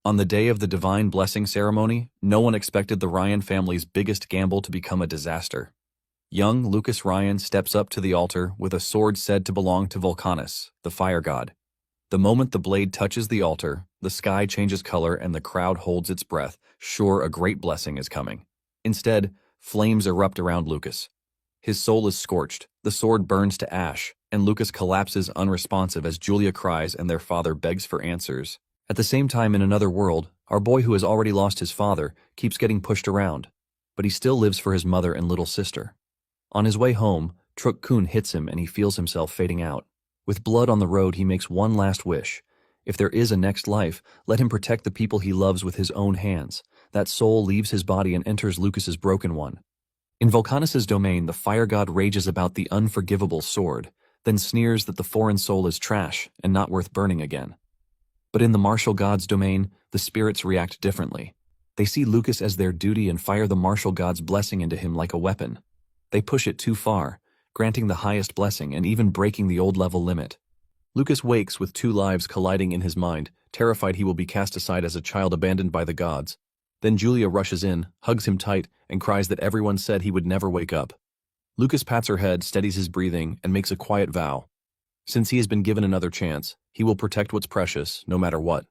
On the day of the divine blessing ceremony, no one expected the Ryan family's biggest gamble to become a disaster. Young Lucas Ryan steps up to the altar with a sword said to belong to Vulcanus, the fire god. The moment the blade touches the altar, the sky changes color and the crowd holds its breath, sure a great blessing is coming. Instead, flames erupt around Lucas. His soul is scorched, the sword burns to ash, and Lucas collapses unresponsive as Julia cries and their father begs for answers. At the same time, in another world, our boy who has already lost his father keeps getting pushed around, but he still lives for his mother and little sister. On his way home, Truk Kun hits him and he feels himself fading out. With blood on the road, he makes one last wish. If there is a next life, let him protect the people he loves with his own hands. That soul leaves his body and enters Lucas's broken one. In Vulcanus's domain, the fire god rages about the unforgivable sword, then sneers that the foreign soul is trash and not worth burning again. But in the martial god's domain, the spirits react differently. They see Lucas as their duty and fire the martial god's blessing into him like a weapon. They push it too far, granting the highest blessing and even breaking the old level limit. Lucas wakes with two lives colliding in his mind, terrified he will be cast aside as a child abandoned by the gods. Then Julia rushes in, hugs him tight, and cries that everyone said he would never wake up. Lucas pats her head, steadies his breathing, and makes a quiet vow. Since he has been given another chance, he will protect what's precious, no matter what.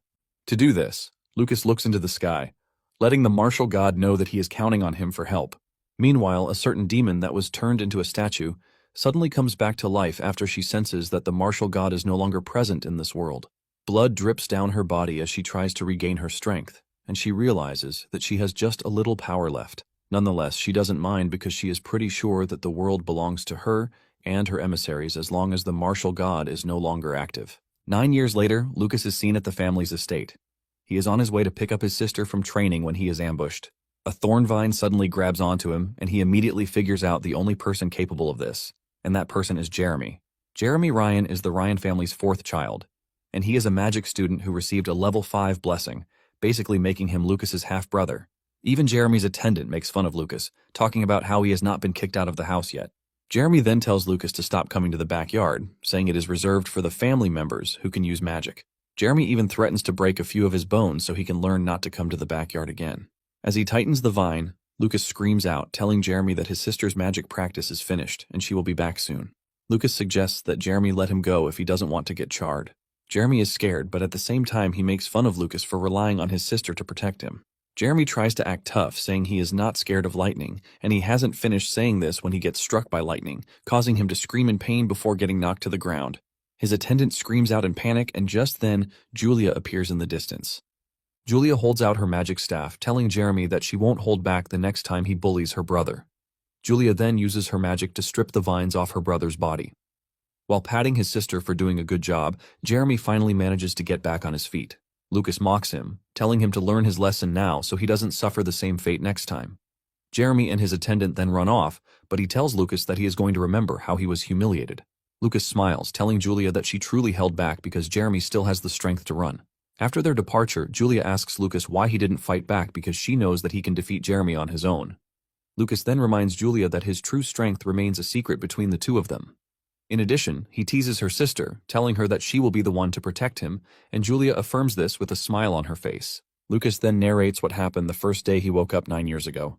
To do this, Lucas looks into the sky, letting the martial god know that he is counting on him for help. Meanwhile, a certain demon that was turned into a statue suddenly comes back to life after she senses that the martial god is no longer present in this world. Blood drips down her body as she tries to regain her strength, and she realizes that she has just a little power left. Nonetheless, she doesn't mind because she is pretty sure that the world belongs to her and her emissaries as long as the martial god is no longer active. 9 years later, Lucas is seen at the family's estate. He is on his way to pick up his sister from training when he is ambushed. A thorn vine suddenly grabs onto him, and he immediately figures out the only person capable of this, and that person is Jeremy. Jeremy Ryan is the Ryan family's fourth child, and he is a magic student who received a level 5 blessing, basically making him Lucas's half-brother. Even Jeremy's attendant makes fun of Lucas, talking about how he has not been kicked out of the house yet. Jeremy then tells Lucas to stop coming to the backyard, saying it is reserved for the family members who can use magic. Jeremy even threatens to break a few of his bones so he can learn not to come to the backyard again. As he tightens the vine, Lucas screams out, telling Jeremy that his sister's magic practice is finished and she will be back soon. Lucas suggests that Jeremy let him go if he doesn't want to get charred. Jeremy is scared, but at the same time he makes fun of Lucas for relying on his sister to protect him. Jeremy tries to act tough, saying he is not scared of lightning, and he hasn't finished saying this when he gets struck by lightning, causing him to scream in pain before getting knocked to the ground. His attendant screams out in panic, and just then, Julia appears in the distance. Julia holds out her magic staff, telling Jeremy that she won't hold back the next time he bullies her brother. Julia then uses her magic to strip the vines off her brother's body. While patting his sister for doing a good job, Jeremy finally manages to get back on his feet. Lucas mocks him, telling him to learn his lesson now so he doesn't suffer the same fate next time. Jeremy and his attendant then run off, but he tells Lucas that he is going to remember how he was humiliated. Lucas smiles, telling Julia that she truly held back because Jeremy still has the strength to run. After their departure, Julia asks Lucas why he didn't fight back because she knows that he can defeat Jeremy on his own. Lucas then reminds Julia that his true strength remains a secret between the two of them. In addition, he teases her sister, telling her that she will be the one to protect him, and Julia affirms this with a smile on her face. Lucas then narrates what happened the first day he woke up 9 years ago.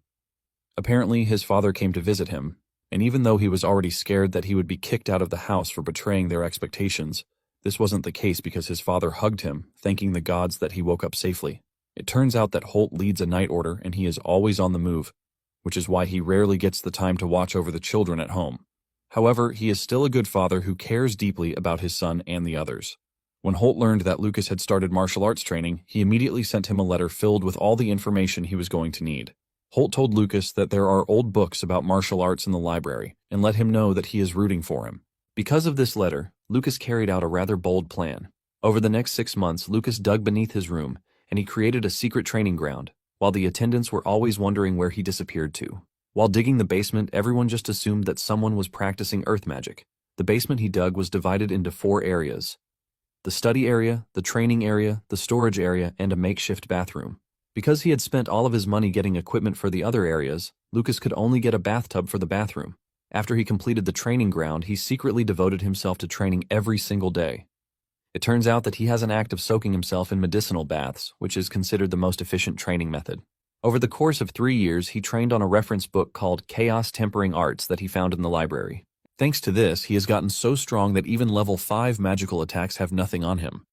Apparently, his father came to visit him, and even though he was already scared that he would be kicked out of the house for betraying their expectations, this wasn't the case because his father hugged him, thanking the gods that he woke up safely. It turns out that Holt leads a night order and he is always on the move, which is why he rarely gets the time to watch over the children at home. However, he is still a good father who cares deeply about his son and the others. When Holt learned that Lucas had started martial arts training, he immediately sent him a letter filled with all the information he was going to need. Holt told Lucas that there are old books about martial arts in the library, and let him know that he is rooting for him. Because of this letter, Lucas carried out a rather bold plan. Over the next 6 months, Lucas dug beneath his room, and he created a secret training ground, while the attendants were always wondering where he disappeared to. While digging the basement, everyone just assumed that someone was practicing earth magic. The basement he dug was divided into 4 areas: the study area, the training area, the storage area, and a makeshift bathroom. Because he had spent all of his money getting equipment for the other areas, Lucas could only get a bathtub for the bathroom. After he completed the training ground, he secretly devoted himself to training every single day. It turns out that he has an act of soaking himself in medicinal baths, which is considered the most efficient training method. Over the course of 3 years, he trained on a reference book called Chaos Tempering Arts that he found in the library. Thanks to this, he has gotten so strong that even level 5 magical attacks have nothing on him.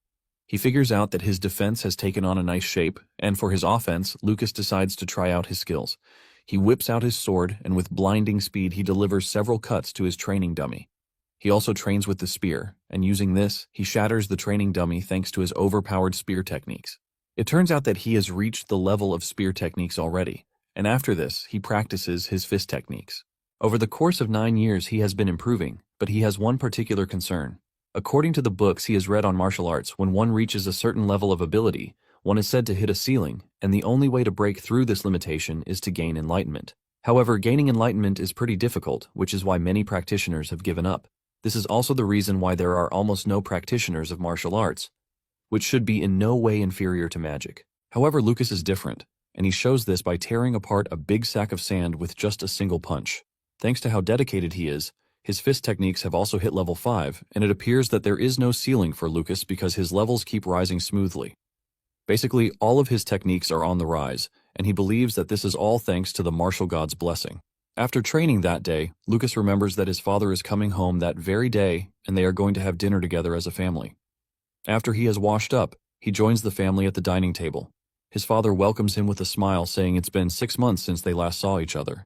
He figures out that his defense has taken on a nice shape, and for his offense, Lucas decides to try out his skills. He whips out his sword, and with blinding speed he delivers several cuts to his training dummy. He also trains with the spear, and using this, he shatters the training dummy thanks to his overpowered spear techniques. It turns out that he has reached the level of spear techniques already, and after this, he practices his fist techniques. Over the course of 9 years, he has been improving, but he has one particular concern. According to the books he has read on martial arts, when one reaches a certain level of ability, one is said to hit a ceiling, and the only way to break through this limitation is to gain enlightenment. However, gaining enlightenment is pretty difficult, which is why many practitioners have given up. This is also the reason why there are almost no practitioners of martial arts, which should be in no way inferior to magic. However, Lucas is different, and he shows this by tearing apart a big sack of sand with just a single punch. Thanks to how dedicated he is, his fist techniques have also hit level 5, and it appears that there is no ceiling for Lucas because his levels keep rising smoothly. Basically, all of his techniques are on the rise, and he believes that this is all thanks to the martial god's blessing. After training that day, Lucas remembers that his father is coming home that very day, and they are going to have dinner together as a family. After he has washed up, he joins the family at the dining table. His father welcomes him with a smile, saying it's been 6 months since they last saw each other.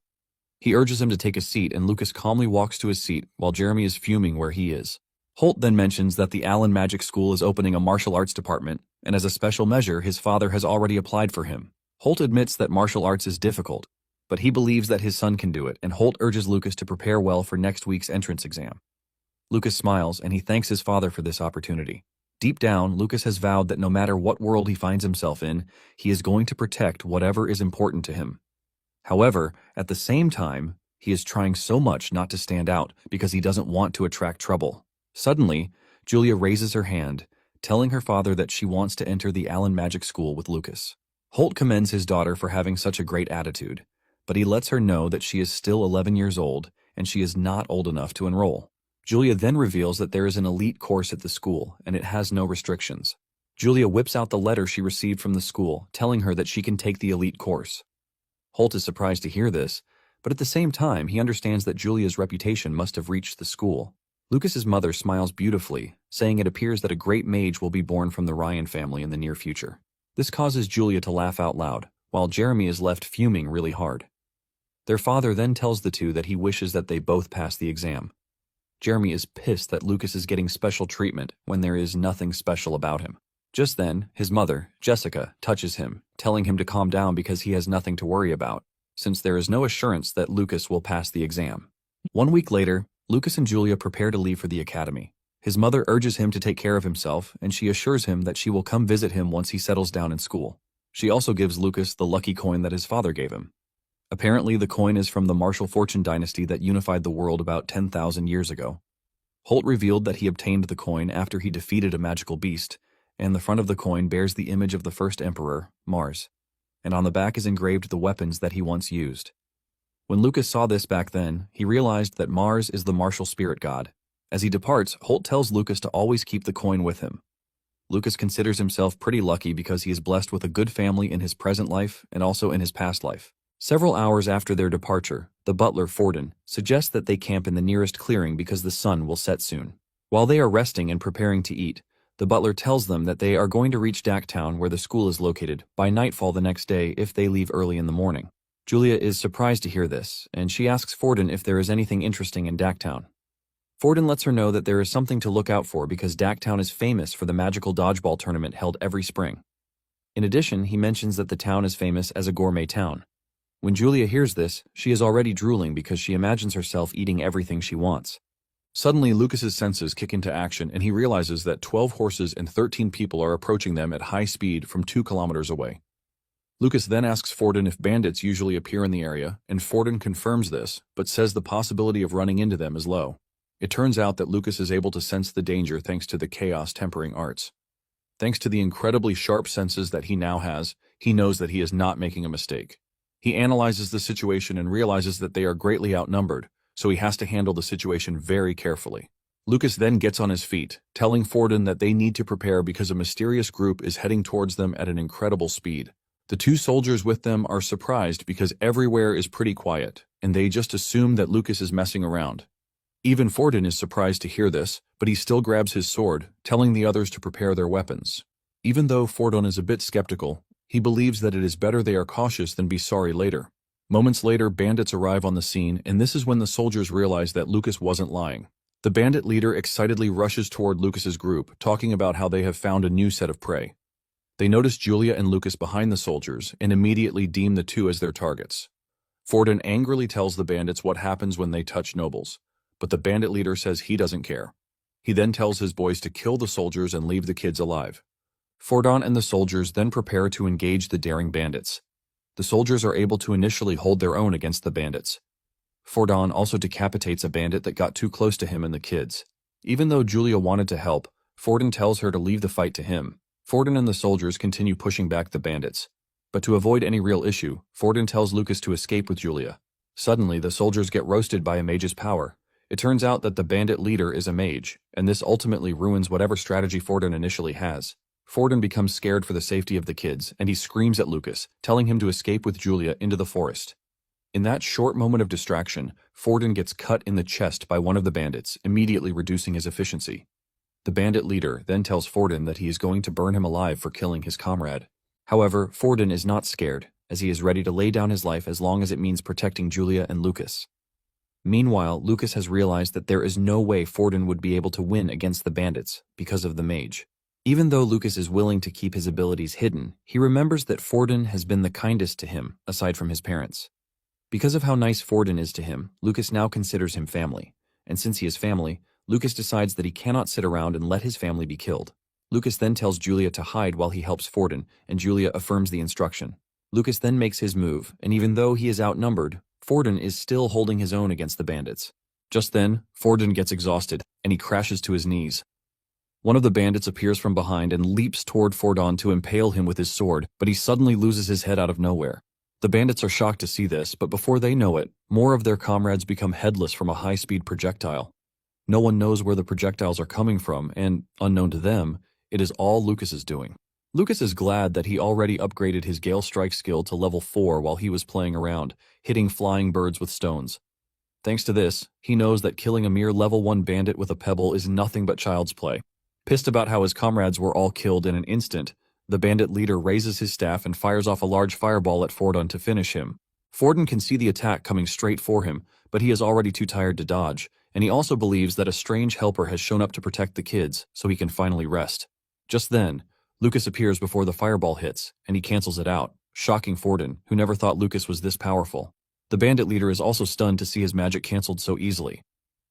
He urges him to take a seat, and Lucas calmly walks to his seat while Jeremy is fuming where he is. Holt then mentions that the Allen Magic School is opening a martial arts department, and as a special measure, his father has already applied for him. Holt admits that martial arts is difficult, but he believes that his son can do it, and Holt urges Lucas to prepare well for next week's entrance exam. Lucas smiles, and he thanks his father for this opportunity. Deep down, Lucas has vowed that no matter what world he finds himself in, he is going to protect whatever is important to him. However, at the same time, he is trying so much not to stand out because he doesn't want to attract trouble. Suddenly, Julia raises her hand, telling her father that she wants to enter the Allen Magic School with Lucas. Holt commends his daughter for having such a great attitude, but he lets her know that she is still 11 years old and she is not old enough to enroll. Julia then reveals that there is an elite course at the school and it has no restrictions. Julia whips out the letter she received from the school, telling her that she can take the elite course. Holt is surprised to hear this, but at the same time, he understands that Julia's reputation must have reached the school. Lucas's mother smiles beautifully, saying it appears that a great mage will be born from the Ryan family in the near future. This causes Julia to laugh out loud, while Jeremy is left fuming really hard. Their father then tells the two that he wishes that they both pass the exam. Jeremy is pissed that Lucas is getting special treatment when there is nothing special about him. Just then, his mother, Jessica, touches him, telling him to calm down because he has nothing to worry about, since there is no assurance that Lucas will pass the exam. 1 week later, Lucas and Julia prepare to leave for the academy. His mother urges him to take care of himself, and she assures him that she will come visit him once he settles down in school. She also gives Lucas the lucky coin that his father gave him. Apparently, the coin is from the Marshall Fortune dynasty that unified the world about 10,000 years ago. Holt revealed that he obtained the coin after he defeated a magical beast, and the front of the coin bears the image of the first emperor, Mars, and on the back is engraved the weapons that he once used. When Lucas saw this back then, he realized that Mars is the martial spirit god. As he departs, Holt tells Lucas to always keep the coin with him. Lucas considers himself pretty lucky because he is blessed with a good family in his present life and also in his past life. Several hours after their departure, the butler, Forden, suggests that they camp in the nearest clearing because the sun will set soon. While they are resting and preparing to eat, the butler tells them that they are going to reach Dacktown, where the school is located, by nightfall the next day if they leave early in the morning. Julia is surprised to hear this, and she asks Forden if there is anything interesting in Dacktown. Forden lets her know that there is something to look out for because Dacktown is famous for the magical dodgeball tournament held every spring. In addition, he mentions that the town is famous as a gourmet town. When Julia hears this, she is already drooling because she imagines herself eating everything she wants. Suddenly, Lucas's senses kick into action and he realizes that 12 horses and 13 people are approaching them at high speed from 2 kilometers away. Lucas then asks Forden if bandits usually appear in the area, and Forden confirms this, but says the possibility of running into them is low. It turns out that Lucas is able to sense the danger thanks to the Chaos Tempering Arts. Thanks to the incredibly sharp senses that he now has, he knows that he is not making a mistake. He analyzes the situation and realizes that they are greatly outnumbered, so he has to handle the situation very carefully. Lucas then gets on his feet, telling Forden that they need to prepare because a mysterious group is heading towards them at an incredible speed. The two soldiers with them are surprised because everywhere is pretty quiet, and they just assume that Lucas is messing around. Even Forden is surprised to hear this, but he still grabs his sword, telling the others to prepare their weapons. Even though Forden is a bit skeptical, he believes that it is better they are cautious than be sorry later. Moments later, bandits arrive on the scene, and this is when the soldiers realize that Lucas wasn't lying. The bandit leader excitedly rushes toward Lucas's group, talking about how they have found a new set of prey. They notice Julia and Lucas behind the soldiers and immediately deem the two as their targets. Forden angrily tells the bandits what happens when they touch nobles, but the bandit leader says he doesn't care. He then tells his boys to kill the soldiers and leave the kids alive. Forden and the soldiers then prepare to engage the daring bandits. The soldiers are able to initially hold their own against the bandits. Forden also decapitates a bandit that got too close to him and the kids. Even though Julia wanted to help, Forden tells her to leave the fight to him. Forden and the soldiers continue pushing back the bandits. But to avoid any real issue, Forden tells Lucas to escape with Julia. Suddenly, the soldiers get roasted by a mage's power. It turns out that the bandit leader is a mage, and this ultimately ruins whatever strategy Forden initially has. Forden becomes scared for the safety of the kids, and he screams at Lucas, telling him to escape with Julia into the forest. In that short moment of distraction, Forden gets cut in the chest by one of the bandits, immediately reducing his efficiency. The bandit leader then tells Forden that he is going to burn him alive for killing his comrade. However, Forden is not scared, as he is ready to lay down his life as long as it means protecting Julia and Lucas. Meanwhile, Lucas has realized that there is no way Forden would be able to win against the bandits because of the mage. Even though Lucas is willing to keep his abilities hidden, he remembers that Forden has been the kindest to him, aside from his parents. Because of how nice Forden is to him, Lucas now considers him family. And since he is family, Lucas decides that he cannot sit around and let his family be killed. Lucas then tells Julia to hide while he helps Forden, and Julia affirms the instruction. Lucas then makes his move, and even though he is outnumbered, Forden is still holding his own against the bandits. Just then, Forden gets exhausted, and he crashes to his knees. One of the bandits appears from behind and leaps toward Forden to impale him with his sword, but he suddenly loses his head out of nowhere. The bandits are shocked to see this, but before they know it, more of their comrades become headless from a high-speed projectile. No one knows where the projectiles are coming from, and, unknown to them, it is all Lucas's doing. Lucas is glad that he already upgraded his Gale Strike skill to level 4 while he was playing around, hitting flying birds with stones. Thanks to this, he knows that killing a mere level 1 bandit with a pebble is nothing but child's play. Pissed about how his comrades were all killed in an instant, the bandit leader raises his staff and fires off a large fireball at Forden to finish him. Forden can see the attack coming straight for him, but he is already too tired to dodge, and he also believes that a strange helper has shown up to protect the kids, so he can finally rest. Just then, Lucas appears before the fireball hits, and he cancels it out, shocking Forden, who never thought Lucas was this powerful. The bandit leader is also stunned to see his magic cancelled so easily.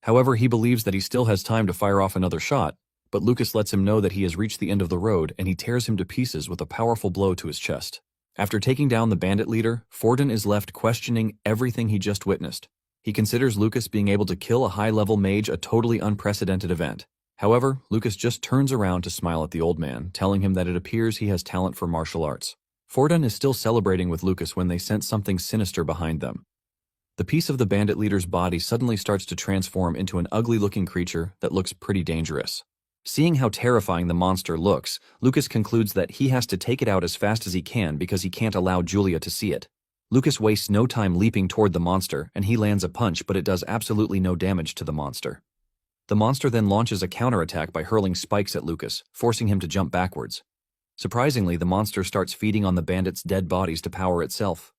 However, he believes that he still has time to fire off another shot, but Lucas lets him know that he has reached the end of the road, and he tears him to pieces with a powerful blow to his chest. After taking down the bandit leader, Forden is left questioning everything he just witnessed. He considers Lucas being able to kill a high-level mage a totally unprecedented event. However, Lucas just turns around to smile at the old man, telling him that it appears he has talent for martial arts. Forden is still celebrating with Lucas when they sense something sinister behind them. The piece of the bandit leader's body suddenly starts to transform into an ugly-looking creature that looks pretty dangerous. Seeing how terrifying the monster looks, Lucas concludes that he has to take it out as fast as he can because he can't allow Julia to see it. Lucas wastes no time leaping toward the monster, and he lands a punch, but it does absolutely no damage to the monster. The monster then launches a counterattack by hurling spikes at Lucas, forcing him to jump backwards. Surprisingly, the monster starts feeding on the bandits' dead bodies to power itself.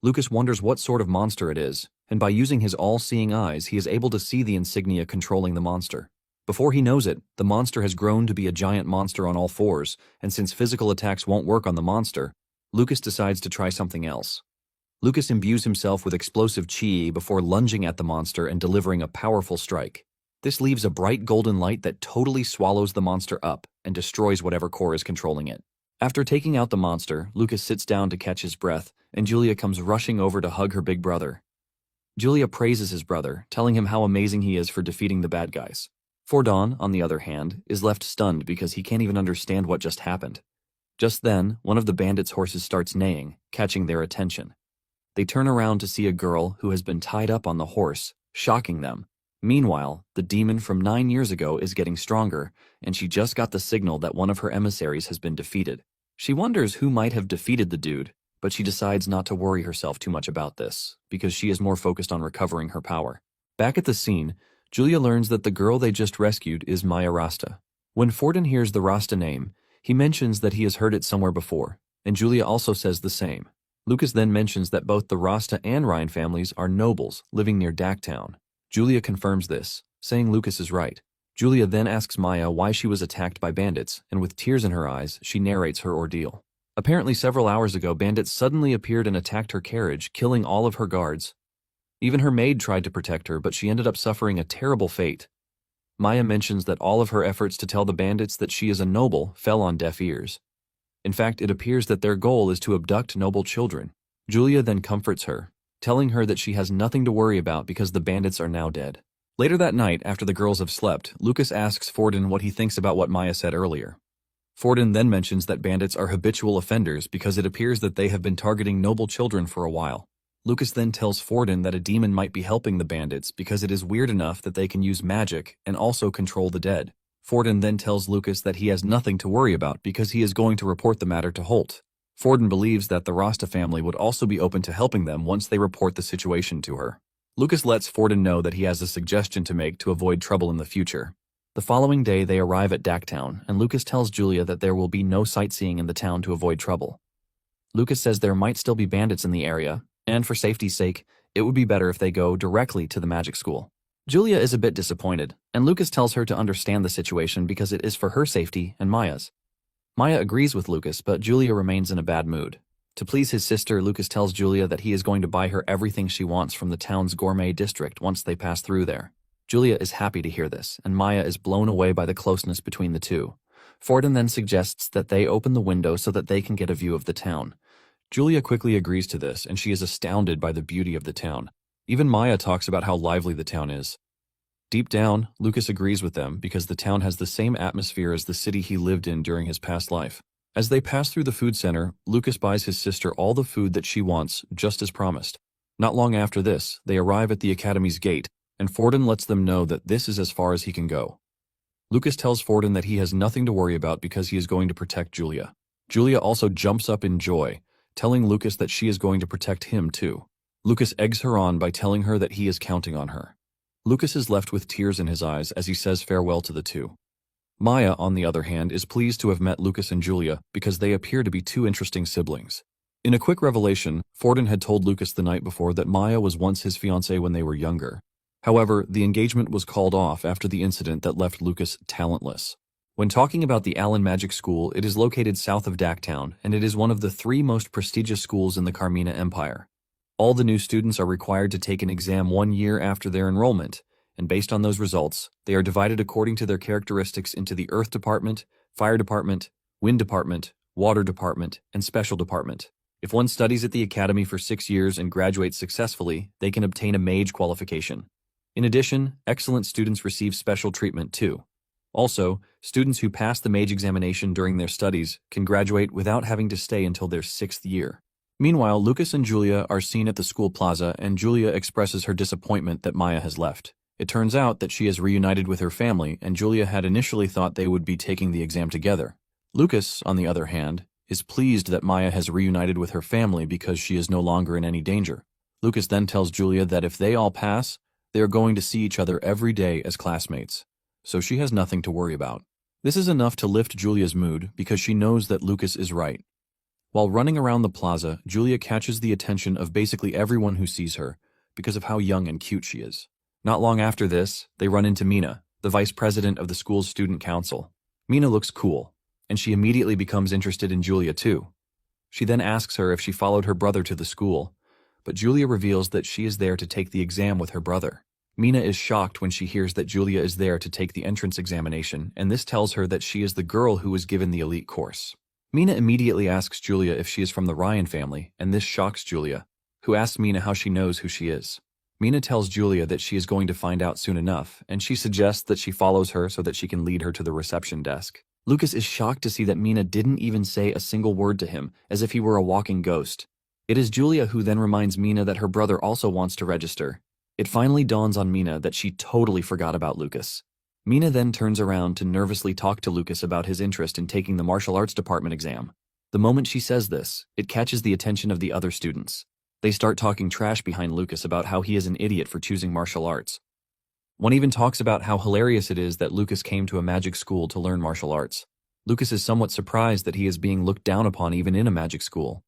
Lucas wonders what sort of monster it is, and by using his all-seeing eyes, he is able to see the insignia controlling the monster. Before he knows it, the monster has grown to be a giant monster on all fours, and since physical attacks won't work on the monster, Lucas decides to try something else. Lucas imbues himself with explosive chi before lunging at the monster and delivering a powerful strike. This leaves a bright golden light that totally swallows the monster up and destroys whatever core is controlling it. After taking out the monster, Lucas sits down to catch his breath, and Julia comes rushing over to hug her big brother. Julia praises his brother, telling him how amazing he is for defeating the bad guys. Forden, on the other hand, is left stunned because he can't even understand what just happened. Just then, one of the bandits' horses starts neighing, catching their attention. They turn around to see a girl who has been tied up on the horse, shocking them. Meanwhile, the demon from 9 years ago is getting stronger, and she just got the signal that one of her emissaries has been defeated. She wonders who might have defeated the dude, but she decides not to worry herself too much about this, because she is more focused on recovering her power. Back at the scene, Julia learns that the girl they just rescued is Maya Rasta. When Forden hears the Rasta name, he mentions that he has heard it somewhere before, and Julia also says the same. Lucas then mentions that both the Rasta and Ryan families are nobles living near Dacktown. Julia confirms this, saying Lucas is right. Julia then asks Maya why she was attacked by bandits, and with tears in her eyes, she narrates her ordeal. Apparently several hours ago, bandits suddenly appeared and attacked her carriage, killing all of her guards. Even her maid tried to protect her, but she ended up suffering a terrible fate. Maya mentions that all of her efforts to tell the bandits that she is a noble fell on deaf ears. In fact, it appears that their goal is to abduct noble children. Julia then comforts her, telling her that she has nothing to worry about because the bandits are now dead. Later that night, after the girls have slept, Lucas asks Forden what he thinks about what Maya said earlier. Forden then mentions that bandits are habitual offenders because it appears that they have been targeting noble children for a while. Lucas then tells Forden that a demon might be helping the bandits because it is weird enough that they can use magic and also control the dead. Forden then tells Lucas that he has nothing to worry about because he is going to report the matter to Holt. Forden believes that the Rasta family would also be open to helping them once they report the situation to her. Lucas lets Forden know that he has a suggestion to make to avoid trouble in the future. The following day they arrive at Dacktown, and Lucas tells Julia that there will be no sightseeing in the town to avoid trouble. Lucas says there might still be bandits in the area, and for safety's sake, it would be better if they go directly to the magic school. Julia is a bit disappointed, and Lucas tells her to understand the situation because it is for her safety and Maya's. Maya agrees with Lucas, but Julia remains in a bad mood. To please his sister, Lucas tells Julia that he is going to buy her everything she wants from the town's gourmet district once they pass through there. Julia is happy to hear this, and Maya is blown away by the closeness between the two. Forden then suggests that they open the window so that they can get a view of the town. Julia quickly agrees to this, and she is astounded by the beauty of the town. Even Maya talks about how lively the town is. Deep down, Lucas agrees with them because the town has the same atmosphere as the city he lived in during his past life. As they pass through the food center, Lucas buys his sister all the food that she wants, just as promised. Not long after this, they arrive at the academy's gate, and Forden lets them know that this is as far as he can go. Lucas tells Forden that he has nothing to worry about because he is going to protect Julia. Julia also jumps up in joy, telling Lucas that she is going to protect him too. Lucas eggs her on by telling her that he is counting on her. Lucas is left with tears in his eyes as he says farewell to the two. Maya, on the other hand, is pleased to have met Lucas and Julia because they appear to be two interesting siblings. In a quick revelation, Forden had told Lucas the night before that Maya was once his fiancée when they were younger. However, the engagement was called off after the incident that left Lucas talentless. When talking about the Allen Magic School, it is located south of Dacktown, and it is one of the 3 most prestigious schools in the Carmina Empire. All the new students are required to take an exam 1 year after their enrollment, and based on those results, they are divided according to their characteristics into the Earth Department, Fire Department, Wind Department, Water Department, and Special Department. If one studies at the academy for 6 years and graduates successfully, they can obtain a mage qualification. In addition, excellent students receive special treatment too. Also, students who pass the mage examination during their studies can graduate without having to stay until their 6th year. Meanwhile, Lucas and Julia are seen at the school plaza, and Julia expresses her disappointment that Maya has left. It turns out that she has reunited with her family, and Julia had initially thought they would be taking the exam together. Lucas, on the other hand, is pleased that Maya has reunited with her family because she is no longer in any danger. Lucas then tells Julia that if they all pass, they are going to see each other every day as classmates, so she has nothing to worry about. This is enough to lift Julia's mood because she knows that Lucas is right. While running around the plaza, Julia catches the attention of basically everyone who sees her because of how young and cute she is. Not long after this, they run into Mina, the vice president of the school's student council. Mina looks cool, and she immediately becomes interested in Julia too. She then asks her if she followed her brother to the school, but Julia reveals that she is there to take the exam with her brother. Mina is shocked when she hears that Julia is there to take the entrance examination, and this tells her that she is the girl who was given the elite course. Mina immediately asks Julia if she is from the Ryan family, and this shocks Julia, who asks Mina how she knows who she is. Mina tells Julia that she is going to find out soon enough, and she suggests that she follows her so that she can lead her to the reception desk. Lucas is shocked to see that Mina didn't even say a single word to him, as if he were a walking ghost. It is Julia who then reminds Mina that her brother also wants to register. It finally dawns on Mina that she totally forgot about Lucas. Mina then turns around to nervously talk to Lucas about his interest in taking the martial arts department exam. The moment she says this, it catches the attention of the other students. They start talking trash behind Lucas about how he is an idiot for choosing martial arts. One even talks about how hilarious it is that Lucas came to a magic school to learn martial arts. Lucas is somewhat surprised that he is being looked down upon even in a magic school.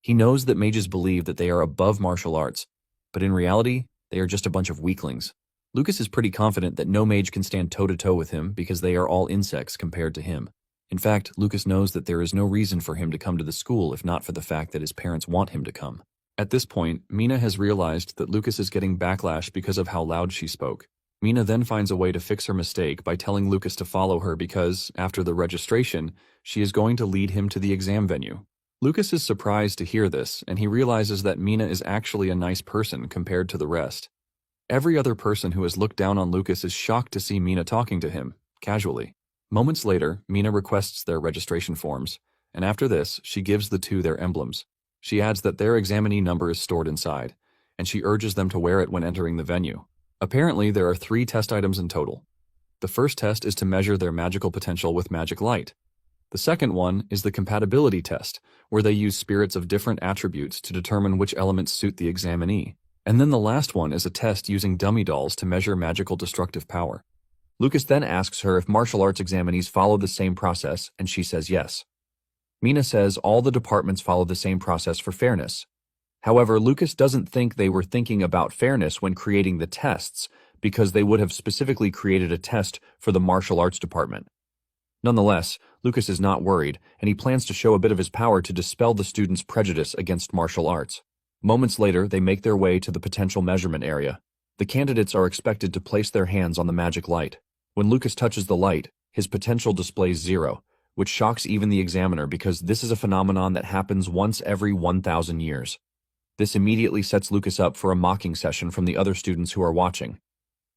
He knows that mages believe that they are above martial arts, but in reality, they are just a bunch of weaklings. Lucas is pretty confident that no mage can stand toe-to-toe with him because they are all insects compared to him. In fact, Lucas knows that there is no reason for him to come to the school if not for the fact that his parents want him to come. At this point, Mina has realized that Lucas is getting backlash because of how loud she spoke. Mina then finds a way to fix her mistake by telling Lucas to follow her because, after the registration, she is going to lead him to the exam venue. Lucas is surprised to hear this, and he realizes that Mina is actually a nice person compared to the rest. Every other person who has looked down on Lucas is shocked to see Mina talking to him, casually. Moments later, Mina requests their registration forms, and after this, she gives the two their emblems. She adds that their examinee number is stored inside, and she urges them to wear it when entering the venue. Apparently, there are 3 test items in total. The first test is to measure their magical potential with magic light. The second one is the compatibility test, where they use spirits of different attributes to determine which elements suit the examinee. And then the last one is a test using dummy dolls to measure magical destructive power. Lucas then asks her if martial arts examinees follow the same process, and she says yes. Mina says all the departments follow the same process for fairness. However, Lucas doesn't think they were thinking about fairness when creating the tests, because they would have specifically created a test for the martial arts department. Nonetheless, Lucas is not worried, and he plans to show a bit of his power to dispel the students' prejudice against martial arts. Moments later, they make their way to the potential measurement area. The candidates are expected to place their hands on the magic light. When Lucas touches the light, his potential displays 0, which shocks even the examiner because this is a phenomenon that happens once every 1,000 years. This immediately sets Lucas up for a mocking session from the other students who are watching.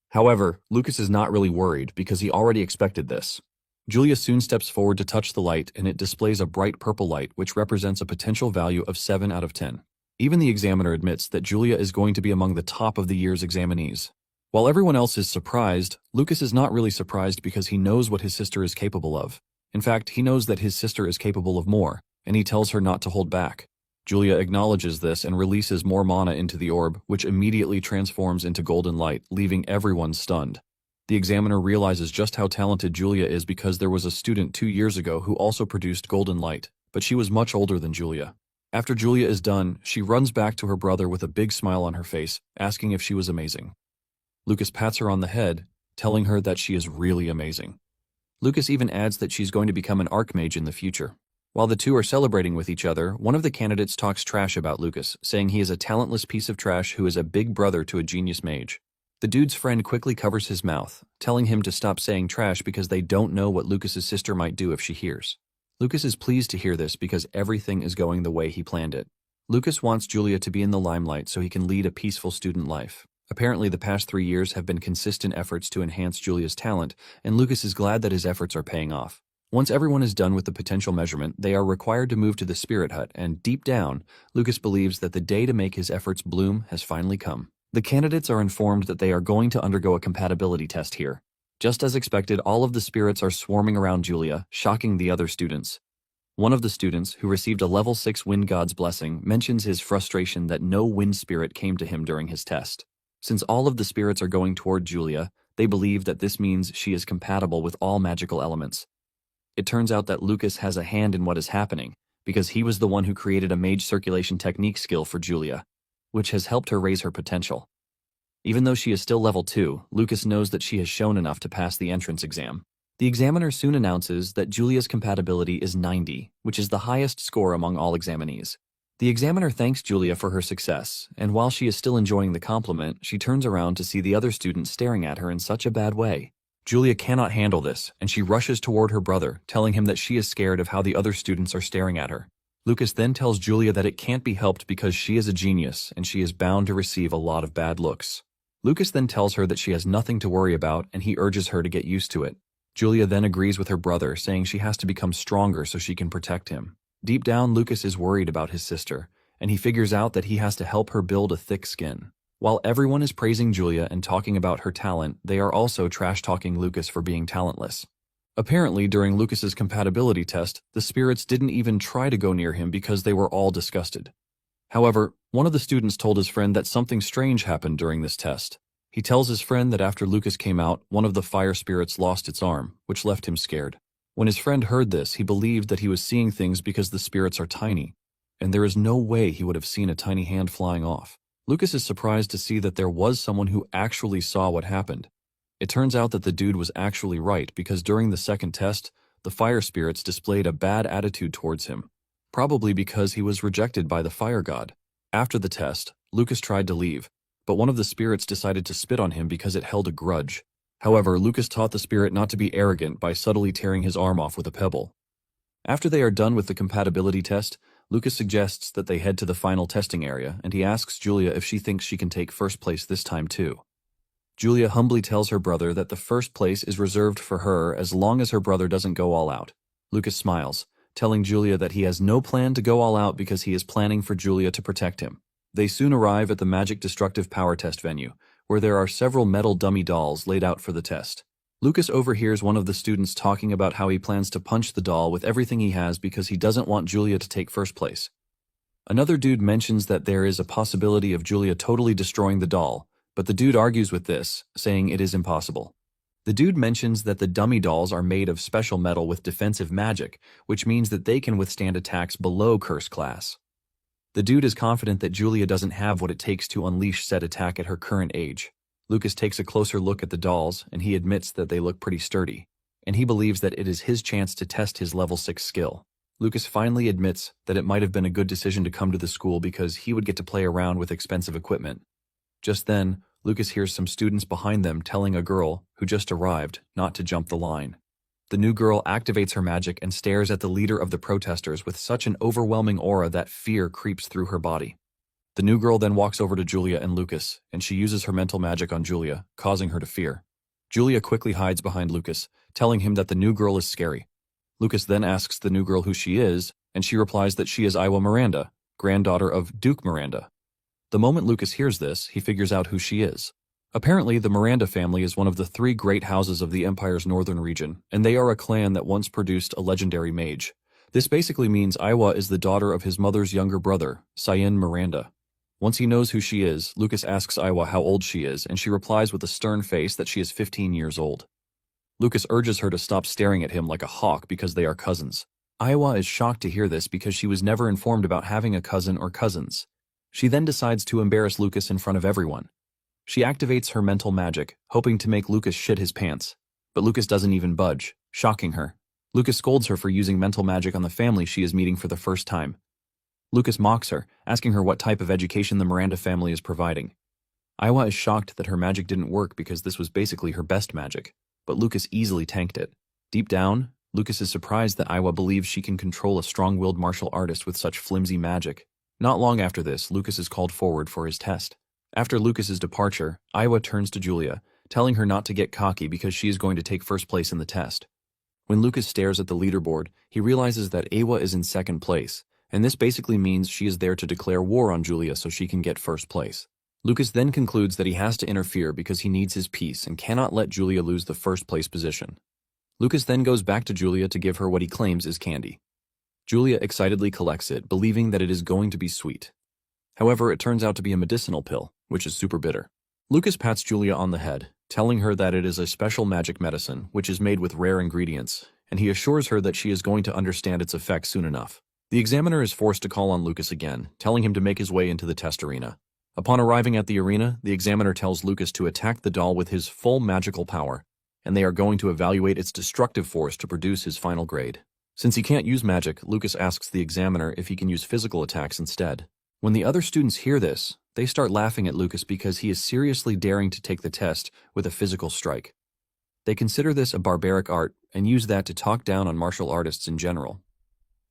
However, Lucas is not really worried because he already expected this. Julia soon steps forward to touch the light, and it displays a bright purple light which represents a potential value of 7 out of 10. Even the examiner admits that Julia is going to be among the top of the year's examinees. While everyone else is surprised, Lucas is not really surprised because he knows what his sister is capable of. In fact, he knows that his sister is capable of more, and he tells her not to hold back. Julia acknowledges this and releases more mana into the orb, which immediately transforms into golden light, leaving everyone stunned. The examiner realizes just how talented Julia is because there was a student 2 years ago who also produced golden light, but she was much older than Julia. After Julia is done, she runs back to her brother with a big smile on her face, asking if she was amazing. Lucas pats her on the head, telling her that she is really amazing. Lucas even adds that she's going to become an archmage in the future. While the two are celebrating with each other, one of the candidates talks trash about Lucas, saying he is a talentless piece of trash who is a big brother to a genius mage. The dude's friend quickly covers his mouth, telling him to stop saying trash because they don't know what Lucas's sister might do if she hears. Lucas is pleased to hear this because everything is going the way he planned it. Lucas wants Julia to be in the limelight so he can lead a peaceful student life. Apparently, the past 3 years have been consistent efforts to enhance Julia's talent, and Lucas is glad that his efforts are paying off. Once everyone is done with the potential measurement, they are required to move to the spirit hut, and deep down, Lucas believes that the day to make his efforts bloom has finally come. The candidates are informed that they are going to undergo a compatibility test here. Just as expected, all of the spirits are swarming around Julia, shocking the other students. One of the students, who received a level 6 wind god's blessing, mentions his frustration that no wind spirit came to him during his test. Since all of the spirits are going toward Julia, they believe that this means she is compatible with all magical elements. It turns out that Lucas has a hand in what is happening, because he was the one who created a mage circulation technique skill for Julia, which has helped her raise her potential. Even though she is still level 2, Lucas knows that she has shown enough to pass the entrance exam. The examiner soon announces that Julia's compatibility is 90, which is the highest score among all examinees. The examiner thanks Julia for her success, and while she is still enjoying the compliment, she turns around to see the other students staring at her in such a bad way. Julia cannot handle this, and she rushes toward her brother, telling him that she is scared of how the other students are staring at her. Lucas then tells Julia that it can't be helped because she is a genius, and she is bound to receive a lot of bad looks. Lucas then tells her that she has nothing to worry about, and he urges her to get used to it. Julia then agrees with her brother, saying she has to become stronger so she can protect him. Deep down, Lucas is worried about his sister, and he figures out that he has to help her build a thick skin. While everyone is praising Julia and talking about her talent, they are also trash-talking Lucas for being talentless. Apparently, during Lucas's compatibility test, the spirits didn't even try to go near him because they were all disgusted. However, one of the students told his friend that something strange happened during this test. He tells his friend that after Lucas came out, one of the fire spirits lost its arm, which left him scared. When his friend heard this, he believed that he was seeing things because the spirits are tiny, and there is no way he would have seen a tiny hand flying off. Lucas is surprised to see that there was someone who actually saw what happened. It turns out that the dude was actually right because during the second test, the fire spirits displayed a bad attitude towards him, probably because he was rejected by the fire god. After the test, Lucas tried to leave, but one of the spirits decided to spit on him because it held a grudge. However, Lucas taught the spirit not to be arrogant by subtly tearing his arm off with a pebble. After they are done with the compatibility test, Lucas suggests that they head to the final testing area, and he asks Julia if she thinks she can take first place this time too. Julia humbly tells her brother that the first place is reserved for her as long as her brother doesn't go all out. Lucas smiles, telling Julia that he has no plan to go all out because he is planning for Julia to protect him. They soon arrive at the Magic Destructive Power Test venue, where there are several metal dummy dolls laid out for the test. Lucas overhears one of the students talking about how he plans to punch the doll with everything he has because he doesn't want Julia to take first place. Another dude mentions that there is a possibility of Julia totally destroying the doll, but the dude argues with this, saying it is impossible. The dude mentions that the dummy dolls are made of special metal with defensive magic, which means that they can withstand attacks below curse class. The dude is confident that Julia doesn't have what it takes to unleash said attack at her current age. Lucas takes a closer look at the dolls, and he admits that they look pretty sturdy, and he believes that it is his chance to test his level 6 skill. Lucas finally admits that it might have been a good decision to come to the school because he would get to play around with expensive equipment. Just then, Lucas hears some students behind them telling a girl, who just arrived, not to jump the line. The new girl activates her magic and stares at the leader of the protesters with such an overwhelming aura that fear creeps through her body. The new girl then walks over to Julia and Lucas, and she uses her mental magic on Julia, causing her to fear. Julia quickly hides behind Lucas, telling him that the new girl is scary. Lucas then asks the new girl who she is, and she replies that she is Iwa Miranda, granddaughter of Duke Miranda. The moment Lucas hears this, he figures out who she is. Apparently, the Miranda family is one of the 3 great houses of the Empire's northern region, and they are a clan that once produced a legendary mage. This basically means Iwa is the daughter of his mother's younger brother, Cyan Miranda. Once he knows who she is, Lucas asks Iwa how old she is, and she replies with a stern face that she is 15 years old. Lucas urges her to stop staring at him like a hawk because they are cousins. Iwa is shocked to hear this because she was never informed about having a cousin or cousins. She then decides to embarrass Lucas in front of everyone. She activates her mental magic, hoping to make Lucas shit his pants. But Lucas doesn't even budge, shocking her. Lucas scolds her for using mental magic on the family she is meeting for the first time. Lucas mocks her, asking her what type of education the Miranda family is providing. Iwa is shocked that her magic didn't work because this was basically her best magic, but Lucas easily tanked it. Deep down, Lucas is surprised that Iwa believes she can control a strong-willed martial artist with such flimsy magic. Not long after this, Lucas is called forward for his test. After Lucas's departure, Iwa turns to Julia, telling her not to get cocky because she is going to take first place in the test. When Lucas stares at the leaderboard, he realizes that Iwa is in second place, and this basically means she is there to declare war on Julia so she can get first place. Lucas then concludes that he has to interfere because he needs his peace and cannot let Julia lose the first place position. Lucas then goes back to Julia to give her what he claims is candy. Julia excitedly collects it, believing that it is going to be sweet. However, it turns out to be a medicinal pill, which is super bitter. Lucas pats Julia on the head, telling her that it is a special magic medicine, which is made with rare ingredients, and he assures her that she is going to understand its effects soon enough. The examiner is forced to call on Lucas again, telling him to make his way into the test arena. Upon arriving at the arena, the examiner tells Lucas to attack the doll with his full magical power, and they are going to evaluate its destructive force to produce his final grade. Since he can't use magic, Lucas asks the examiner if he can use physical attacks instead. When the other students hear this, they start laughing at Lucas because he is seriously daring to take the test with a physical strike. They consider this a barbaric art and use that to talk down on martial artists in general.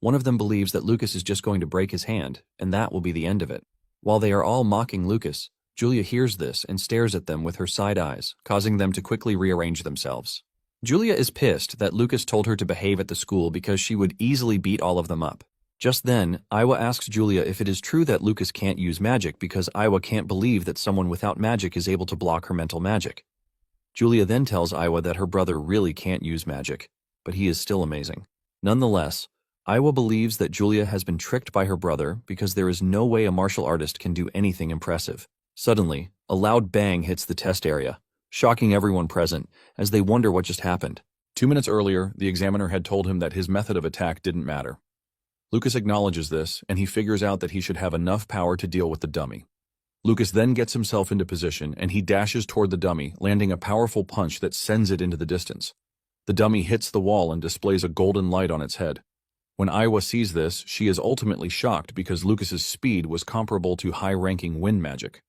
One of them believes that Lucas is just going to break his hand, and that will be the end of it. While they are all mocking Lucas, Julia hears this and stares at them with her side eyes, causing them to quickly rearrange themselves. Julia is pissed that Lucas told her to behave at the school because she would easily beat all of them up. Just then, Iowa asks Julia if it is true that Lucas can't use magic because Iowa can't believe that someone without magic is able to block her mental magic. Julia then tells Iowa that her brother really can't use magic, but he is still amazing. Nonetheless, Iowa believes that Julia has been tricked by her brother because there is no way a martial artist can do anything impressive. Suddenly, a loud bang hits the test area, shocking everyone present as they wonder what just happened. 2 minutes earlier, the examiner had told him that his method of attack didn't matter. Lucas acknowledges this, and he figures out that he should have enough power to deal with the dummy. Lucas then gets himself into position, and he dashes toward the dummy, landing a powerful punch that sends it into the distance. The dummy hits the wall and displays a golden light on its head. When Iowa sees this, she is ultimately shocked because Lucas's speed was comparable to high-ranking wind magic.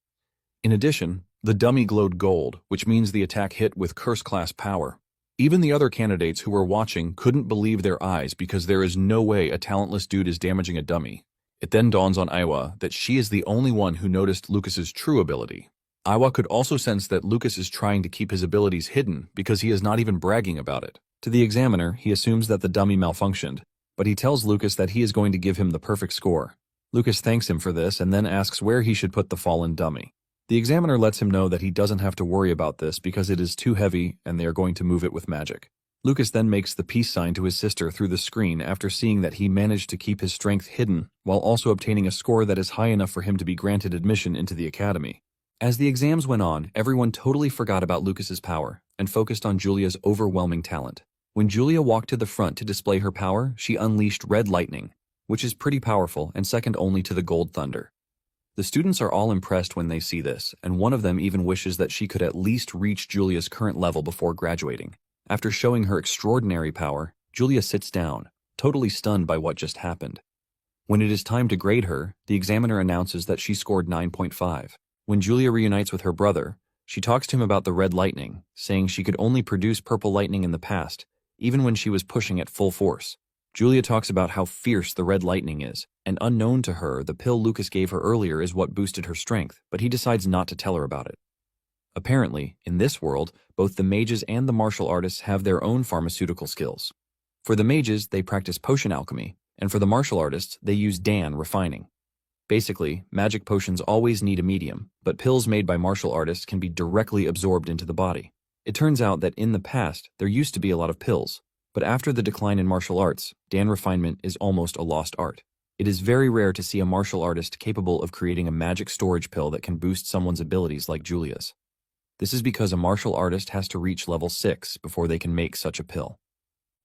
In addition, the dummy glowed gold, which means the attack hit with curse-class power. Even the other candidates who were watching couldn't believe their eyes because there is no way a talentless dude is damaging a dummy. It then dawns on Iowa that she is the only one who noticed Lucas's true ability. Iowa could also sense that Lucas is trying to keep his abilities hidden because he is not even bragging about it. To the examiner, he assumes that the dummy malfunctioned, but he tells Lucas that he is going to give him the perfect score. Lucas thanks him for this and then asks where he should put the fallen dummy. The examiner lets him know that he doesn't have to worry about this because it is too heavy and they are going to move it with magic. Lucas then makes the peace sign to his sister through the screen after seeing that he managed to keep his strength hidden while also obtaining a score that is high enough for him to be granted admission into the academy. As the exams went on, everyone totally forgot about Lucas's power and focused on Julia's overwhelming talent. When Julia walked to the front to display her power, she unleashed red lightning, which is pretty powerful and second only to the gold thunder. The students are all impressed when they see this, and one of them even wishes that she could at least reach Julia's current level before graduating. After showing her extraordinary power, Julia sits down, totally stunned by what just happened. When it is time to grade her, the examiner announces that she scored 9.5. When Julia reunites with her brother, she talks to him about the red lightning, saying she could only produce purple lightning in the past, even when she was pushing at full force. Julia talks about how fierce the red lightning is, and unknown to her, the pill Lucas gave her earlier is what boosted her strength, but he decides not to tell her about it. Apparently, in this world, both the mages and the martial artists have their own pharmaceutical skills. For the mages, they practice potion alchemy, and for the martial artists, they use Dan refining. Basically, magic potions always need a medium, but pills made by martial artists can be directly absorbed into the body. It turns out that in the past, there used to be a lot of pills, but after the decline in martial arts, Dan refinement is almost a lost art. It is very rare to see a martial artist capable of creating a magic storage pill that can boost someone's abilities like Julia's. This is because a martial artist has to reach level 6 before they can make such a pill.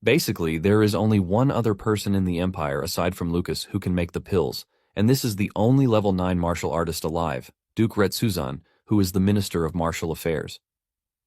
Basically, there is only one other person in the Empire aside from Lucas who can make the pills, and this is the only level 9 martial artist alive, Duke Retsuzan, who is the Minister of Martial Affairs.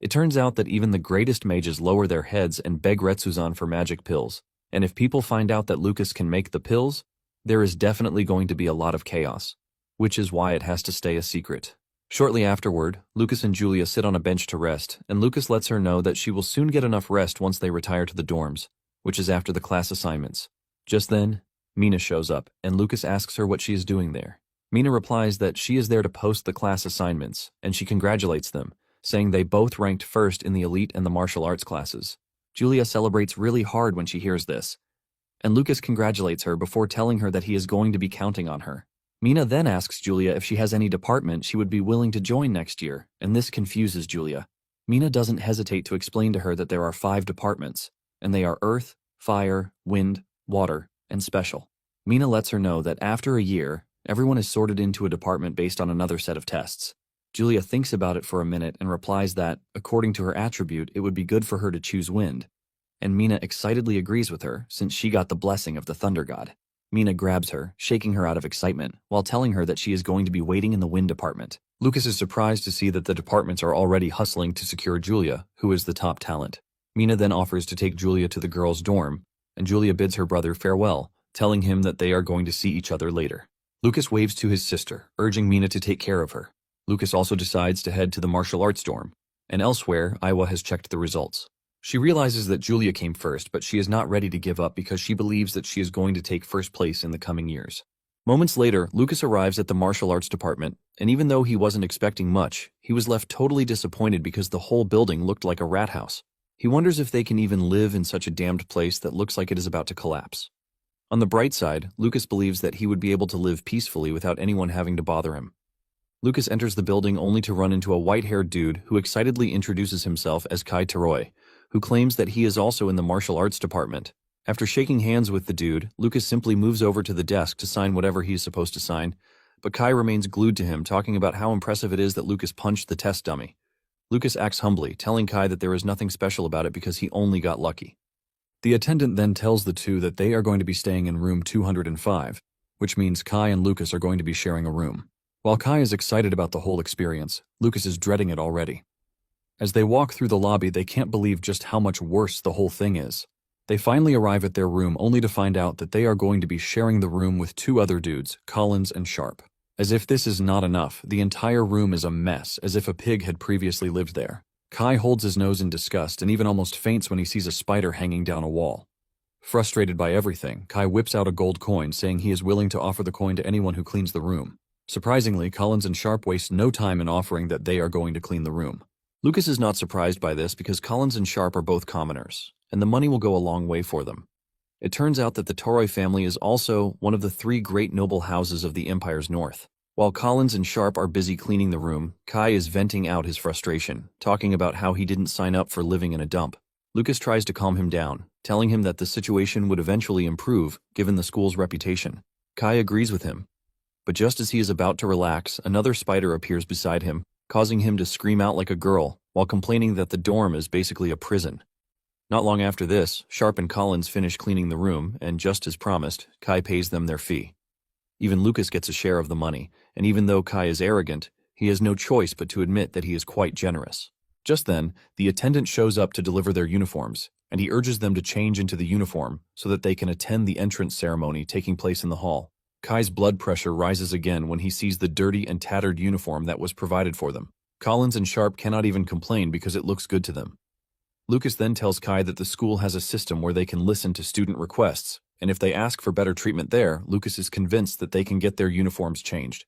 It turns out that even the greatest mages lower their heads and beg Retsuzan for magic pills, and if people find out that Lucas can make the pills, there is definitely going to be a lot of chaos, which is why it has to stay a secret. Shortly afterward, Lucas and Julia sit on a bench to rest, and Lucas lets her know that she will soon get enough rest once they retire to the dorms, which is after the class assignments. Just then, Mina shows up, and Lucas asks her what she is doing there. Mina replies that she is there to post the class assignments, and she congratulates them, saying they both ranked first in the elite and the martial arts classes. Julia celebrates really hard when she hears this, and Lucas congratulates her before telling her that he is going to be counting on her. Mina then asks Julia if she has any department she would be willing to join next year, and this confuses Julia. Mina doesn't hesitate to explain to her that there are 5 departments, and they are Earth, Fire, Wind, Water, and Special. Mina lets her know that after a year, everyone is sorted into a department based on another set of tests. Julia thinks about it for a minute and replies that, according to her attribute, it would be good for her to choose Wind. And Mina excitedly agrees with her, since she got the blessing of the Thunder God. Mina grabs her, shaking her out of excitement, while telling her that she is going to be waiting in the Wind department. Lucas is surprised to see that the departments are already hustling to secure Julia, who is the top talent. Mina then offers to take Julia to the girls' dorm, and Julia bids her brother farewell, telling him that they are going to see each other later. Lucas waves to his sister, urging Mina to take care of her. Lucas also decides to head to the martial arts dorm, and elsewhere, Iowa has checked the results. She realizes that Julia came first, but she is not ready to give up because she believes that she is going to take first place in the coming years. Moments later, Lucas arrives at the martial arts department, and even though he wasn't expecting much, he was left totally disappointed because the whole building looked like a rat house. He wonders if they can even live in such a damned place that looks like it is about to collapse. On the bright side, Lucas believes that he would be able to live peacefully without anyone having to bother him. Lucas enters the building only to run into a white-haired dude who excitedly introduces himself as Kai Teroy, who claims that he is also in the martial arts department. After shaking hands with the dude, Lucas simply moves over to the desk to sign whatever he is supposed to sign, but Kai remains glued to him, talking about how impressive it is that Lucas punched the test dummy. Lucas acts humbly, telling Kai that there is nothing special about it because he only got lucky. The attendant then tells the two that they are going to be staying in room 205, which means Kai and Lucas are going to be sharing a room. While Kai is excited about the whole experience, Lucas is dreading it already. As they walk through the lobby, they can't believe just how much worse the whole thing is. They finally arrive at their room only to find out that they are going to be sharing the room with two other dudes, Collins and Sharp. As if this is not enough, the entire room is a mess, as if a pig had previously lived there. Kai holds his nose in disgust and even almost faints when he sees a spider hanging down a wall. Frustrated by everything, Kai whips out a gold coin, saying he is willing to offer the coin to anyone who cleans the room. Surprisingly, Collins and Sharp waste no time in offering that they are going to clean the room. Lucas is not surprised by this because Collins and Sharp are both commoners, and the money will go a long way for them. It turns out that the Teroy family is also one of the three great noble houses of the Empire's north. While Collins and Sharp are busy cleaning the room, Kai is venting out his frustration, talking about how he didn't sign up for living in a dump. Lucas tries to calm him down, telling him that the situation would eventually improve given the school's reputation. Kai agrees with him. But just as he is about to relax, another spider appears beside him, causing him to scream out like a girl, while complaining that the dorm is basically a prison. Not long after this, Sharp and Collins finish cleaning the room, and just as promised, Kai pays them their fee. Even Lucas gets a share of the money, and even though Kai is arrogant, he has no choice but to admit that he is quite generous. Just then, the attendant shows up to deliver their uniforms, and he urges them to change into the uniform so that they can attend the entrance ceremony taking place in the hall. Kai's blood pressure rises again when he sees the dirty and tattered uniform that was provided for them. Collins and Sharp cannot even complain because it looks good to them. Lucas then tells Kai that the school has a system where they can listen to student requests, and if they ask for better treatment there, Lucas is convinced that they can get their uniforms changed.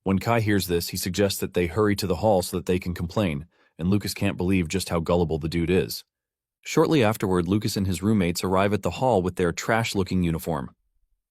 When Kai hears this, he suggests that they hurry to the hall so that they can complain, and Lucas can't believe just how gullible the dude is. Shortly afterward, Lucas and his roommates arrive at the hall with their trash-looking uniform.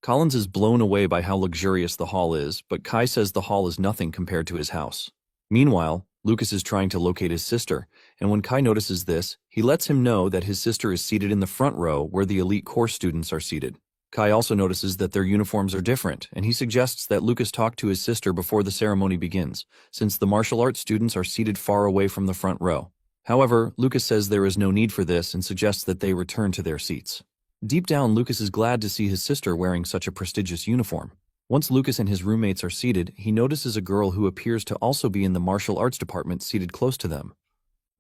Collins is blown away by how luxurious the hall is, but Kai says the hall is nothing compared to his house. Meanwhile, Lucas is trying to locate his sister, and when Kai notices this, he lets him know that his sister is seated in the front row where the elite course students are seated. Kai also notices that their uniforms are different, and he suggests that Lucas talk to his sister before the ceremony begins, since the martial arts students are seated far away from the front row. However, Lucas says there is no need for this and suggests that they return to their seats. Deep down, Lucas is glad to see his sister wearing such a prestigious uniform. Once Lucas and his roommates are seated, he notices a girl who appears to also be in the martial arts department seated close to them.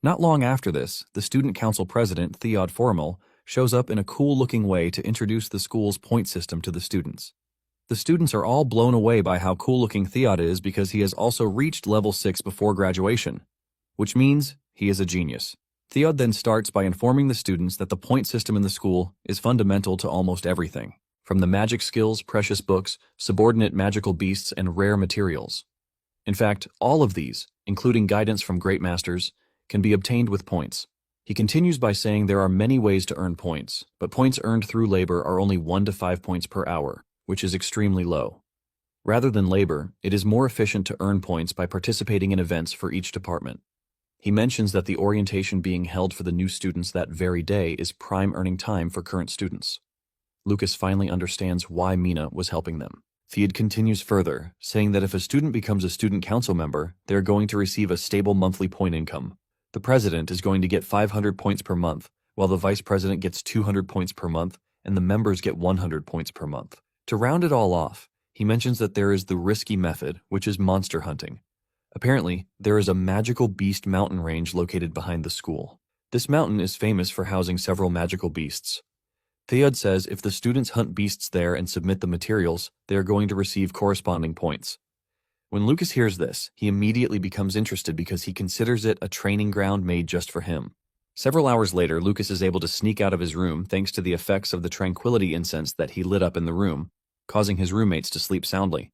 Not long after this, the student council president, Theod Formal, shows up in a cool-looking way to introduce the school's point system to the students. The students are all blown away by how cool-looking Theod is because he has also reached level 6 before graduation, which means he is a genius. Theod then starts by informing the students that the point system in the school is fundamental to almost everything, from the magic skills, precious books, subordinate magical beasts, and rare materials. In fact, all of these, including guidance from great masters, can be obtained with points. He continues by saying there are many ways to earn points, but points earned through labor are only 1 to 5 points per hour, which is extremely low. Rather than labor, it is more efficient to earn points by participating in events for each department. He mentions that the orientation being held for the new students that very day is prime earning time for current students. Lucas finally understands why Mina was helping them. Theod continues further, saying that if a student becomes a student council member, they are going to receive a stable monthly point income. The president is going to get 500 points per month, while the vice president gets 200 points per month, and the members get 100 points per month. To round it all off, he mentions that there is the risky method, which is monster hunting. Apparently, there is a magical beast mountain range located behind the school. This mountain is famous for housing several magical beasts. Theod says if the students hunt beasts there and submit the materials, they are going to receive corresponding points. When Lucas hears this, he immediately becomes interested because he considers it a training ground made just for him. Several hours later, Lucas is able to sneak out of his room thanks to the effects of the tranquility incense that he lit up in the room, causing his roommates to sleep soundly.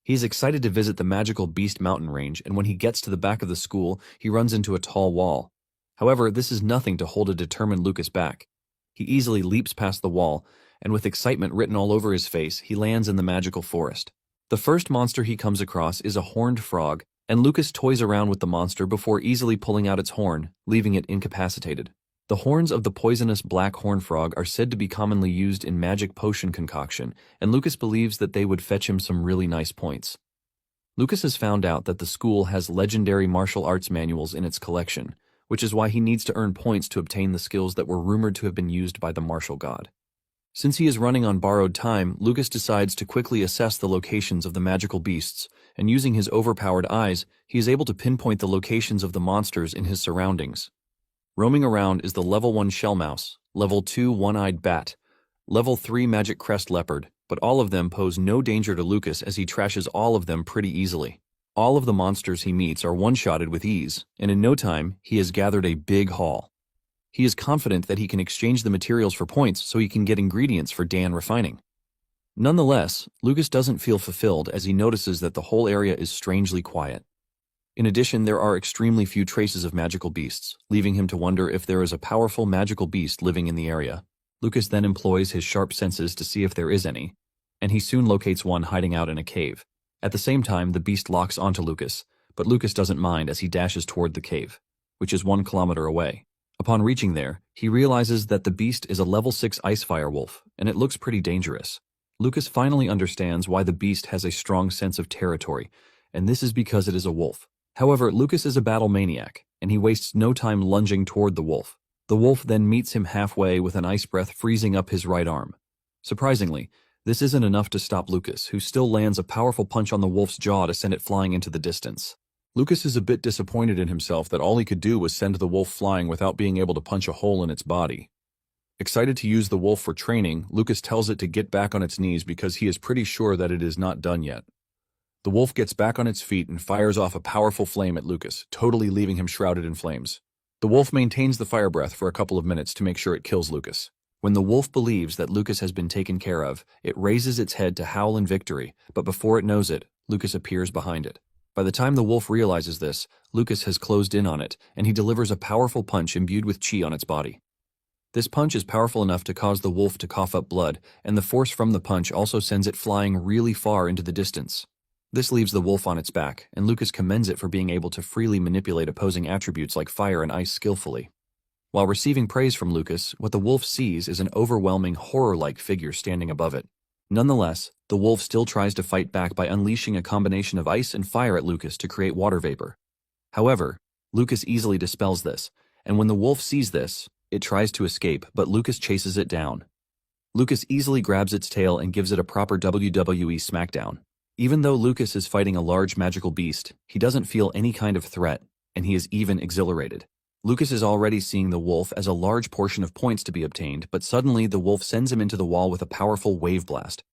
He is excited to visit the magical Beast Mountain range, and when he gets to the back of the school, he runs into a tall wall. However, this is nothing to hold a determined Lucas back. He easily leaps past the wall and with excitement written all over his face, he lands in the magical forest. The first monster he comes across is a horned frog, and Lucas toys around with the monster before easily pulling out its horn, leaving it incapacitated. The horns of the poisonous black horned frog are said to be commonly used in magic potion concoction, and Lucas believes that they would fetch him some really nice points. Lucas has found out that the school has legendary martial arts manuals in its collection, which is why he needs to earn points to obtain the skills that were rumored to have been used by the martial god. Since he is running on borrowed time, Lucas decides to quickly assess the locations of the magical beasts, and using his overpowered eyes, he is able to pinpoint the locations of the monsters in his surroundings. Roaming around is the level 1 shell mouse, level 2 one-eyed bat, level 3 magic crest leopard, but all of them pose no danger to Lucas as he trashes all of them pretty easily. All of the monsters he meets are one-shotted with ease, and in no time, he has gathered a big haul. He is confident that he can exchange the materials for points so he can get ingredients for Dan refining. Nonetheless, Lucas doesn't feel fulfilled as he notices that the whole area is strangely quiet. In addition, there are extremely few traces of magical beasts, leaving him to wonder if there is a powerful magical beast living in the area. Lucas then employs his sharp senses to see if there is any, and he soon locates one hiding out in a cave. At the same time, the beast locks onto Lucas, but Lucas doesn't mind as he dashes toward the cave, which is 1 kilometer away. Upon reaching there, he realizes that the beast is a level 6 ice fire wolf, and it looks pretty dangerous. Lucas finally understands why the beast has a strong sense of territory, and this is because it is a wolf. However, Lucas is a battle maniac, and he wastes no time lunging toward the wolf. The wolf then meets him halfway with an ice breath freezing up his right arm. Surprisingly, this isn't enough to stop Lucas, who still lands a powerful punch on the wolf's jaw to send it flying into the distance. Lucas is a bit disappointed in himself that all he could do was send the wolf flying without being able to punch a hole in its body. Excited to use the wolf for training, Lucas tells it to get back on its knees because he is pretty sure that it is not done yet. The wolf gets back on its feet and fires off a powerful flame at Lucas, totally leaving him shrouded in flames. The wolf maintains the fire breath for a couple of minutes to make sure it kills Lucas. When the wolf believes that Lucas has been taken care of, it raises its head to howl in victory, but before it knows it, Lucas appears behind it. By the time the wolf realizes this, Lucas has closed in on it, and he delivers a powerful punch imbued with chi on its body. This punch is powerful enough to cause the wolf to cough up blood, and the force from the punch also sends it flying really far into the distance. This leaves the wolf on its back, and Lucas commends it for being able to freely manipulate opposing attributes like fire and ice skillfully. While receiving praise from Lucas, what the wolf sees is an overwhelming horror-like figure standing above it. Nonetheless, the wolf still tries to fight back by unleashing a combination of ice and fire at Lucas to create water vapor. However, Lucas easily dispels this, and when the wolf sees this, it tries to escape, but Lucas chases it down. Lucas easily grabs its tail and gives it a proper WWE smackdown. Even though Lucas is fighting a large magical beast, he doesn't feel any kind of threat, and he is even exhilarated. Lucas is already seeing the wolf as a large portion of points to be obtained, but suddenly the wolf sends him into the wall with a powerful wave blast.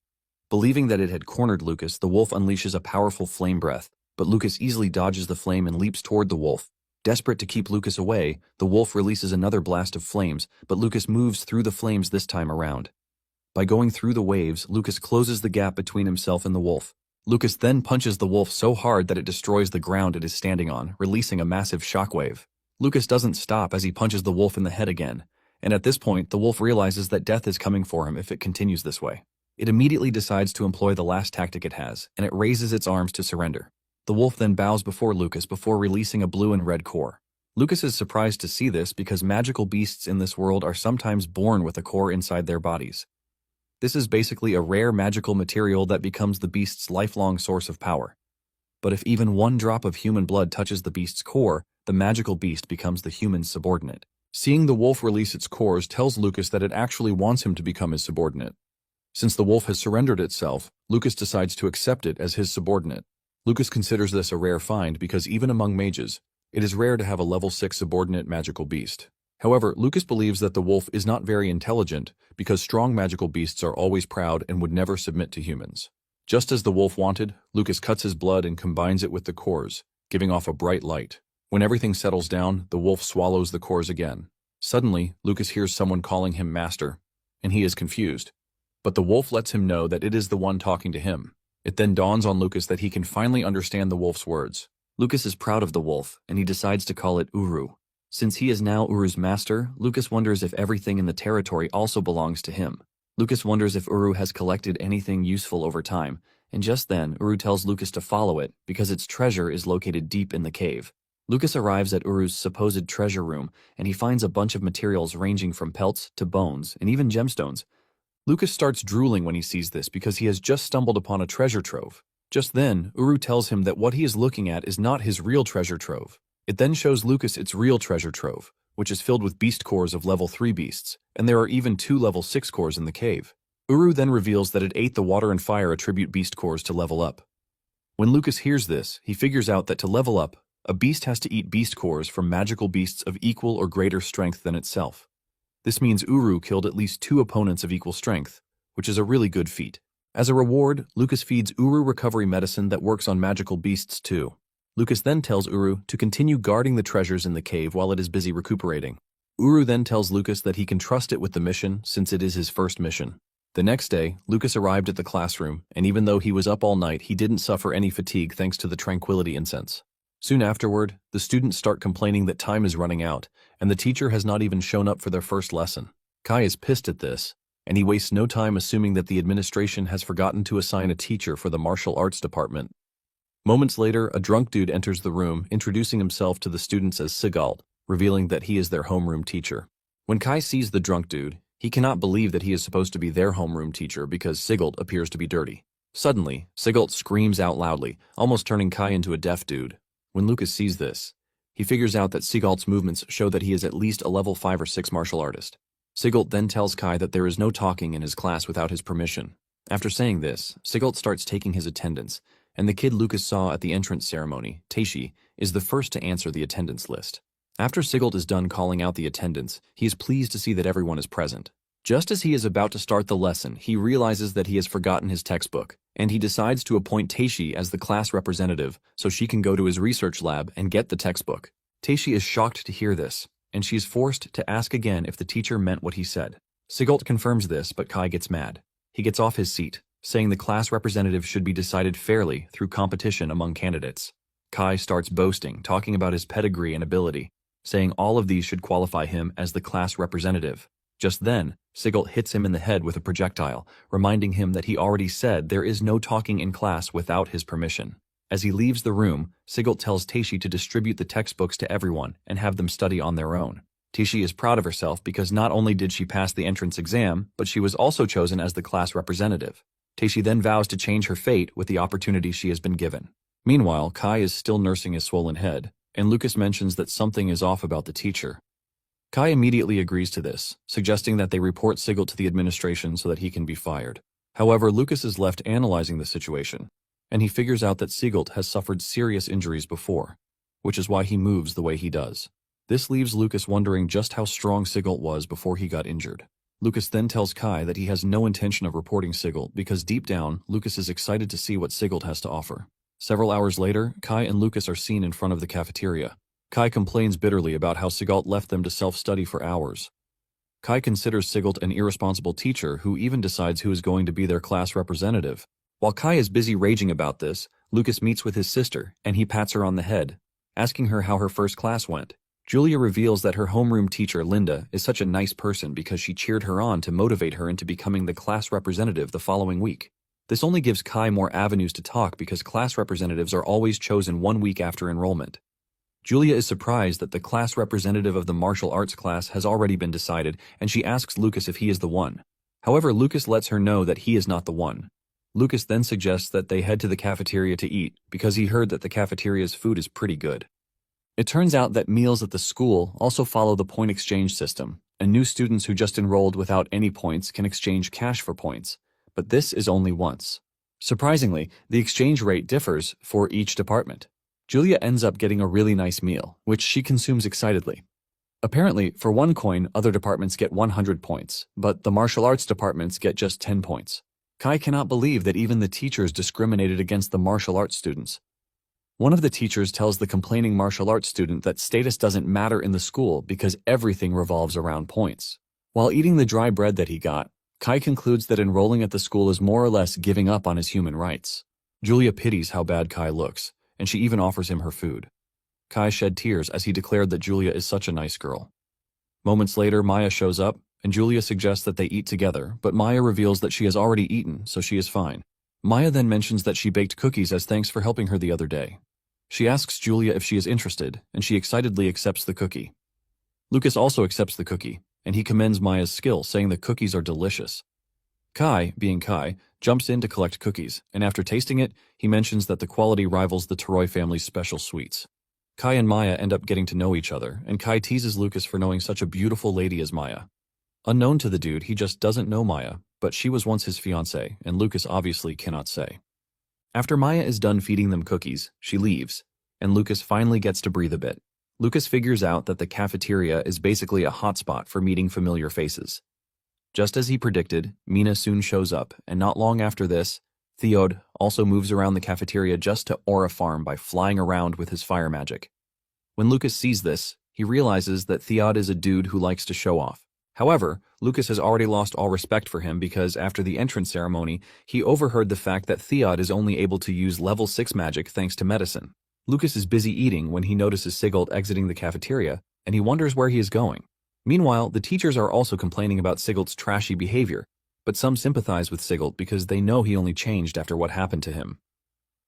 Believing that it had cornered Lucas, the wolf unleashes a powerful flame breath, but Lucas easily dodges the flame and leaps toward the wolf. Desperate to keep Lucas away, the wolf releases another blast of flames, but Lucas moves through the flames this time around. By going through the waves, Lucas closes the gap between himself and the wolf. Lucas then punches the wolf so hard that it destroys the ground it is standing on, releasing a massive shockwave. Lucas doesn't stop as he punches the wolf in the head again, and at this point, the wolf realizes that death is coming for him if it continues this way. It immediately decides to employ the last tactic it has, and it raises its arms to surrender. The wolf then bows before Lucas before releasing a blue and red core. Lucas is surprised to see this because magical beasts in this world are sometimes born with a core inside their bodies. This is basically a rare magical material that becomes the beast's lifelong source of power. But if even one drop of human blood touches the beast's core, the magical beast becomes the human's subordinate. Seeing the wolf release its cores tells Lucas that it actually wants him to become his subordinate. Since the wolf has surrendered itself, Lucas decides to accept it as his subordinate. Lucas considers this a rare find because even among mages, it is rare to have a level 6 subordinate magical beast. However, Lucas believes that the wolf is not very intelligent because strong magical beasts are always proud and would never submit to humans. Just as the wolf wanted, Lucas cuts his blood and combines it with the cores, giving off a bright light. When everything settles down, the wolf swallows the cores again. Suddenly, Lucas hears someone calling him master, and he is confused. But the wolf lets him know that it is the one talking to him. It then dawns on Lucas that he can finally understand the wolf's words. Lucas is proud of the wolf, and he decides to call it Uru. Since he is now Uru's master, Lucas wonders if everything in the territory also belongs to him. Lucas wonders if Uru has collected anything useful over time, and just then Uru tells Lucas to follow it because its treasure is located deep in the cave. Lucas arrives at Uru's supposed treasure room, and he finds a bunch of materials ranging from pelts to bones and even gemstones. Lucas starts drooling when he sees this because he has just stumbled upon a treasure trove. Just then, Uru tells him that what he is looking at is not his real treasure trove. It then shows Lucas its real treasure trove, which is filled with beast cores of level 3 beasts, and there are even 2 level 6 cores in the cave. Uru then reveals that it ate the water and fire attribute beast cores to level up. When Lucas hears this, he figures out that to level up, a beast has to eat beast cores from magical beasts of equal or greater strength than itself. This means Uru killed at least 2 opponents of equal strength, which is a really good feat. As a reward, Lucas feeds Uru recovery medicine that works on magical beasts too. Lucas then tells Uru to continue guarding the treasures in the cave while it is busy recuperating. Uru then tells Lucas that he can trust it with the mission since it is his first mission. The next day, Lucas arrived at the classroom, and even though he was up all night, he didn't suffer any fatigue thanks to the tranquility incense. Soon afterward, the students start complaining that time is running out, and the teacher has not even shown up for their first lesson. Kai is pissed at this, and he wastes no time assuming that the administration has forgotten to assign a teacher for the martial arts department. Moments later, a drunk dude enters the room, introducing himself to the students as Sigalt, revealing that he is their homeroom teacher. When Kai sees the drunk dude, he cannot believe that he is supposed to be their homeroom teacher because Sigalt appears to be dirty. Suddenly, Sigalt screams out loudly, almost turning Kai into a deaf dude. When Lucas sees this, he figures out that Sigalt's movements show that he is at least a level 5 or 6 martial artist. Sigalt then tells Kai that there is no talking in his class without his permission. After saying this, Sigalt starts taking his attendance, and the kid Lucas saw at the entrance ceremony, Taishi, is the first to answer the attendance list. After Sigalt is done calling out the attendance, he is pleased to see that everyone is present. Just as he is about to start the lesson, he realizes that he has forgotten his textbook, and he decides to appoint Taishi as the class representative so she can go to his research lab and get the textbook. Taishi is shocked to hear this, and she is forced to ask again if the teacher meant what he said. Sigalt confirms this, but Kai gets mad. He gets off his seat, saying the class representative should be decided fairly through competition among candidates. Kai starts boasting, talking about his pedigree and ability, saying all of these should qualify him as the class representative. Just then, Sigalt hits him in the head with a projectile, reminding him that he already said there is no talking in class without his permission. As he leaves the room, Sigalt tells Taishi to distribute the textbooks to everyone and have them study on their own. Taishi is proud of herself because not only did she pass the entrance exam, but she was also chosen as the class representative. Taishi then vows to change her fate with the opportunity she has been given. Meanwhile, Kai is still nursing his swollen head, and Lucas mentions that something is off about the teacher. Kai immediately agrees to this, suggesting that they report Sigalt to the administration so that he can be fired. However, Lucas is left analyzing the situation, and he figures out that Sigalt has suffered serious injuries before, which is why he moves the way he does. This leaves Lucas wondering just how strong Sigalt was before he got injured. Lucas then tells Kai that he has no intention of reporting Sigalt because deep down, Lucas is excited to see what Sigalt has to offer. Several hours later, Kai and Lucas are seen in front of the cafeteria. Kai complains bitterly about how Sigalt left them to self-study for hours. Kai considers Sigalt an irresponsible teacher who even decides who is going to be their class representative. While Kai is busy raging about this, Lucas meets with his sister, and he pats her on the head, asking her how her first class went. Julia reveals that her homeroom teacher, Linda, is such a nice person because she cheered her on to motivate her into becoming the class representative the following week. This only gives Kai more avenues to talk because class representatives are always chosen 1 week after enrollment. Julia is surprised that the class representative of the martial arts class has already been decided, and she asks Lucas if he is the one. However, Lucas lets her know that he is not the one. Lucas then suggests that they head to the cafeteria to eat because he heard that the cafeteria's food is pretty good. It turns out that meals at the school also follow the point exchange system, and new students who just enrolled without any points can exchange cash for points, but this is only once. Surprisingly, the exchange rate differs for each department. Julia ends up getting a really nice meal, which she consumes excitedly. Apparently, for 1 coin, other departments get 100 points, but the martial arts departments get just 10 points. Kai cannot believe that even the teachers discriminated against the martial arts students. One of the teachers tells the complaining martial arts student that status doesn't matter in the school because everything revolves around points. While eating the dry bread that he got, Kai concludes that enrolling at the school is more or less giving up on his human rights. Julia pities how bad Kai looks, and she even offers him her food. Kai shed tears as he declared that Julia is such a nice girl. Moments later, Maya shows up, and Julia suggests that they eat together, but Maya reveals that she has already eaten, so she is fine. Maya then mentions that she baked cookies as thanks for helping her the other day. She asks Julia if she is interested, and she excitedly accepts the cookie. Lucas also accepts the cookie, and he commends Maya's skill, saying the cookies are delicious. Kai, being Kai, jumps in to collect cookies, and after tasting it, he mentions that the quality rivals the Teroy family's special sweets. Kai and Maya end up getting to know each other, and Kai teases Lucas for knowing such a beautiful lady as Maya. Unknown to the dude, he just doesn't know Maya, but she was once his fiancée, and Lucas obviously cannot say. After Maya is done feeding them cookies, she leaves, and Lucas finally gets to breathe a bit. Lucas figures out that the cafeteria is basically a hotspot for meeting familiar faces. Just as he predicted, Mina soon shows up, and not long after this, Theod also moves around the cafeteria just to aura farm by flying around with his fire magic. When Lucas sees this, he realizes that Theod is a dude who likes to show off. However, Lucas has already lost all respect for him because after the entrance ceremony, he overheard the fact that Theod is only able to use level 6 magic thanks to medicine. Lucas is busy eating when he notices Sigurd exiting the cafeteria, and he wonders where he is going. Meanwhile, the teachers are also complaining about Sigurd's trashy behavior, but some sympathize with Sigurd because they know he only changed after what happened to him.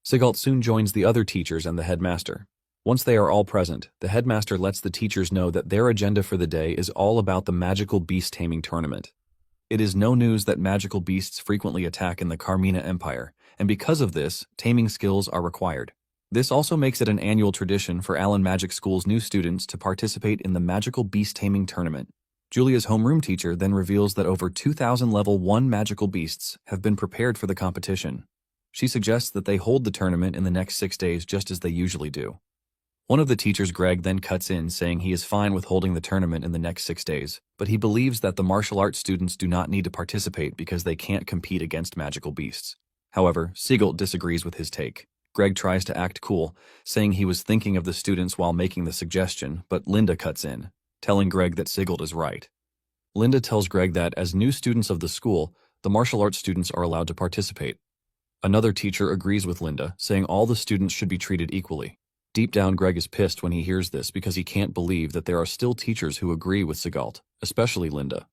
Sigurd soon joins the other teachers and the headmaster. Once they are all present, the headmaster lets the teachers know that their agenda for the day is all about the magical beast taming tournament. It is no news that magical beasts frequently attack in the Carmina Empire, and because of this, taming skills are required. This also makes it an annual tradition for Allen Magic School's new students to participate in the Magical Beast Taming Tournament. Julia's homeroom teacher then reveals that over 2,000 level 1 magical beasts have been prepared for the competition. She suggests that they hold the tournament in the next 6 days just as they usually do. One of the teachers, Greg, then cuts in saying he is fine with holding the tournament in the next 6 days, but he believes that the martial arts students do not need to participate because they can't compete against magical beasts. However, Sigurd disagrees with his take. Greg tries to act cool, saying he was thinking of the students while making the suggestion, but Linda cuts in, telling Greg that Sigurd is right. Linda tells Greg that as new students of the school, the martial arts students are allowed to participate. Another teacher agrees with Linda, saying all the students should be treated equally. Deep down, Greg is pissed when he hears this because he can't believe that there are still teachers who agree with Sigurd, especially Linda.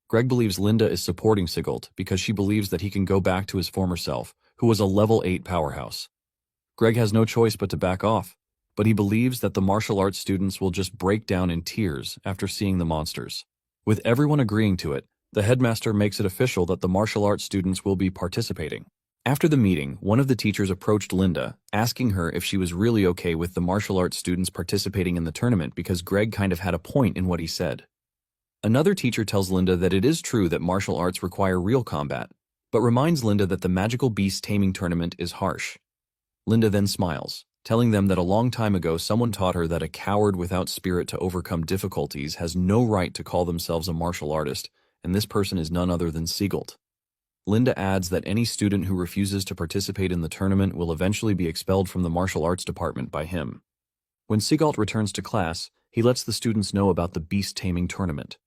Greg believes Linda is supporting Sigurd because she believes that he can go back to his former self, who was a level 8 powerhouse. Greg has no choice but to back off, but he believes that the martial arts students will just break down in tears after seeing the monsters. With everyone agreeing to it, the headmaster makes it official that the martial arts students will be participating. After the meeting, one of the teachers approached Linda, asking her if she was really okay with the martial arts students participating in the tournament because Greg kind of had a point in what he said. Another teacher tells Linda that it is true that martial arts require real combat, but reminds Linda that the magical beast taming tournament is harsh. Linda then smiles, telling them that a long time ago someone taught her that a coward without spirit to overcome difficulties has no right to call themselves a martial artist, and this person is none other than Sigurd. Linda adds that any student who refuses to participate in the tournament will eventually be expelled from the martial arts department by him. When Sigurd returns to class, he lets the students know about the beast taming tournament.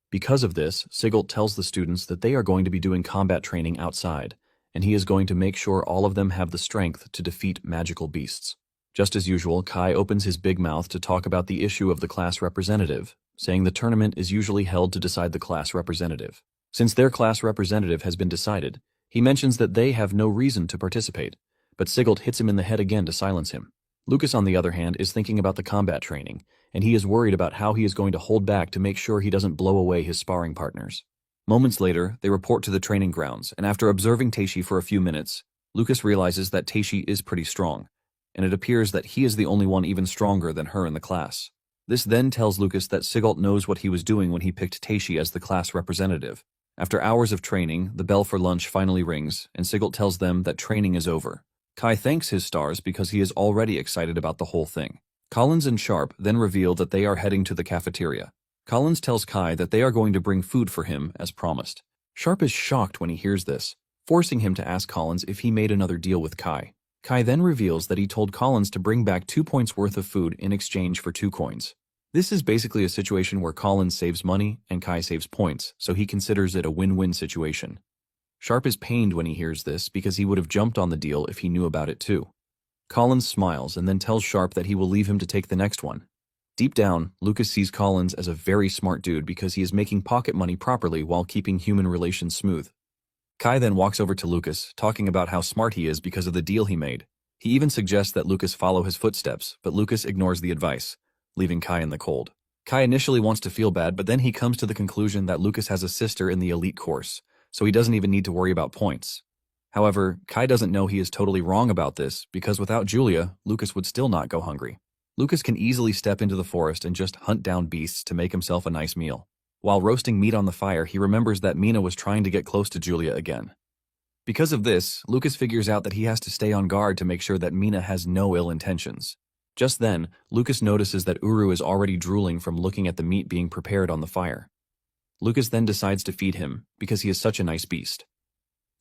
Because of this, Sigurd tells the students that they are going to be doing combat training outside, and he is going to make sure all of them have the strength to defeat magical beasts. Just as usual, Kai opens his big mouth to talk about the issue of the class representative, saying the tournament is usually held to decide the class representative. Since their class representative has been decided, he mentions that they have no reason to participate, but Sigurd hits him in the head again to silence him. Lucas, on the other hand, is thinking about the combat training, and he is worried about how he is going to hold back to make sure he doesn't blow away his sparring partners. Moments later, they report to the training grounds, and after observing Teishi for a few minutes, Lucas realizes that Teishi is pretty strong, and it appears that he is the only one even stronger than her in the class. This then tells Lucas that Sigurd knows what he was doing when he picked Teishi as the class representative. After hours of training, the bell for lunch finally rings, and Sigurd tells them that training is over. Kai thanks his stars because he is already excited about the whole thing. Collins and Sharp then reveal that they are heading to the cafeteria. Collins tells Kai that they are going to bring food for him, as promised. Sharp is shocked when he hears this, forcing him to ask Collins if he made another deal with Kai. Kai then reveals that he told Collins to bring back 2 points worth of food in exchange for 2 coins. This is basically a situation where Collins saves money and Kai saves points, so he considers it a win-win situation. Sharp is pained when he hears this because he would have jumped on the deal if he knew about it too. Collins smiles and then tells Sharp that he will leave him to take the next one. Deep down, Lucas sees Collins as a very smart dude because he is making pocket money properly while keeping human relations smooth. Kai then walks over to Lucas, talking about how smart he is because of the deal he made. He even suggests that Lucas follow his footsteps, but Lucas ignores the advice, leaving Kai in the cold. Kai initially wants to feel bad, but then he comes to the conclusion that Lucas has a sister in the elite course, so he doesn't even need to worry about points. However, Kai doesn't know he is totally wrong about this because without Julia, Lucas would still not go hungry. Lucas can easily step into the forest and just hunt down beasts to make himself a nice meal. While roasting meat on the fire, he remembers that Mina was trying to get close to Julia again. Because of this, Lucas figures out that he has to stay on guard to make sure that Mina has no ill intentions. Just then, Lucas notices that Uru is already drooling from looking at the meat being prepared on the fire. Lucas then decides to feed him because he is such a nice beast.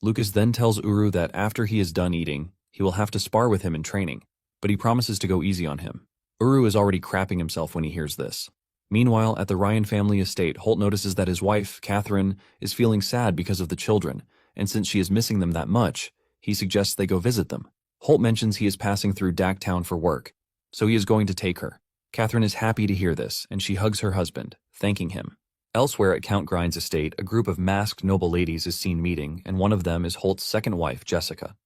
Lucas then tells Uru that after he is done eating, he will have to spar with him in training, but he promises to go easy on him. Uru is already crapping himself when he hears this. Meanwhile, at the Ryan family estate, Holt notices that his wife, Catherine, is feeling sad because of the children, and since she is missing them that much, he suggests they go visit them. Holt mentions he is passing through Dacktown for work, so he is going to take her. Catherine is happy to hear this, and she hugs her husband, thanking him. Elsewhere at Count Grind's estate, a group of masked noble ladies is seen meeting, and one of them is Holt's second wife, Jessica.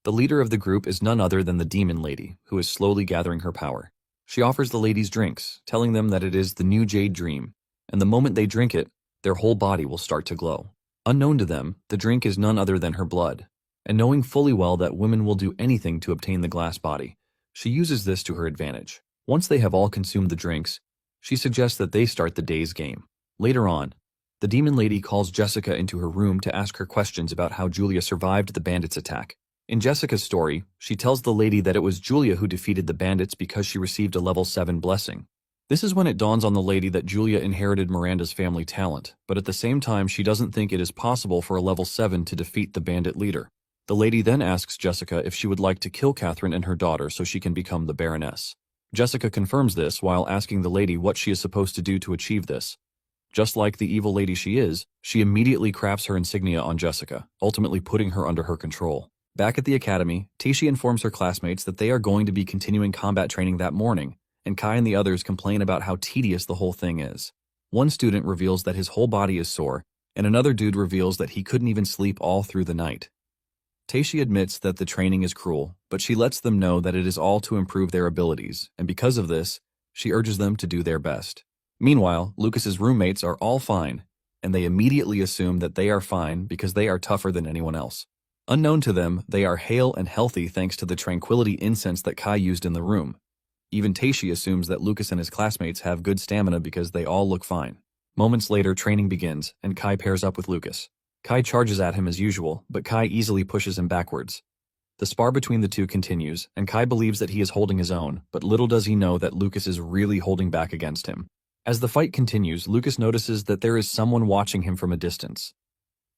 The leader of the group is none other than the Demon Lady, who is slowly gathering her power. She offers the ladies drinks, telling them that it is the new Jade Dream, and the moment they drink it, their whole body will start to glow. Unknown to them, the drink is none other than her blood, and knowing fully well that women will do anything to obtain the glass body, she uses this to her advantage. Once they have all consumed the drinks, she suggests that they start the day's game. Later on, the Demon Lady calls Jessica into her room to ask her questions about how Julia survived the bandits' attack. In Jessica's story, she tells the lady that it was Julia who defeated the bandits because she received a level 7 blessing. This is when it dawns on the lady that Julia inherited Miranda's family talent, but at the same time she doesn't think it is possible for a level 7 to defeat the bandit leader. The lady then asks Jessica if she would like to kill Catherine and her daughter so she can become the Baroness. Jessica confirms this while asking the lady what she is supposed to do to achieve this. Just like the evil lady she is, she immediately crafts her insignia on Jessica, ultimately putting her under her control. Back at the academy, Taishi informs her classmates that they are going to be continuing combat training that morning, and Kai and the others complain about how tedious the whole thing is. One student reveals that his whole body is sore, and another dude reveals that he couldn't even sleep all through the night. Taishi admits that the training is cruel, but she lets them know that it is all to improve their abilities, and because of this, she urges them to do their best. Meanwhile, Lucas's roommates are all fine, and they immediately assume that they are fine because they are tougher than anyone else. Unknown to them, they are hale and healthy thanks to the tranquility incense that Kai used in the room. Even Taishi assumes that Lucas and his classmates have good stamina because they all look fine. Moments later, training begins, and Kai pairs up with Lucas. Kai charges at him as usual, but Kai easily pushes him backwards. The spar between the two continues, and Kai believes that he is holding his own, but little does he know that Lucas is really holding back against him. As the fight continues, Lucas notices that there is someone watching him from a distance.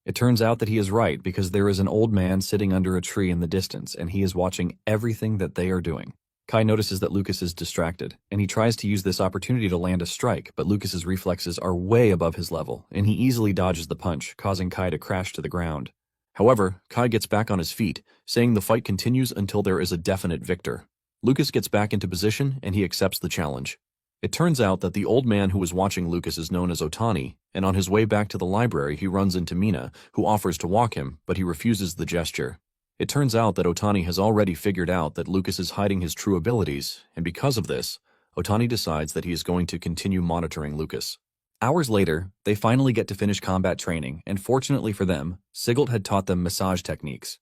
It turns out that he is right because there is an old man sitting under a tree in the distance and he is watching everything that they are doing. Kai notices that Lucas is distracted, and he tries to use this opportunity to land a strike, but Lucas's reflexes are way above his level, and he easily dodges the punch, causing Kai to crash to the ground. However, Kai gets back on his feet, saying the fight continues until there is a definite victor. Lucas gets back into position and he accepts the challenge. It turns out that the old man who was watching Lucas is known as Otani, and on his way back to the library he runs into Mina, who offers to walk him, but he refuses the gesture. It turns out that Otani has already figured out that Lucas is hiding his true abilities, and because of this, Otani decides that he is going to continue monitoring Lucas. Hours later, they finally get to finish combat training, and fortunately for them, Sigelt had taught them massage techniques.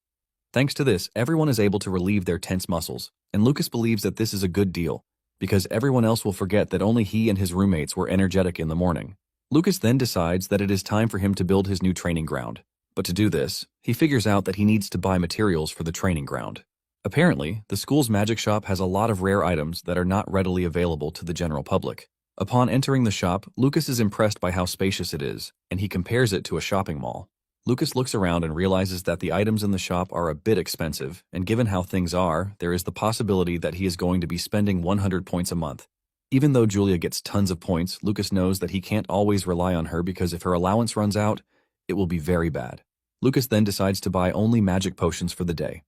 Thanks to this, everyone is able to relieve their tense muscles, and Lucas believes that this is a good deal, because everyone else will forget that only he and his roommates were energetic in the morning. Lucas then decides that it is time for him to build his new training ground. But to do this, he figures out that he needs to buy materials for the training ground. Apparently, the school's magic shop has a lot of rare items that are not readily available to the general public. Upon entering the shop, Lucas is impressed by how spacious it is, and he compares it to a shopping mall. Lucas looks around and realizes that the items in the shop are a bit expensive, and given how things are, there is the possibility that he is going to be spending 100 points a month. Even though Julia gets tons of points, Lucas knows that he can't always rely on her because if her allowance runs out, it will be very bad. Lucas then decides to buy only magic potions for the day,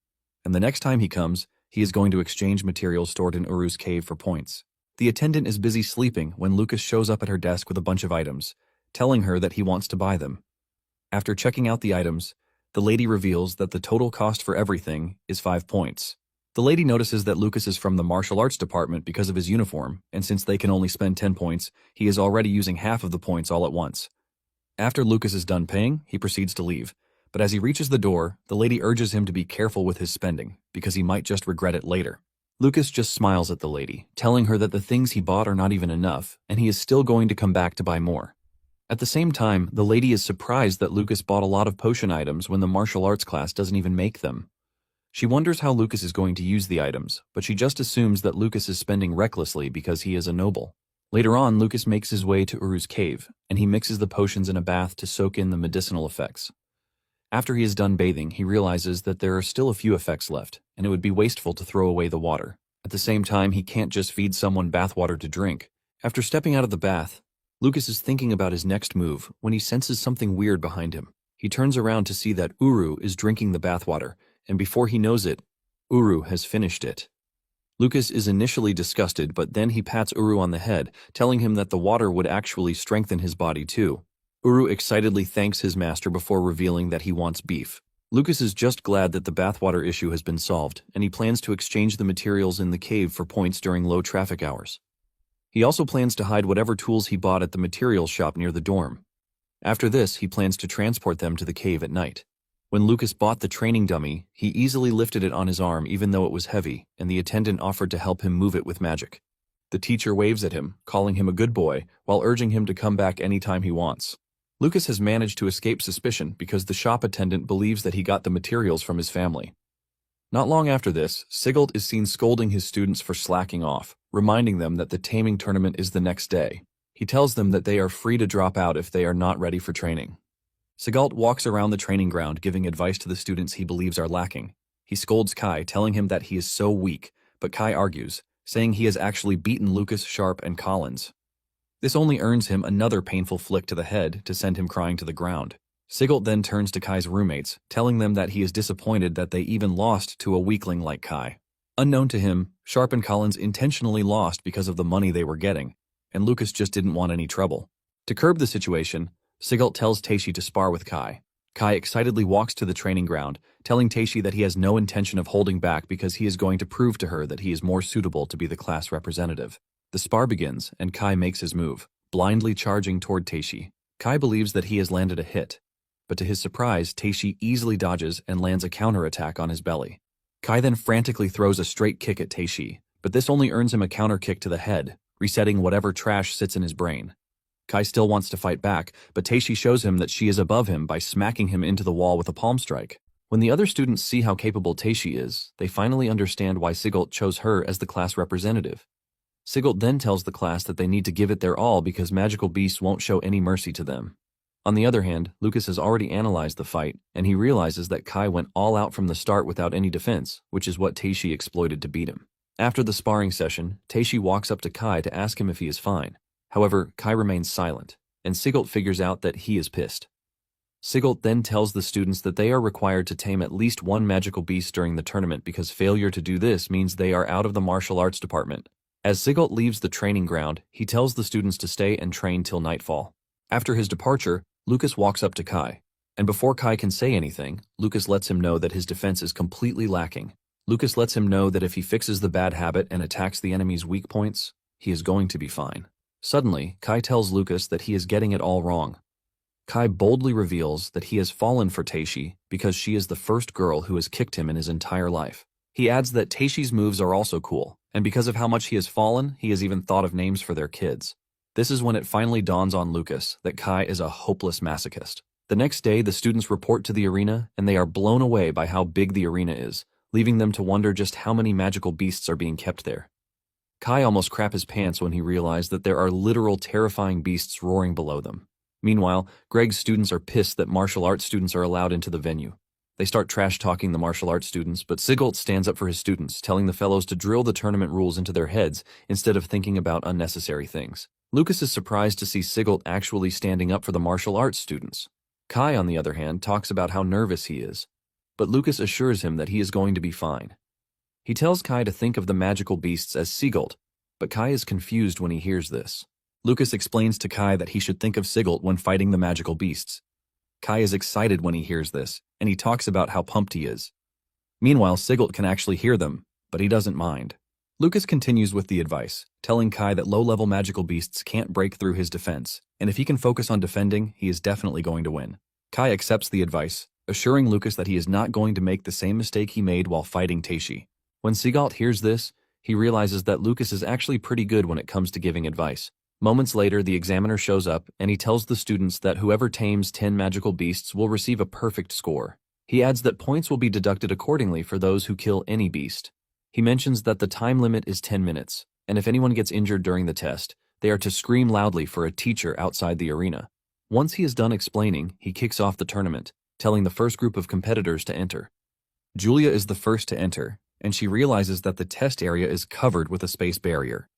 and the next time he comes, he is going to exchange materials stored in Uru's cave for points. The attendant is busy sleeping when Lucas shows up at her desk with a bunch of items, telling her that he wants to buy them. After checking out the items, the lady reveals that the total cost for everything is 5 points. The lady notices that Lucas is from the martial arts department because of his uniform, and since they can only spend 10 points, he is already using half of the points all at once. After Lucas is done paying, he proceeds to leave. But as he reaches the door, the lady urges him to be careful with his spending, because he might just regret it later. Lucas just smiles at the lady, telling her that the things he bought are not even enough, and he is still going to come back to buy more. At the same time, the lady is surprised that Lucas bought a lot of potion items when the martial arts class doesn't even make them. She wonders how Lucas is going to use the items, but she just assumes that Lucas is spending recklessly because he is a noble. Later on, Lucas makes his way to Uru's cave, and he mixes the potions in a bath to soak in the medicinal effects. After he is done bathing, he realizes that there are still a few effects left, and it would be wasteful to throw away the water. At the same time, he can't just feed someone bathwater to drink. After stepping out of the bath, Lucas is thinking about his next move when he senses something weird behind him. He turns around to see that Uru is drinking the bathwater, and before he knows it, Uru has finished it. Lucas is initially disgusted, but then he pats Uru on the head, telling him that the water would actually strengthen his body too. Uru excitedly thanks his master before revealing that he wants beef. Lucas is just glad that the bathwater issue has been solved, and he plans to exchange the materials in the cave for points during low traffic hours. He also plans to hide whatever tools he bought at the materials shop near the dorm. After this, he plans to transport them to the cave at night. When Lucas bought the training dummy, he easily lifted it on his arm even though it was heavy, and the attendant offered to help him move it with magic. The teacher waves at him, calling him a good boy, while urging him to come back anytime he wants. Lucas has managed to escape suspicion because the shop attendant believes that he got the materials from his family. Not long after this, Sigelt is seen scolding his students for slacking off, reminding them that the taming tournament is the next day. He tells them that they are free to drop out if they are not ready for training. Sigelt walks around the training ground giving advice to the students he believes are lacking. He scolds Kai, telling him that he is so weak, but Kai argues, saying he has actually beaten Lucas, Sharp, and Collins. This only earns him another painful flick to the head to send him crying to the ground. Sigelt then turns to Kai's roommates, telling them that he is disappointed that they even lost to a weakling like Kai. Unknown to him, Sharp and Collins intentionally lost because of the money they were getting, and Lucas just didn't want any trouble. To curb the situation, Sigelt tells Teishi to spar with Kai. Kai excitedly walks to the training ground, telling Teishi that he has no intention of holding back because he is going to prove to her that he is more suitable to be the class representative. The spar begins, and Kai makes his move, blindly charging toward Teishi. Kai believes that he has landed a hit, but to his surprise, Teishi easily dodges and lands a counterattack on his belly. Kai then frantically throws a straight kick at Teishi, but this only earns him a counter kick to the head, resetting whatever trash sits in his brain. Kai still wants to fight back, but Teishi shows him that she is above him by smacking him into the wall with a palm strike. When the other students see how capable Teishi is, they finally understand why Sigelt chose her as the class representative. Sigelt then tells the class that they need to give it their all because magical beasts won't show any mercy to them. On the other hand, Lucas has already analyzed the fight, and he realizes that Kai went all out from the start without any defense, which is what Teishi exploited to beat him. After the sparring session, Teishi walks up to Kai to ask him if he is fine. However, Kai remains silent, and Sigelt figures out that he is pissed. Sigelt then tells the students that they are required to tame at least one magical beast during the tournament because failure to do this means they are out of the martial arts department. As Sigelt leaves the training ground, he tells the students to stay and train till nightfall. After his departure, Lucas walks up to Kai, and before Kai can say anything, Lucas lets him know that his defense is completely lacking. Lucas lets him know that if he fixes the bad habit and attacks the enemy's weak points, he is going to be fine. Suddenly, Kai tells Lucas that he is getting it all wrong. Kai boldly reveals that he has fallen for Teishi because she is the first girl who has kicked him in his entire life. He adds that Teishi's moves are also cool, and because of how much he has fallen, he has even thought of names for their kids. This is when it finally dawns on Lucas that Kai is a hopeless masochist. The next day, the students report to the arena, and they are blown away by how big the arena is, leaving them to wonder just how many magical beasts are being kept there. Kai almost crapped his pants when he realized that there are literal terrifying beasts roaring below them. Meanwhile, Greg's students are pissed that martial arts students are allowed into the venue. They start trash-talking the martial arts students, but Sigelt stands up for his students, telling the fellows to drill the tournament rules into their heads instead of thinking about unnecessary things. Lucas is surprised to see Sigelt actually standing up for the martial arts students. Kai, on the other hand, talks about how nervous he is, but Lucas assures him that he is going to be fine. He tells Kai to think of the magical beasts as Sigelt, But Kai is confused when he hears this. Lucas explains to Kai that he should think of Sigelt when fighting the magical beasts. Kai is excited when he hears this, and he talks about how pumped he is. Meanwhile, Sigelt can actually hear them, but he doesn't mind. Lucas continues with the advice, telling Kai that low-level magical beasts can't break through his defense, and if he can focus on defending, he is definitely going to win. Kai accepts the advice, assuring Lucas that he is not going to make the same mistake he made while fighting Teishi. When Sigelt hears this, he realizes that Lucas is actually pretty good when it comes to giving advice. Moments later, the examiner shows up, and he tells the students that whoever tames 10 magical beasts will receive a perfect score. He adds that points will be deducted accordingly for those who kill any beast. He mentions that the time limit is 10 minutes, and if anyone gets injured during the test, they are to scream loudly for a teacher outside the arena. Once he is done explaining, he kicks off the tournament, telling the first group of competitors to enter. Julia is the first to enter, and she realizes that the test area is covered with a space barrier.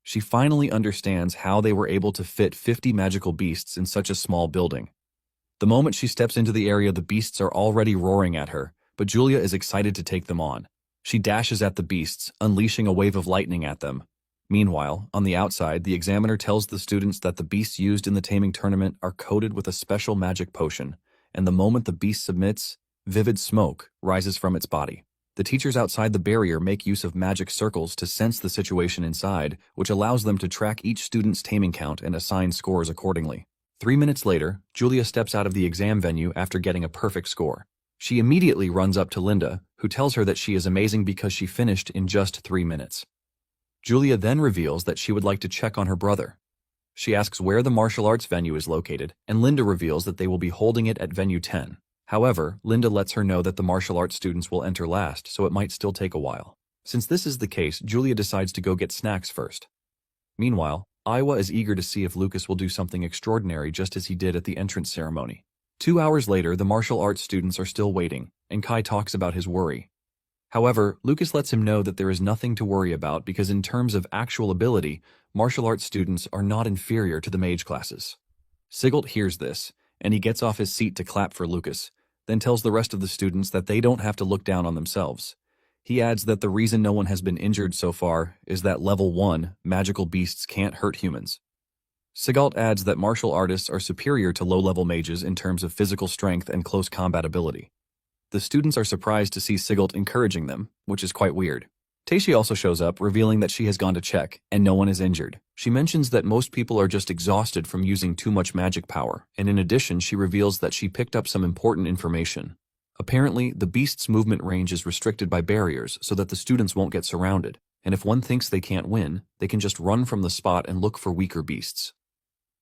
She finally understands how they were able to fit 50 magical beasts in such a small building. The moment she steps into the area, the beasts are already roaring at her, but Julia is excited to take them on. She dashes at the beasts, unleashing a wave of lightning at them. Meanwhile, on the outside, the examiner tells the students that the beasts used in the taming tournament are coated with a special magic potion, and the moment the beast submits, vivid smoke rises from its body. The teachers outside the barrier make use of magic circles to sense the situation inside, which allows them to track each student's taming count and assign scores accordingly. 3 minutes later, Julia steps out of the exam venue after getting a perfect score. She immediately runs up to Linda, who tells her that she is amazing because she finished in just 3 minutes. Julia then reveals that she would like to check on her brother. She asks where the martial arts venue is located, and Linda reveals that they will be holding it at Venue 10. However, Linda lets her know that the martial arts students will enter last, so it might still take a while. Since this is the case, Julia decides to go get snacks first. Meanwhile, Iowa is eager to see if Lucas will do something extraordinary just as he did at the entrance ceremony. 2 hours later, the martial arts students are still waiting, and Kai talks about his worry. However, Lucas lets him know that there is nothing to worry about because in terms of actual ability, martial arts students are not inferior to the mage classes. Sigelt hears this, and he gets off his seat to clap for Lucas, then tells the rest of the students that they don't have to look down on themselves. He adds that the reason no one has been injured so far is that level 1 magical beasts can't hurt humans. Sigelt adds that martial artists are superior to low-level mages in terms of physical strength and close combat ability. The students are surprised to see Sigelt encouraging them, which is quite weird. Teishi also shows up, revealing that she has gone to check, and no one is injured. She mentions that most people are just exhausted from using too much magic power, and in addition she reveals that she picked up some important information. Apparently, the beast's movement range is restricted by barriers so that the students won't get surrounded, and if one thinks they can't win, they can just run from the spot and look for weaker beasts.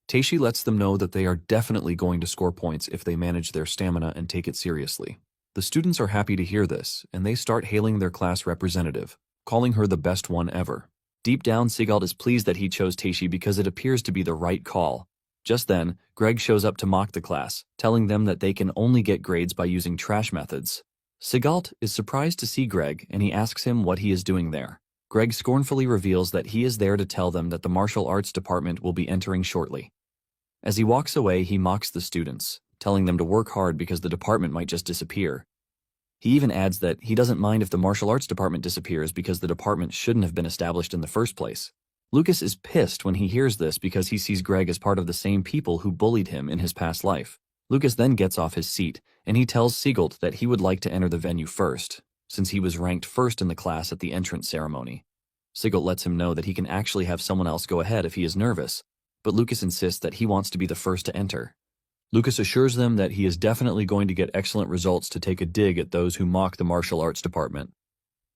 Teishi lets them know that they are definitely going to score points if they manage their stamina and take it seriously. The students are happy to hear this, and they start hailing their class representative, calling her the best one ever. Deep down, Sigelt is pleased that he chose Teishi because it appears to be the right call. Just then, Greg shows up to mock the class, telling them that they can only get grades by using trash methods. Sigelt is surprised to see Greg, and he asks him what he is doing there. Greg scornfully reveals that he is there to tell them that the martial arts department will be entering shortly. As he walks away, he mocks the students, telling them to work hard because the department might just disappear. He even adds that he doesn't mind if the martial arts department disappears because the department shouldn't have been established in the first place. Lucas is pissed when he hears this because he sees Greg as part of the same people who bullied him in his past life. Lucas then gets off his seat, and he tells Sigelt that he would like to enter the venue first, since he was ranked first in the class at the entrance ceremony. Sigelt lets him know that he can actually have someone else go ahead if he is nervous, but Lucas insists that he wants to be the first to enter. Lucas assures them that he is definitely going to get excellent results to take a dig at those who mock the martial arts department.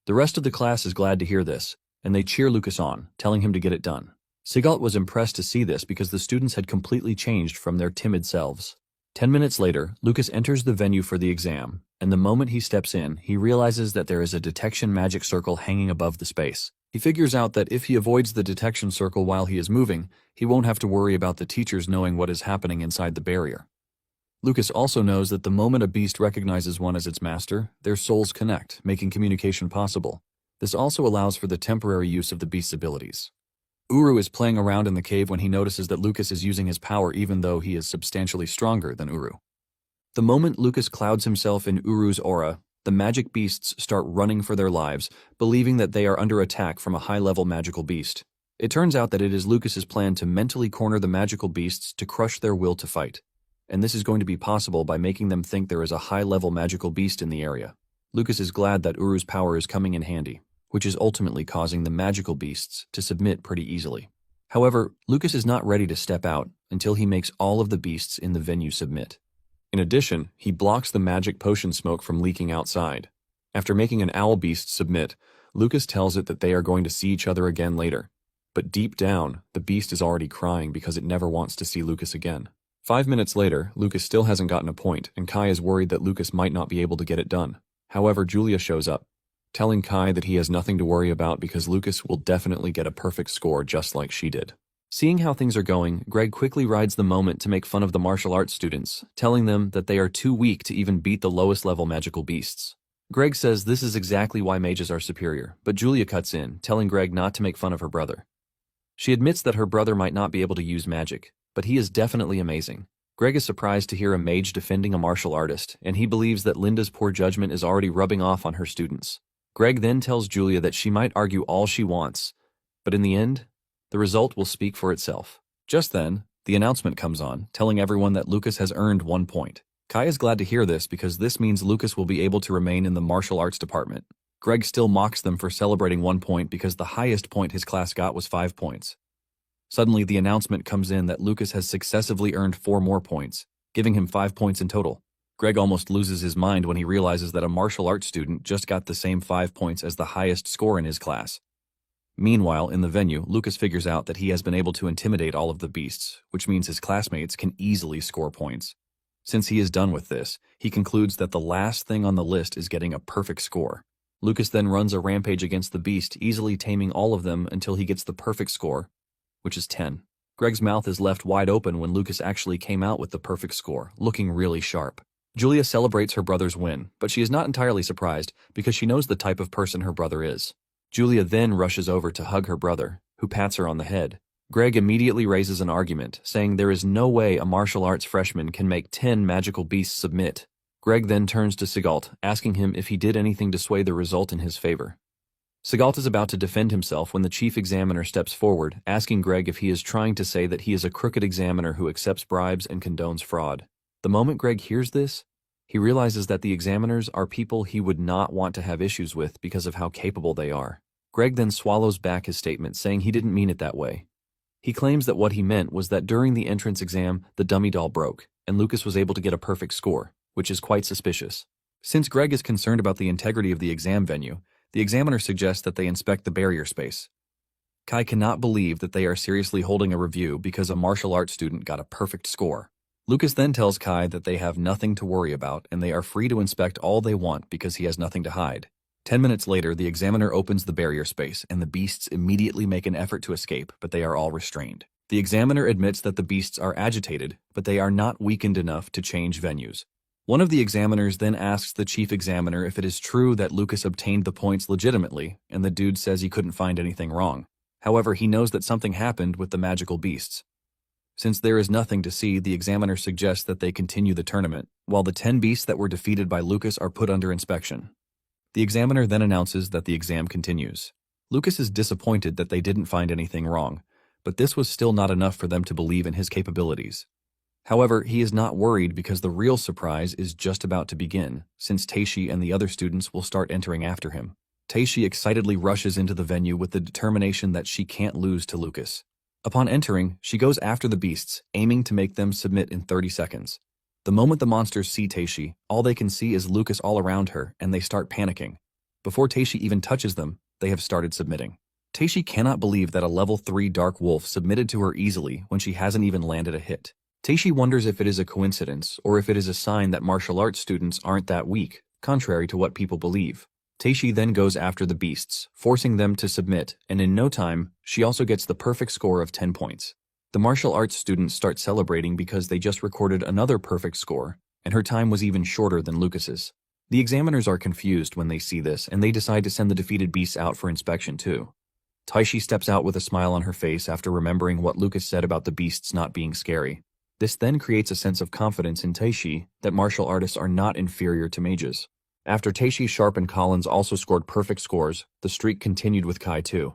The rest of the class is glad to hear this, and they cheer Lucas on, telling him to get it done. Sigelt was impressed to see this because the students had completely changed from their timid selves. 10 minutes later, Lucas enters the venue for the exam, and the moment he steps in, he realizes that there is a detection magic circle hanging above the space. He figures out that if he avoids the detection circle while he is moving, he won't have to worry about the teachers knowing what is happening inside the barrier. Lucas also knows that the moment a beast recognizes one as its master, their souls connect, making communication possible. This also allows for the temporary use of the beast's abilities. Uru is playing around in the cave when he notices that Lucas is using his power even though he is substantially stronger than Uru. The moment Lucas clouds himself in Uru's aura, the magic beasts start running for their lives, believing that they are under attack from a high-level magical beast. It turns out that it is Lucas's plan to mentally corner the magical beasts to crush their will to fight. And this is going to be possible by making them think there is a high-level magical beast in the area. Lucas is glad that Uru's power is coming in handy, which is ultimately causing the magical beasts to submit pretty easily. However, Lucas is not ready to step out until he makes all of the beasts in the venue submit. In addition, he blocks the magic potion smoke from leaking outside. After making an owl beast submit, Lucas tells it that they are going to see each other again later. But deep down, the beast is already crying because it never wants to see Lucas again. 5 minutes later, Lucas still hasn't gotten a point, and Kai is worried that Lucas might not be able to get it done. However, Julia shows up, telling Kai that he has nothing to worry about because Lucas will definitely get a perfect score just like she did. Seeing how things are going, Greg quickly rides the moment to make fun of the martial arts students, telling them that they are too weak to even beat the lowest level magical beasts. Greg says this is exactly why mages are superior, but Julia cuts in, telling Greg not to make fun of her brother. She admits that her brother might not be able to use magic, but he is definitely amazing. Greg is surprised to hear a mage defending a martial artist, and he believes that Linda's poor judgment is already rubbing off on her students. Greg then tells Julia that she might argue all she wants, but in the end, the result will speak for itself. Just then, the announcement comes on, telling everyone that Lucas has earned 1 point. Kai is glad to hear this because this means Lucas will be able to remain in the martial arts department. Greg still mocks them for celebrating 1 point because the highest point his class got was 5 points. Suddenly, the announcement comes in that Lucas has successively earned 4 more points, giving him 5 points in total. Greg almost loses his mind when he realizes that a martial arts student just got the same 5 points as the highest score in his class. Meanwhile, in the venue, Lucas figures out that he has been able to intimidate all of the beasts, which means his classmates can easily score points. Since he is done with this, he concludes that the last thing on the list is getting a perfect score. Lucas then runs a rampage against the beast, easily taming all of them until he gets the perfect score, which is 10. Greg's mouth is left wide open when Lucas actually came out with the perfect score, looking really sharp. Julia celebrates her brother's win, but she is not entirely surprised because she knows the type of person her brother is. Julia then rushes over to hug her brother, who pats her on the head. Greg immediately raises an argument, saying there is no way a martial arts freshman can make 10 magical beasts submit. Greg then turns to Sigalt, asking him if he did anything to sway the result in his favor. Sigalt is about to defend himself when the chief examiner steps forward, asking Greg if he is trying to say that he is a crooked examiner who accepts bribes and condones fraud. The moment Greg hears this, he realizes that the examiners are people he would not want to have issues with because of how capable they are. Greg then swallows back his statement, saying he didn't mean it that way. He claims that what he meant was that during the entrance exam, the dummy doll broke, and Lucas was able to get a perfect score, which is quite suspicious. Since Greg is concerned about the integrity of the exam venue, the examiner suggests that they inspect the barrier space. Kai cannot believe that they are seriously holding a review because a martial arts student got a perfect score. Lucas then tells Kai that they have nothing to worry about and they are free to inspect all they want because he has nothing to hide. 10 minutes later, the examiner opens the barrier space and the beasts immediately make an effort to escape, but they are all restrained. The examiner admits that the beasts are agitated, but they are not weakened enough to change venues. One of the examiners then asks the chief examiner if it is true that Lucas obtained the points legitimately, and the dude says he couldn't find anything wrong. However, he knows that something happened with the magical beasts. Since there is nothing to see, the examiner suggests that they continue the tournament, while the 10 beasts that were defeated by Lucas are put under inspection. The examiner then announces that the exam continues. Lucas is disappointed that they didn't find anything wrong, but this was still not enough for them to believe in his capabilities. However, he is not worried because the real surprise is just about to begin, since Taishi and the other students will start entering after him. Taishi excitedly rushes into the venue with the determination that she can't lose to Lucas. Upon entering, she goes after the beasts, aiming to make them submit in 30 seconds. The moment the monsters see Taishi, all they can see is Lucas all around her, and they start panicking. Before Taishi even touches them, they have started submitting. Taishi cannot believe that a level 3 Dark Wolf submitted to her easily when she hasn't even landed a hit. Taishi wonders if it is a coincidence or if it is a sign that martial arts students aren't that weak, contrary to what people believe. Taishi then goes after the beasts, forcing them to submit, and in no time, she also gets the perfect score of 10 points. The martial arts students start celebrating because they just recorded another perfect score, and her time was even shorter than Lucas's. The examiners are confused when they see this, and they decide to send the defeated beasts out for inspection too. Taishi steps out with a smile on her face after remembering what Lucas said about the beasts not being scary. This then creates a sense of confidence in Taishi that martial artists are not inferior to mages. After Taishi, Sharp, and Collins also scored perfect scores, the streak continued with Kai too.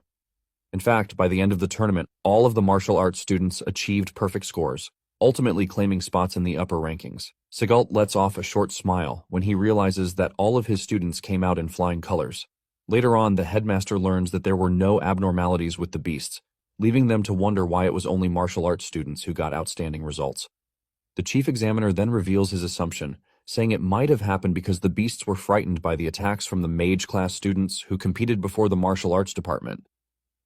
In fact, by the end of the tournament, all of the martial arts students achieved perfect scores, ultimately claiming spots in the upper rankings. Seagal lets off a short smile when he realizes that all of his students came out in flying colors. Later on, the headmaster learns that there were no abnormalities with the beasts, leaving them to wonder why it was only martial arts students who got outstanding results. The chief examiner then reveals his assumption, saying it might have happened because the beasts were frightened by the attacks from the mage class students who competed before the martial arts department.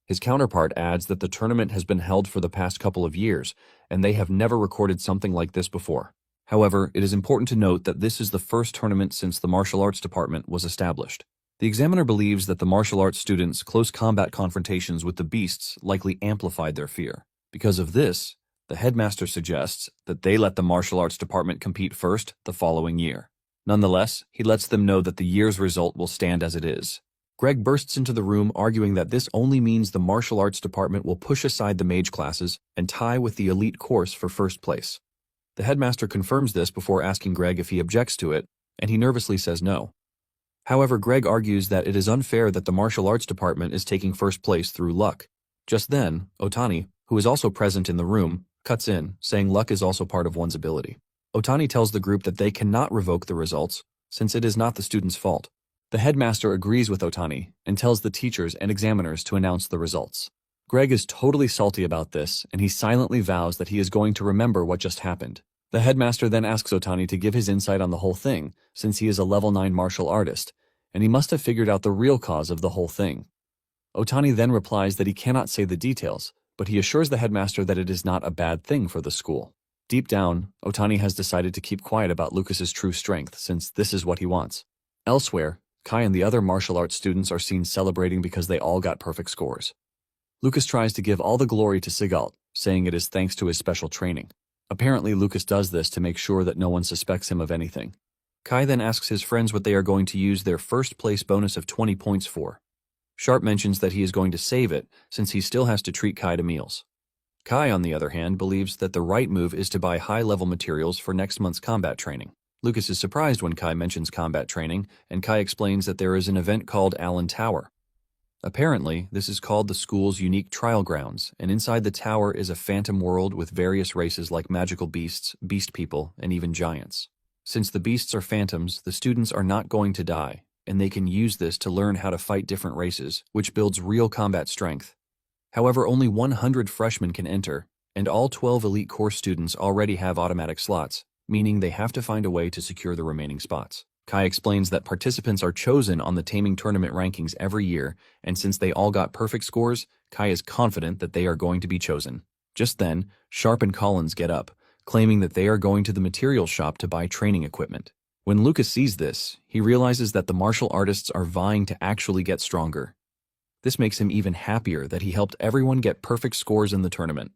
His counterpart adds that the tournament has been held for the past couple of years, and they have never recorded something like this before. However, it is important to note that this is the first tournament since the martial arts department was established. The examiner believes that the martial arts students' close combat confrontations with the beasts likely amplified their fear. Because of this, the headmaster suggests that they let the martial arts department compete first the following year. Nonetheless, he lets them know that the year's result will stand as it is. Greg bursts into the room arguing that this only means the martial arts department will push aside the mage classes and tie with the elite course for first place. The headmaster confirms this before asking Greg if he objects to it, and he nervously says no. However, Greg argues that it is unfair that the martial arts department is taking first place through luck. Just then, Otani, who is also present in the room, cuts in, saying luck is also part of one's ability. Otani tells the group that they cannot revoke the results, since it is not the student's fault. The headmaster agrees with Otani and tells the teachers and examiners to announce the results. Greg is totally salty about this, and he silently vows that he is going to remember what just happened. The headmaster then asks Otani to give his insight on the whole thing, since he is a level 9 martial artist, and he must have figured out the real cause of the whole thing. Otani then replies that he cannot say the details, but he assures the headmaster that it is not a bad thing for the school. Deep down, Otani has decided to keep quiet about Lucas's true strength, since this is what he wants. Elsewhere, Kai and the other martial arts students are seen celebrating because they all got perfect scores. Lucas tries to give all the glory to Seagal, saying it is thanks to his special training. Apparently, Lucas does this to make sure that no one suspects him of anything. Kai then asks his friends what they are going to use their first place bonus of 20 points for. Sharp mentions that he is going to save it, since he still has to treat Kai to meals. Kai, on the other hand, believes that the right move is to buy high-level materials for next month's combat training. Lucas is surprised when Kai mentions combat training, and Kai explains that there is an event called Allen Tower. Apparently, this is called the school's unique trial grounds, and inside the tower is a phantom world with various races like magical beasts, beast people, and even giants. Since the beasts are phantoms, the students are not going to die, and they can use this to learn how to fight different races, which builds real combat strength. However, only 100 freshmen can enter, and all 12 elite course students already have automatic slots, meaning they have to find a way to secure the remaining spots. Kai explains that participants are chosen on the Taming Tournament rankings every year, and since they all got perfect scores, Kai is confident that they are going to be chosen. Just then, Sharp and Collins get up, claiming that they are going to the materials shop to buy training equipment. When Lucas sees this, he realizes that the martial artists are vying to actually get stronger. This makes him even happier that he helped everyone get perfect scores in the tournament.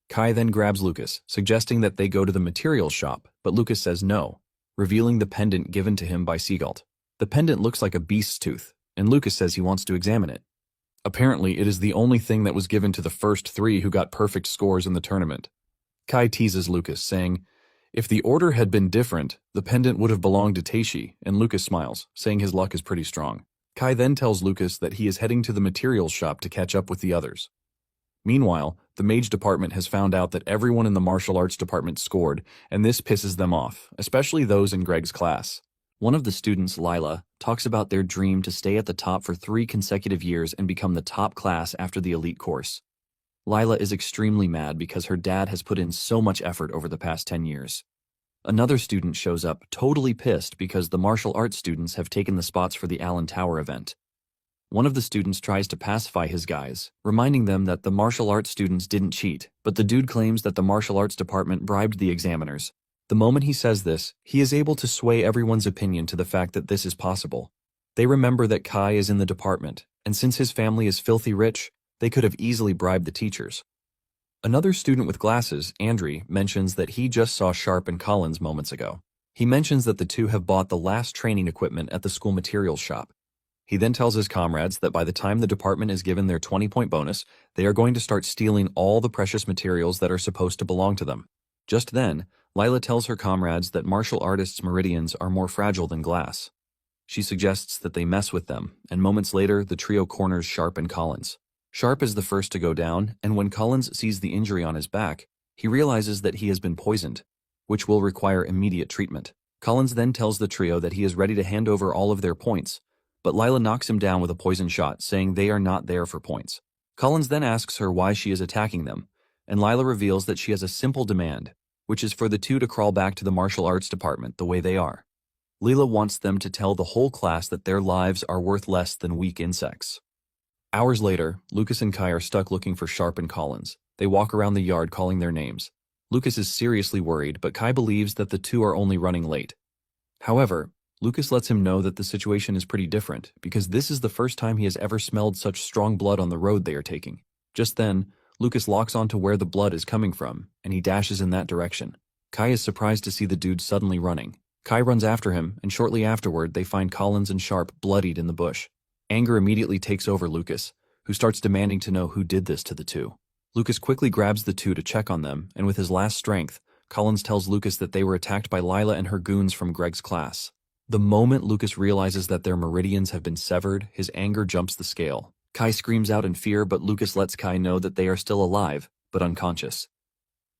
Kai then grabs Lucas, suggesting that they go to the materials shop, but Lucas says no, revealing the pendant given to him by Seagal. The pendant looks like a beast's tooth, and Lucas says he wants to examine it. Apparently, it is the only thing that was given to the first 3 who got perfect scores in the tournament. Kai teases Lucas, saying, "If the order had been different, the pendant would have belonged to Teishi," and Lucas smiles, saying his luck is pretty strong. Kai then tells Lucas that he is heading to the materials shop to catch up with the others. Meanwhile, the mage department has found out that everyone in the martial arts department scored, and this pisses them off, especially those in Greg's class. One of the students, Lila, talks about their dream to stay at the top for 3 consecutive years and become the top class after the elite course. Lila is extremely mad because her dad has put in so much effort over the past 10 years. Another student shows up, totally pissed because the martial arts students have taken the spots for the Allen Tower event. One of the students tries to pacify his guys, reminding them that the martial arts students didn't cheat, but the dude claims that the martial arts department bribed the examiners. The moment he says this, he is able to sway everyone's opinion to the fact that this is possible. They remember that Kai is in the department, and since his family is filthy rich, they could have easily bribed the teachers. Another student with glasses, Andrew, mentions that he just saw Sharp and Collins moments ago. He mentions that the two have bought the last training equipment at the school materials shop. He then tells his comrades that by the time the department is given their 20-point bonus, they are going to start stealing all the precious materials that are supposed to belong to them. Just then, Lila tells her comrades that martial artists' meridians are more fragile than glass. She suggests that they mess with them, and moments later, the trio corners Sharp and Collins. Sharp is the first to go down, and when Collins sees the injury on his back, he realizes that he has been poisoned, which will require immediate treatment. Collins then tells the trio that he is ready to hand over all of their points, but Lila knocks him down with a poison shot, saying they are not there for points. Collins then asks her why she is attacking them, and Lila reveals that she has a simple demand, which is for the two to crawl back to the martial arts department the way they are. Lila wants them to tell the whole class that their lives are worth less than weak insects. Hours later, Lucas and Kai are stuck looking for Sharp and Collins. They walk around the yard calling their names. Lucas is seriously worried, but Kai believes that the two are only running late. However, Lucas lets him know that the situation is pretty different, because this is the first time he has ever smelled such strong blood on the road they are taking. Just then, Lucas locks onto where the blood is coming from, and he dashes in that direction. Kai is surprised to see the dude suddenly running. Kai runs after him, and shortly afterward they find Collins and Sharp bloodied in the bush. Anger immediately takes over Lucas, who starts demanding to know who did this to the two. Lucas quickly grabs the two to check on them, and with his last strength, Collins tells Lucas that they were attacked by Lila and her goons from Greg's class. The moment Lucas realizes that their meridians have been severed, his anger jumps the scale. Kai screams out in fear, but Lucas lets Kai know that they are still alive, but unconscious.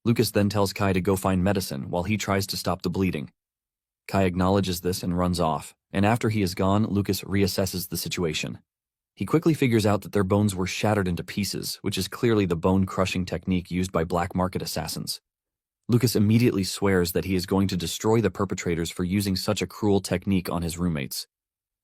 Lucas then tells Kai to go find medicine while he tries to stop the bleeding. Kai acknowledges this and runs off, and after he is gone, Lucas reassesses the situation. He quickly figures out that their bones were shattered into pieces, which is clearly the bone-crushing technique used by black market assassins. Lucas immediately swears that he is going to destroy the perpetrators for using such a cruel technique on his roommates.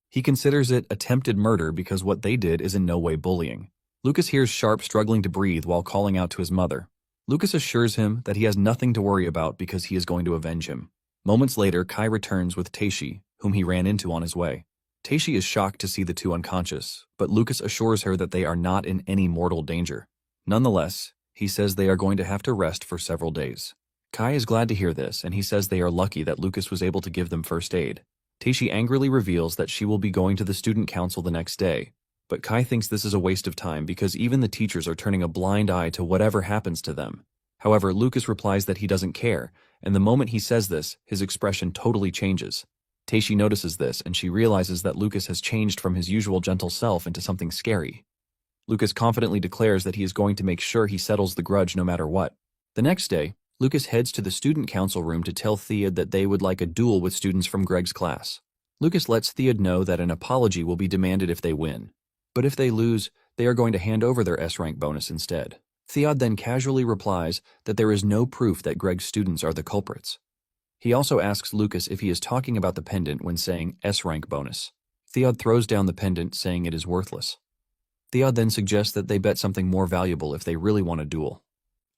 He considers it attempted murder because what they did is in no way bullying. Lucas hears Sharp struggling to breathe while calling out to his mother. Lucas assures him that he has nothing to worry about because he is going to avenge him. Moments later, Kai returns with Taishi, whom he ran into on his way. Taishi is shocked to see the two unconscious, but Lucas assures her that they are not in any mortal danger. Nonetheless, he says they are going to have to rest for several days. Kai is glad to hear this, and he says they are lucky that Lucas was able to give them first aid. Taishi angrily reveals that she will be going to the student council the next day, but Kai thinks this is a waste of time because even the teachers are turning a blind eye to whatever happens to them. However, Lucas replies that he doesn't care, and the moment he says this, his expression totally changes. Taishi notices this, and she realizes that Lucas has changed from his usual gentle self into something scary. Lucas confidently declares that he is going to make sure he settles the grudge no matter what. The next day, Lucas heads to the student council room to tell Theod that they would like a duel with students from Greg's class. Lucas lets Theod know that an apology will be demanded if they win, but if they lose, they are going to hand over their S-rank bonus instead. Theod then casually replies that there is no proof that Greg's students are the culprits. He also asks Lucas if he is talking about the pendant when saying S-rank bonus. Theod throws down the pendant, saying it is worthless. Theod then suggests that they bet something more valuable if they really want a duel.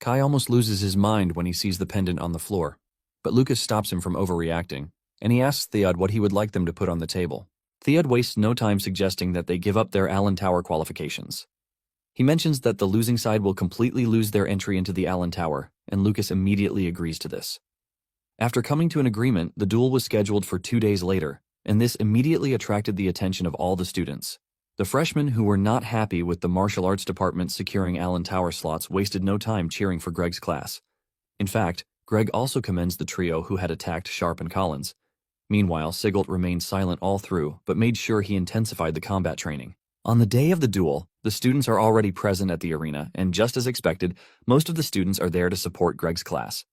Kai almost loses his mind when he sees the pendant on the floor, but Lucas stops him from overreacting, and he asks Theod what he would like them to put on the table. Theod wastes no time suggesting that they give up their Allen Tower qualifications. He mentions that the losing side will completely lose their entry into the Allen Tower, and Lucas immediately agrees to this. After coming to an agreement, the duel was scheduled for 2 days later, and this immediately attracted the attention of all the students. The freshmen who were not happy with the martial arts department securing Allen Tower slots wasted no time cheering for Greg's class. In fact, Greg also commends the trio who had attacked Sharp and Collins. Meanwhile, Sigelt remained silent all through, but made sure he intensified the combat training. On the day of the duel, the students are already present at the arena, and just as expected, most of the students are there to support Greg's class.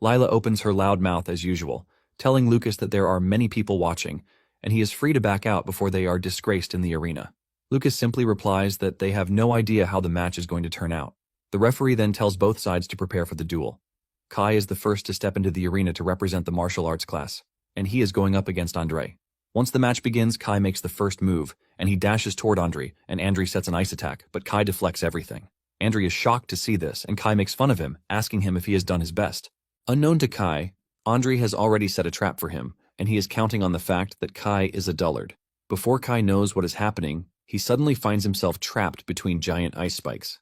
Lila opens her loud mouth as usual, telling Lucas that there are many people watching, and he is free to back out before they are disgraced in the arena. Lucas simply replies that they have no idea how the match is going to turn out. The referee then tells both sides to prepare for the duel. Kai is the first to step into the arena to represent the martial arts class, and he is going up against Andre. Once the match begins, Kai makes the first move, and he dashes toward Andre, and Andre sets an ice attack, but Kai deflects everything. Andre is shocked to see this, and Kai makes fun of him, asking him if he has done his best. Unknown to Kai, Andre has already set a trap for him, and he is counting on the fact that Kai is a dullard. Before Kai knows what is happening, he suddenly finds himself trapped between giant ice spikes,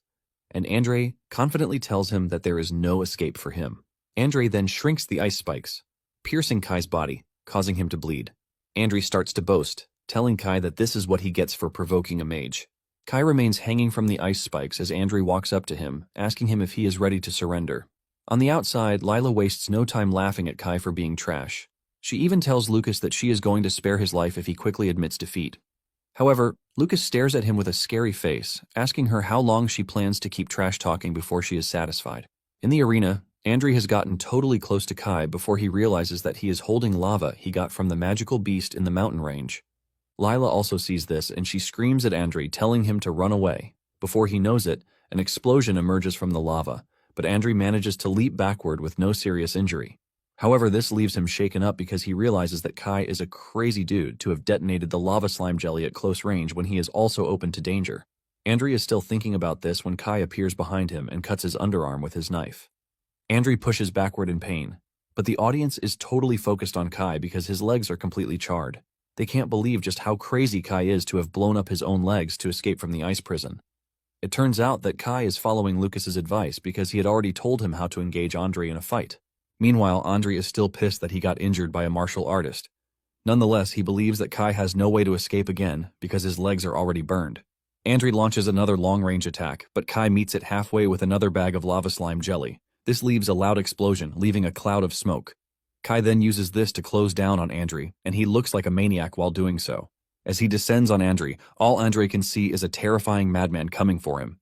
and Andre confidently tells him that there is no escape for him. Andre then shrinks the ice spikes, piercing Kai's body, causing him to bleed. Andre starts to boast, telling Kai that this is what he gets for provoking a mage. Kai remains hanging from the ice spikes as Andre walks up to him, asking him if he is ready to surrender. On the outside, Lila wastes no time laughing at Kai for being trash. She even tells Lucas that she is going to spare his life if he quickly admits defeat. However, Lucas stares at him with a scary face, asking her how long she plans to keep trash talking before she is satisfied. In the arena, Andri has gotten totally close to Kai before he realizes that he is holding lava he got from the magical beast in the mountain range. Lila also sees this and she screams at Andri, telling him to run away. Before he knows it, an explosion emerges from the lava, but Andri manages to leap backward with no serious injury. However, this leaves him shaken up because he realizes that Kai is a crazy dude to have detonated the lava slime jelly at close range when he is also open to danger. Andri is still thinking about this when Kai appears behind him and cuts his underarm with his knife. Andri pushes backward in pain, but the audience is totally focused on Kai because his legs are completely charred. They can't believe just how crazy Kai is to have blown up his own legs to escape from the ice prison. It turns out that Kai is following Lucas's advice because he had already told him how to engage Andri in a fight. Meanwhile, Andri is still pissed that he got injured by a martial artist. Nonetheless, he believes that Kai has no way to escape again because his legs are already burned. Andri launches another long-range attack, but Kai meets it halfway with another bag of lava slime jelly. This leaves a loud explosion, leaving a cloud of smoke. Kai then uses this to close down on Andri, and he looks like a maniac while doing so. As he descends on Andri, all Andri can see is a terrifying madman coming for him.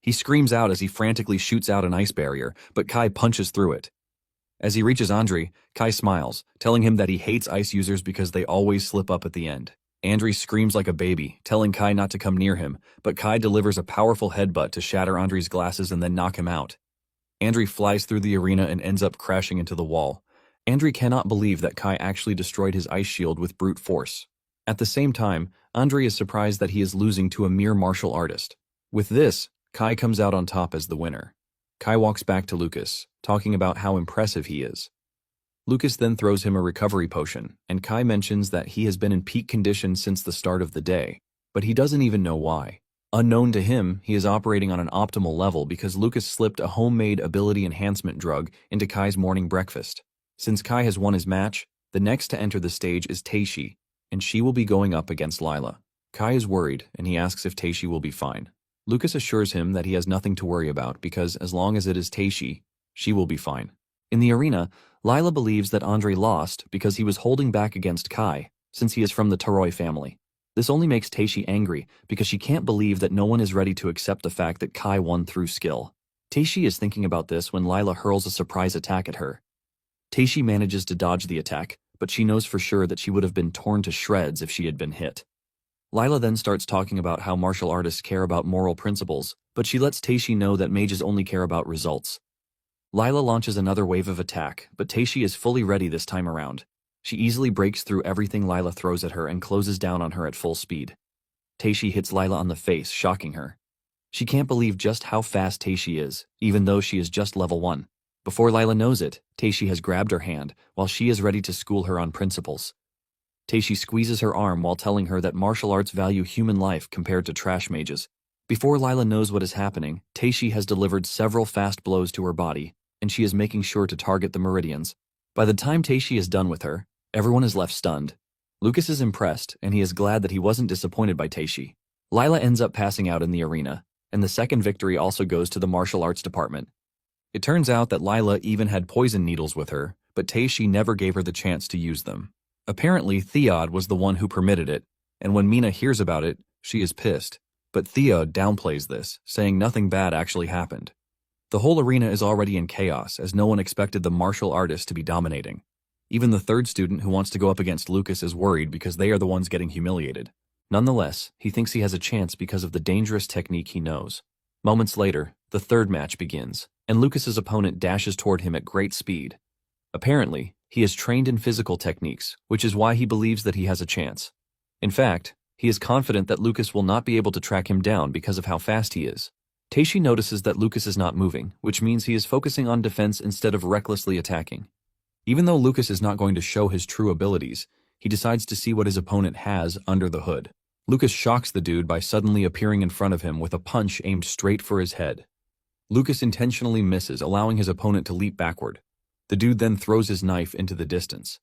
He screams out as he frantically shoots out an ice barrier, but Kai punches through it. As he reaches Andri, Kai smiles, telling him that he hates ice users because they always slip up at the end. Andri screams like a baby, telling Kai not to come near him, but Kai delivers a powerful headbutt to shatter Andri's glasses and then knock him out. Andri flies through the arena and ends up crashing into the wall. Andri cannot believe that Kai actually destroyed his ice shield with brute force. At the same time, Andri is surprised that he is losing to a mere martial artist. With this, Kai comes out on top as the winner. Kai walks back to Lucas, talking about how impressive he is. Lucas then throws him a recovery potion, and Kai mentions that he has been in peak condition since the start of the day, but he doesn't even know why. Unknown to him, he is operating on an optimal level because Lucas slipped a homemade ability enhancement drug into Kai's morning breakfast. Since Kai has won his match, the next to enter the stage is Teishi, and she will be going up against Lila. Kai is worried, and he asks if Teishi will be fine. Lucas assures him that he has nothing to worry about because as long as it is Teishi, she will be fine. In the arena, Lila believes that Andri lost because he was holding back against Kai, since he is from the Taroi family. This only makes Teishi angry because she can't believe that no one is ready to accept the fact that Kai won through skill. Teishi is thinking about this when Lila hurls a surprise attack at her. Teishi manages to dodge the attack, but she knows for sure that she would have been torn to shreds if she had been hit. Lila then starts talking about how martial artists care about moral principles, but she lets Teishi know that mages only care about results. Lila launches another wave of attack, but Teishi is fully ready this time around. She easily breaks through everything Lila throws at her and closes down on her at full speed. Teishi hits Lila on the face, shocking her. She can't believe just how fast Teishi is, even though she is just level 1. Before Lila knows it, Teishi has grabbed her hand, while she is ready to school her on principles. Teishi squeezes her arm while telling her that martial arts value human life compared to trash mages. Before Lila knows what is happening, Teishi has delivered several fast blows to her body, and she is making sure to target the meridians. By the time Teishi is done with her, everyone is left stunned. Lucas is impressed, and he is glad that he wasn't disappointed by Teishi. Lila ends up passing out in the arena, and the second victory also goes to the martial arts department. It turns out that Lila even had poison needles with her, but Teishi never gave her the chance to use them. Apparently, Theod was the one who permitted it, and when Mina hears about it, she is pissed. But Theod downplays this, saying nothing bad actually happened. The whole arena is already in chaos, as no one expected the martial artist to be dominating. Even the third student who wants to go up against Lucas is worried because they are the ones getting humiliated. Nonetheless, he thinks he has a chance because of the dangerous technique he knows. Moments later, the third match begins, and Lucas's opponent dashes toward him at great speed. Apparently, he is trained in physical techniques, which is why he believes that he has a chance. In fact, he is confident that Lucas will not be able to track him down because of how fast he is. Teishi notices that Lucas is not moving, which means he is focusing on defense instead of recklessly attacking. Even though Lucas is not going to show his true abilities, he decides to see what his opponent has under the hood. Lucas shocks the dude by suddenly appearing in front of him with a punch aimed straight for his head. Lucas intentionally misses, allowing his opponent to leap backward. The dude then throws his knife into the distance.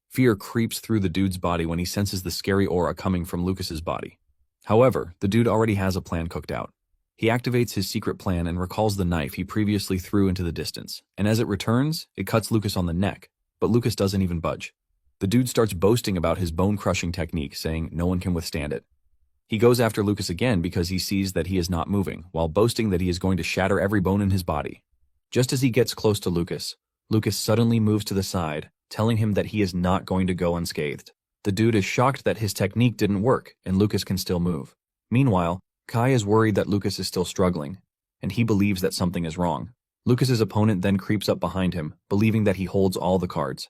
Fear creeps through the dude's body when he senses the scary aura coming from Lucas's body. However, the dude already has a plan cooked out. He activates his secret plan and recalls the knife he previously threw into the distance, and as it returns, it cuts Lucas on the neck, but Lucas doesn't even budge. The dude starts boasting about his bone-crushing technique, saying no one can withstand it. He goes after Lucas again because he sees that he is not moving, while boasting that he is going to shatter every bone in his body. Just as he gets close to Lucas, Lucas suddenly moves to the side, telling him that he is not going to go unscathed. The dude is shocked that his technique didn't work and Lucas can still move. Meanwhile, Kai is worried that Lucas is still struggling, and he believes that something is wrong. Lucas's opponent then creeps up behind him, believing that he holds all the cards.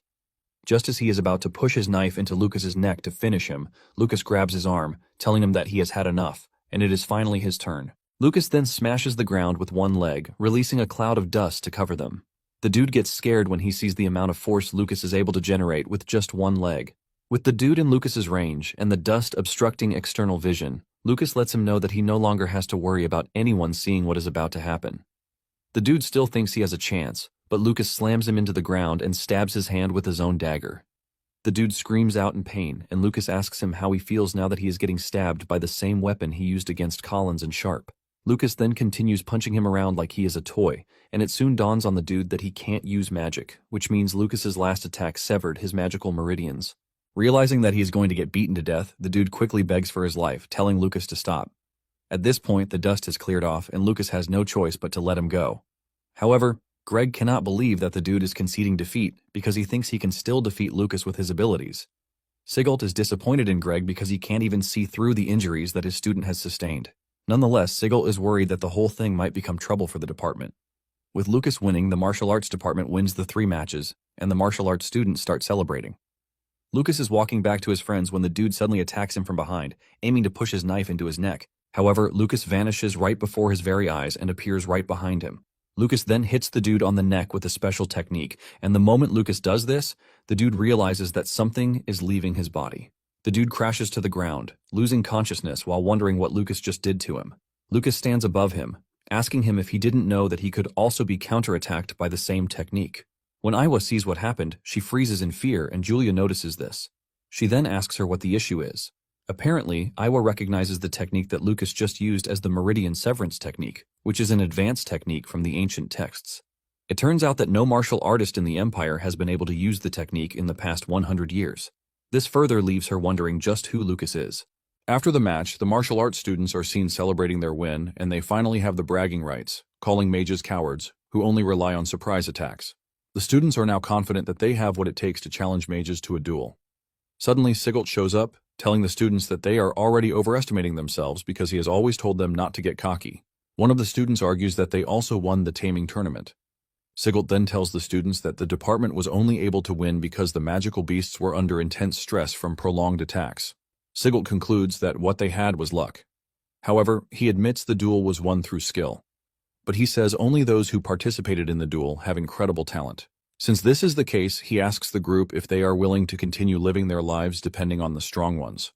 Just as he is about to push his knife into Lucas's neck to finish him, Lucas grabs his arm, telling him that he has had enough, and it is finally his turn. Lucas then smashes the ground with one leg, releasing a cloud of dust to cover them. The dude gets scared when he sees the amount of force Lucas is able to generate with just one leg. With the dude in Lucas's range and the dust obstructing external vision, Lucas lets him know that he no longer has to worry about anyone seeing what is about to happen. The dude still thinks he has a chance, but Lucas slams him into the ground and stabs his hand with his own dagger. The dude screams out in pain, and Lucas asks him how he feels now that he is getting stabbed by the same weapon he used against Collins and Sharp. Lucas then continues punching him around like he is a toy, and it soon dawns on the dude that he can't use magic, which means Lucas's last attack severed his magical meridians. Realizing that he is going to get beaten to death, the dude quickly begs for his life, telling Lucas to stop. At this point, the dust has cleared off, and Lucas has no choice but to let him go. However, Greg cannot believe that the dude is conceding defeat because he thinks he can still defeat Lucas with his abilities. Sigelt is disappointed in Greg because he can't even see through the injuries that his student has sustained. Nonetheless, Sigelt is worried that the whole thing might become trouble for the department. With Lucas winning, the martial arts department wins the 3 matches, and the martial arts students start celebrating. Lucas is walking back to his friends when the dude suddenly attacks him from behind, aiming to push his knife into his neck. However, Lucas vanishes right before his very eyes and appears right behind him. Lucas then hits the dude on the neck with a special technique, and the moment Lucas does this, the dude realizes that something is leaving his body. The dude crashes to the ground, losing consciousness while wondering what Lucas just did to him. Lucas stands above him, asking him if he didn't know that he could also be counterattacked by the same technique. When Iwa sees what happened, she freezes in fear, and Julia notices this. She then asks her what the issue is. Apparently, Iwa recognizes the technique that Lucas just used as the Meridian Severance technique, which is an advanced technique from the ancient texts. It turns out that no martial artist in the Empire has been able to use the technique in the past 100 years. This further leaves her wondering just who Lucas is. After the match, the martial arts students are seen celebrating their win, and they finally have the bragging rights, calling mages cowards, who only rely on surprise attacks. The students are now confident that they have what it takes to challenge mages to a duel. Suddenly, Sigelt shows up, telling the students that they are already overestimating themselves because he has always told them not to get cocky. One of the students argues that they also won the taming tournament. Sigelt then tells the students that the department was only able to win because the magical beasts were under intense stress from prolonged attacks. Sigelt concludes that what they had was luck. However, he admits the duel was won through skill. But he says only those who participated in the duel have incredible talent. Since this is the case, he asks the group if they are willing to continue living their lives depending on the strong ones.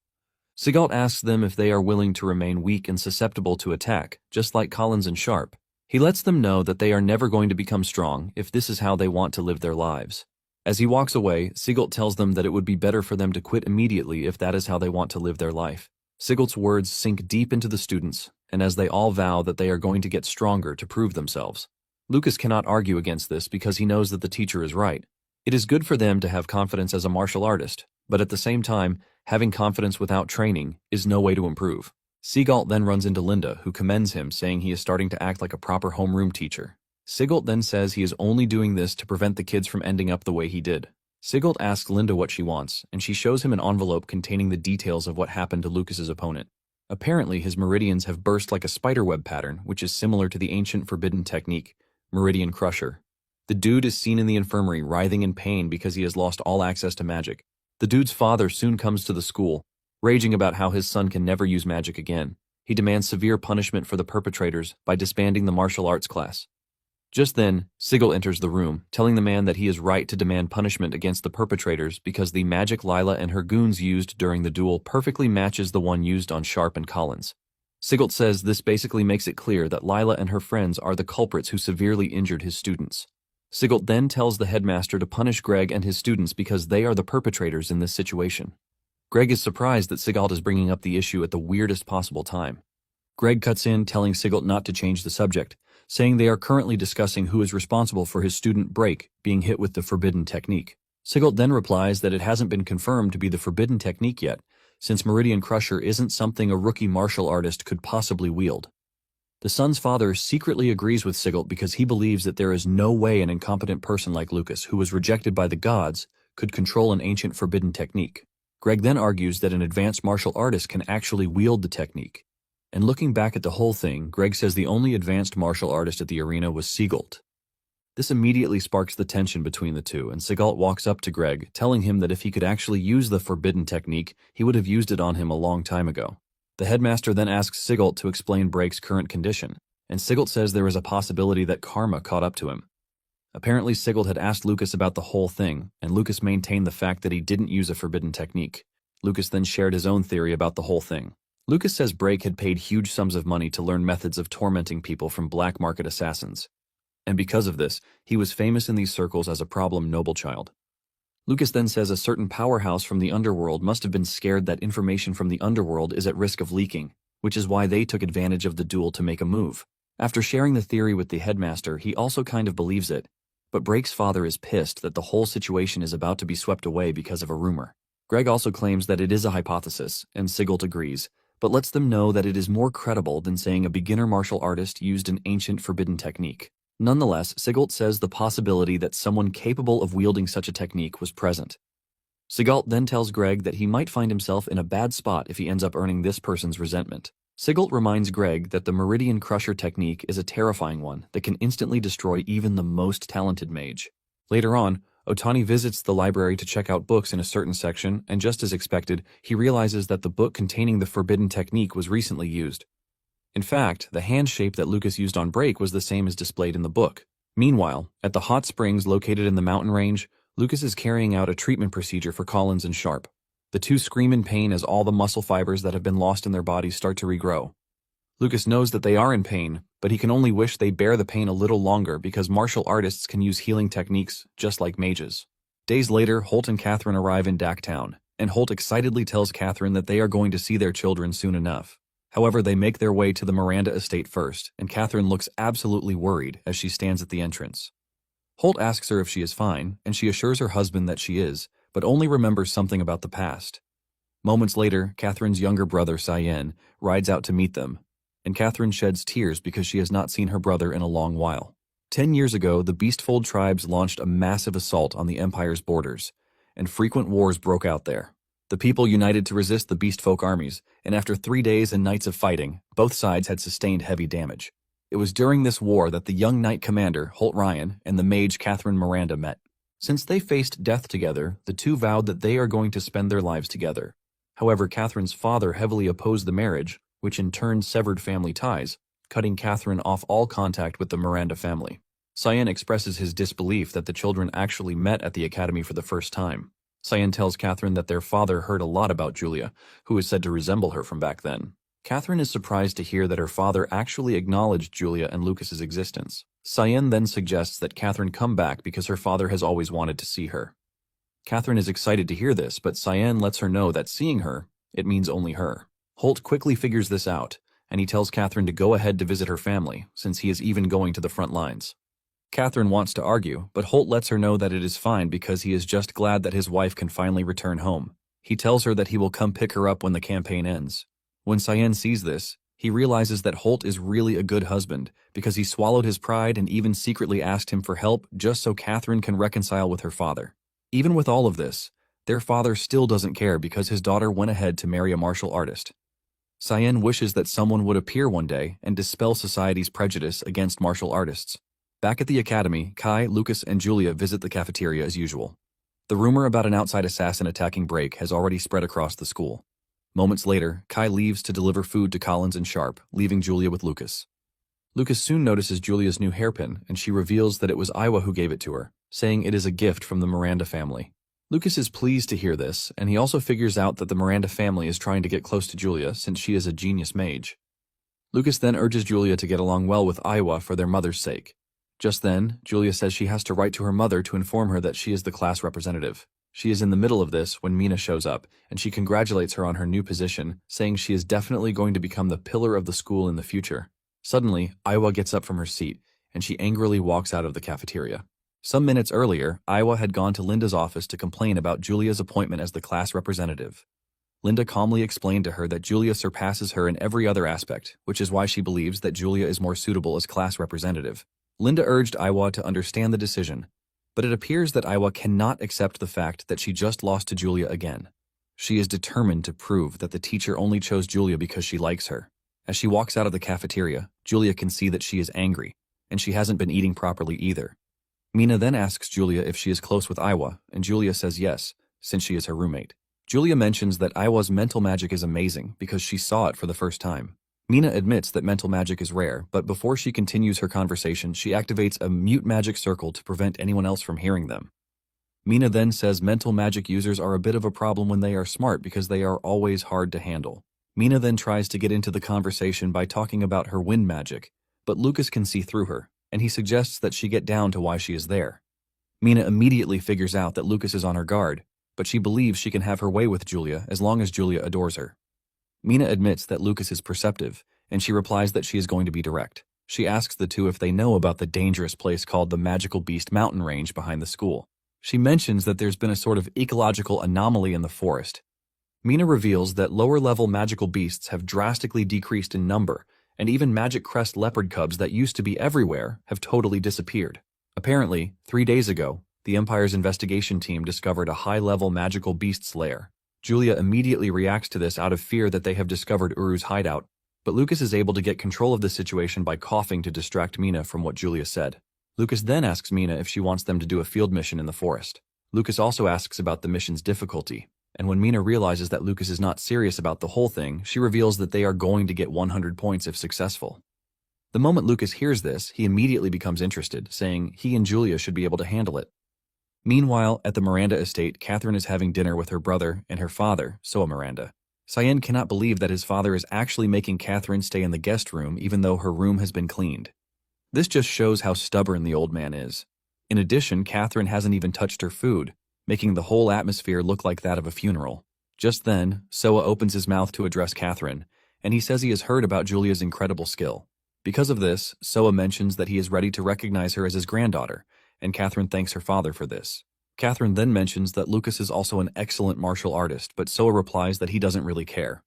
Sigelt asks them if they are willing to remain weak and susceptible to attack, just like Collins and Sharp. He lets them know that they are never going to become strong if this is how they want to live their lives. As he walks away, Sigelt tells them that it would be better for them to quit immediately if that is how they want to live their life. Sigelt's words sink deep into the students, and as they all vow that they are going to get stronger to prove themselves. Lucas cannot argue against this because he knows that the teacher is right. It is good for them to have confidence as a martial artist, but at the same time, having confidence without training is no way to improve. Sigelt then runs into Linda, who commends him, saying he is starting to act like a proper homeroom teacher. Sigelt then says he is only doing this to prevent the kids from ending up the way he did. Sigelt asks Linda what she wants, and she shows him an envelope containing the details of what happened to Lucas's opponent. Apparently, his meridians have burst like a spiderweb pattern, which is similar to the ancient forbidden technique, Meridian Crusher. The dude is seen in the infirmary writhing in pain because he has lost all access to magic. The dude's father soon comes to the school, raging about how his son can never use magic again. He demands severe punishment for the perpetrators by disbanding the martial arts class. Just then, Sigel enters the room, telling the man that he is right to demand punishment against the perpetrators because the magic Lila and her goons used during the duel perfectly matches the one used on Sharp and Collins. Sigelt says this basically makes it clear that Lila and her friends are the culprits who severely injured his students. Sigelt then tells the headmaster to punish Greg and his students because they are the perpetrators in this situation. Greg is surprised that Sigelt is bringing up the issue at the weirdest possible time. Greg cuts in, telling Sigelt not to change the subject, saying they are currently discussing who is responsible for his student Break being hit with the forbidden technique. Sigelt then replies that it hasn't been confirmed to be the forbidden technique yet, since Meridian Crusher isn't something a rookie martial artist could possibly wield. The son's father secretly agrees with Sigelt because he believes that there is no way an incompetent person like Lucas, who was rejected by the gods, could control an ancient forbidden technique. Greg then argues that an advanced martial artist can actually wield the technique. And looking back at the whole thing, Greg says the only advanced martial artist at the arena was Sigelt. This immediately sparks the tension between the two, and Sigelt walks up to Greg, telling him that if he could actually use the forbidden technique, he would have used it on him a long time ago. The headmaster then asks Sigelt to explain Brake's current condition, and Sigelt says there is a possibility that karma caught up to him. Apparently Sigelt had asked Lucas about the whole thing, and Lucas maintained the fact that he didn't use a forbidden technique. Lucas then shared his own theory about the whole thing. Lucas says Brake had paid huge sums of money to learn methods of tormenting people from black market assassins. And because of this, he was famous in these circles as a problem noble child. Lucas then says a certain powerhouse from the underworld must have been scared that information from the underworld is at risk of leaking, which is why they took advantage of the duel to make a move. After sharing the theory with the headmaster, he also kind of believes it, but Brake's father is pissed that the whole situation is about to be swept away because of a rumor. Greg also claims that it is a hypothesis, and Sigelt agrees, but lets them know that it is more credible than saying a beginner martial artist used an ancient forbidden technique. Nonetheless, Sigelt says the possibility that someone capable of wielding such a technique was present. Sigelt then tells Greg that he might find himself in a bad spot if he ends up earning this person's resentment. Sigelt reminds Greg that the Meridian Crusher technique is a terrifying one that can instantly destroy even the most talented mage. Later on, Otani visits the library to check out books in a certain section, and just as expected, he realizes that the book containing the forbidden technique was recently used. In fact, the hand shape that Lucas used on Brake was the same as displayed in the book. Meanwhile, at the hot springs located in the mountain range, Lucas is carrying out a treatment procedure for Collins and Sharp. The two scream in pain as all the muscle fibers that have been lost in their bodies start to regrow. Lucas knows that they are in pain, but he can only wish they bear the pain a little longer because martial artists can use healing techniques just like mages. Days later, Holt and Catherine arrive in Dacktown, and Holt excitedly tells Catherine that they are going to see their children soon enough. However, they make their way to the Miranda estate first, and Catherine looks absolutely worried as she stands at the entrance. Holt asks her if she is fine, and she assures her husband that she is, but only remembers something about the past. Moments later, Catherine's younger brother, Cyan, rides out to meet them, and Catherine sheds tears because she has not seen her brother in a long while. 10 years ago, the Beastfold tribes launched a massive assault on the Empire's borders, and frequent wars broke out there. The people united to resist the Beastfolk armies, and after 3 days and nights of fighting, both sides had sustained heavy damage. It was during this war that the young knight commander, Holt Ryan, and the mage Catherine Miranda met. Since they faced death together, the two vowed that they are going to spend their lives together. However, Catherine's father heavily opposed the marriage, which in turn severed family ties, cutting Catherine off all contact with the Miranda family. Cyan expresses his disbelief that the children actually met at the academy for the first time. Cyan tells Catherine that their father heard a lot about Julia, who is said to resemble her from back then. Catherine is surprised to hear that her father actually acknowledged Julia and Lucas's existence. Cyan then suggests that Catherine come back because her father has always wanted to see her. Catherine is excited to hear this, but Cyan lets her know that seeing her, it means only her. Holt quickly figures this out, and he tells Catherine to go ahead to visit her family, since he is even going to the front lines. Catherine wants to argue, but Holt lets her know that it is fine because he is just glad that his wife can finally return home. He tells her that he will come pick her up when the campaign ends. When Cyan sees this, he realizes that Holt is really a good husband because he swallowed his pride and even secretly asked him for help just so Catherine can reconcile with her father. Even with all of this, their father still doesn't care because his daughter went ahead to marry a martial artist. Cyan wishes that someone would appear one day and dispel society's prejudice against martial artists. Back at the academy, Kai, Lucas, and Julia visit the cafeteria as usual. The rumor about an outside assassin attacking Brake has already spread across the school. Moments later, Kai leaves to deliver food to Collins and Sharp, leaving Julia with Lucas. Lucas soon notices Julia's new hairpin, and she reveals that it was Iwa who gave it to her, saying it is a gift from the Miranda family. Lucas is pleased to hear this, and he also figures out that the Miranda family is trying to get close to Julia since she is a genius mage. Lucas then urges Julia to get along well with Iwa for their mother's sake. Just then, Julia says she has to write to her mother to inform her that she is the class representative. She is in the middle of this when Mina shows up, and she congratulates her on her new position, saying she is definitely going to become the pillar of the school in the future. Suddenly, Iwa gets up from her seat, and she angrily walks out of the cafeteria. Some minutes earlier, Iwa had gone to Linda's office to complain about Julia's appointment as the class representative. Linda calmly explained to her that Julia surpasses her in every other aspect, which is why she believes that Julia is more suitable as class representative. Linda urged Iwa to understand the decision, but it appears that Iwa cannot accept the fact that she just lost to Julia again. She is determined to prove that the teacher only chose Julia because she likes her. As she walks out of the cafeteria, Julia can see that she is angry, and she hasn't been eating properly either. Mina then asks Julia if she is close with Iwa, and Julia says yes, since she is her roommate. Julia mentions that Iwa's mental magic is amazing because she saw it for the first time. Mina admits that mental magic is rare, but before she continues her conversation, she activates a mute magic circle to prevent anyone else from hearing them. Mina then says mental magic users are a bit of a problem when they are smart because they are always hard to handle. Mina then tries to get into the conversation by talking about her wind magic, but Lucas can see through her, and he suggests that she get down to why she is there. Mina immediately figures out that Lucas is on her guard, but she believes she can have her way with Julia as long as Julia adores her. Mina admits that Lucas is perceptive, and she replies that she is going to be direct. She asks the two if they know about the dangerous place called the Magical Beast Mountain Range behind the school. She mentions that there's been a sort of ecological anomaly in the forest. Mina reveals that lower-level magical beasts have drastically decreased in number, and even magic crest leopard cubs that used to be everywhere have totally disappeared. Apparently, 3 days ago, the Empire's investigation team discovered a high-level magical beast's lair. Julia immediately reacts to this out of fear that they have discovered Uru's hideout, but Lucas is able to get control of the situation by coughing to distract Mina from what Julia said. Lucas then asks Mina if she wants them to do a field mission in the forest. Lucas also asks about the mission's difficulty, and when Mina realizes that Lucas is not serious about the whole thing, she reveals that they are going to get 100 points if successful. The moment Lucas hears this, he immediately becomes interested, saying he and Julia should be able to handle it. Meanwhile, at the Miranda estate, Catherine is having dinner with her brother and her father, Soa Miranda. Cyan cannot believe that his father is actually making Catherine stay in the guest room even though her room has been cleaned. This just shows how stubborn the old man is. In addition, Catherine hasn't even touched her food, making the whole atmosphere look like that of a funeral. Just then, Soa opens his mouth to address Catherine, and he says he has heard about Julia's incredible skill. Because of this, Soa mentions that he is ready to recognize her as his granddaughter, and Catherine thanks her father for this. Catherine then mentions that Lucas is also an excellent martial artist, but Soa replies that he doesn't really care.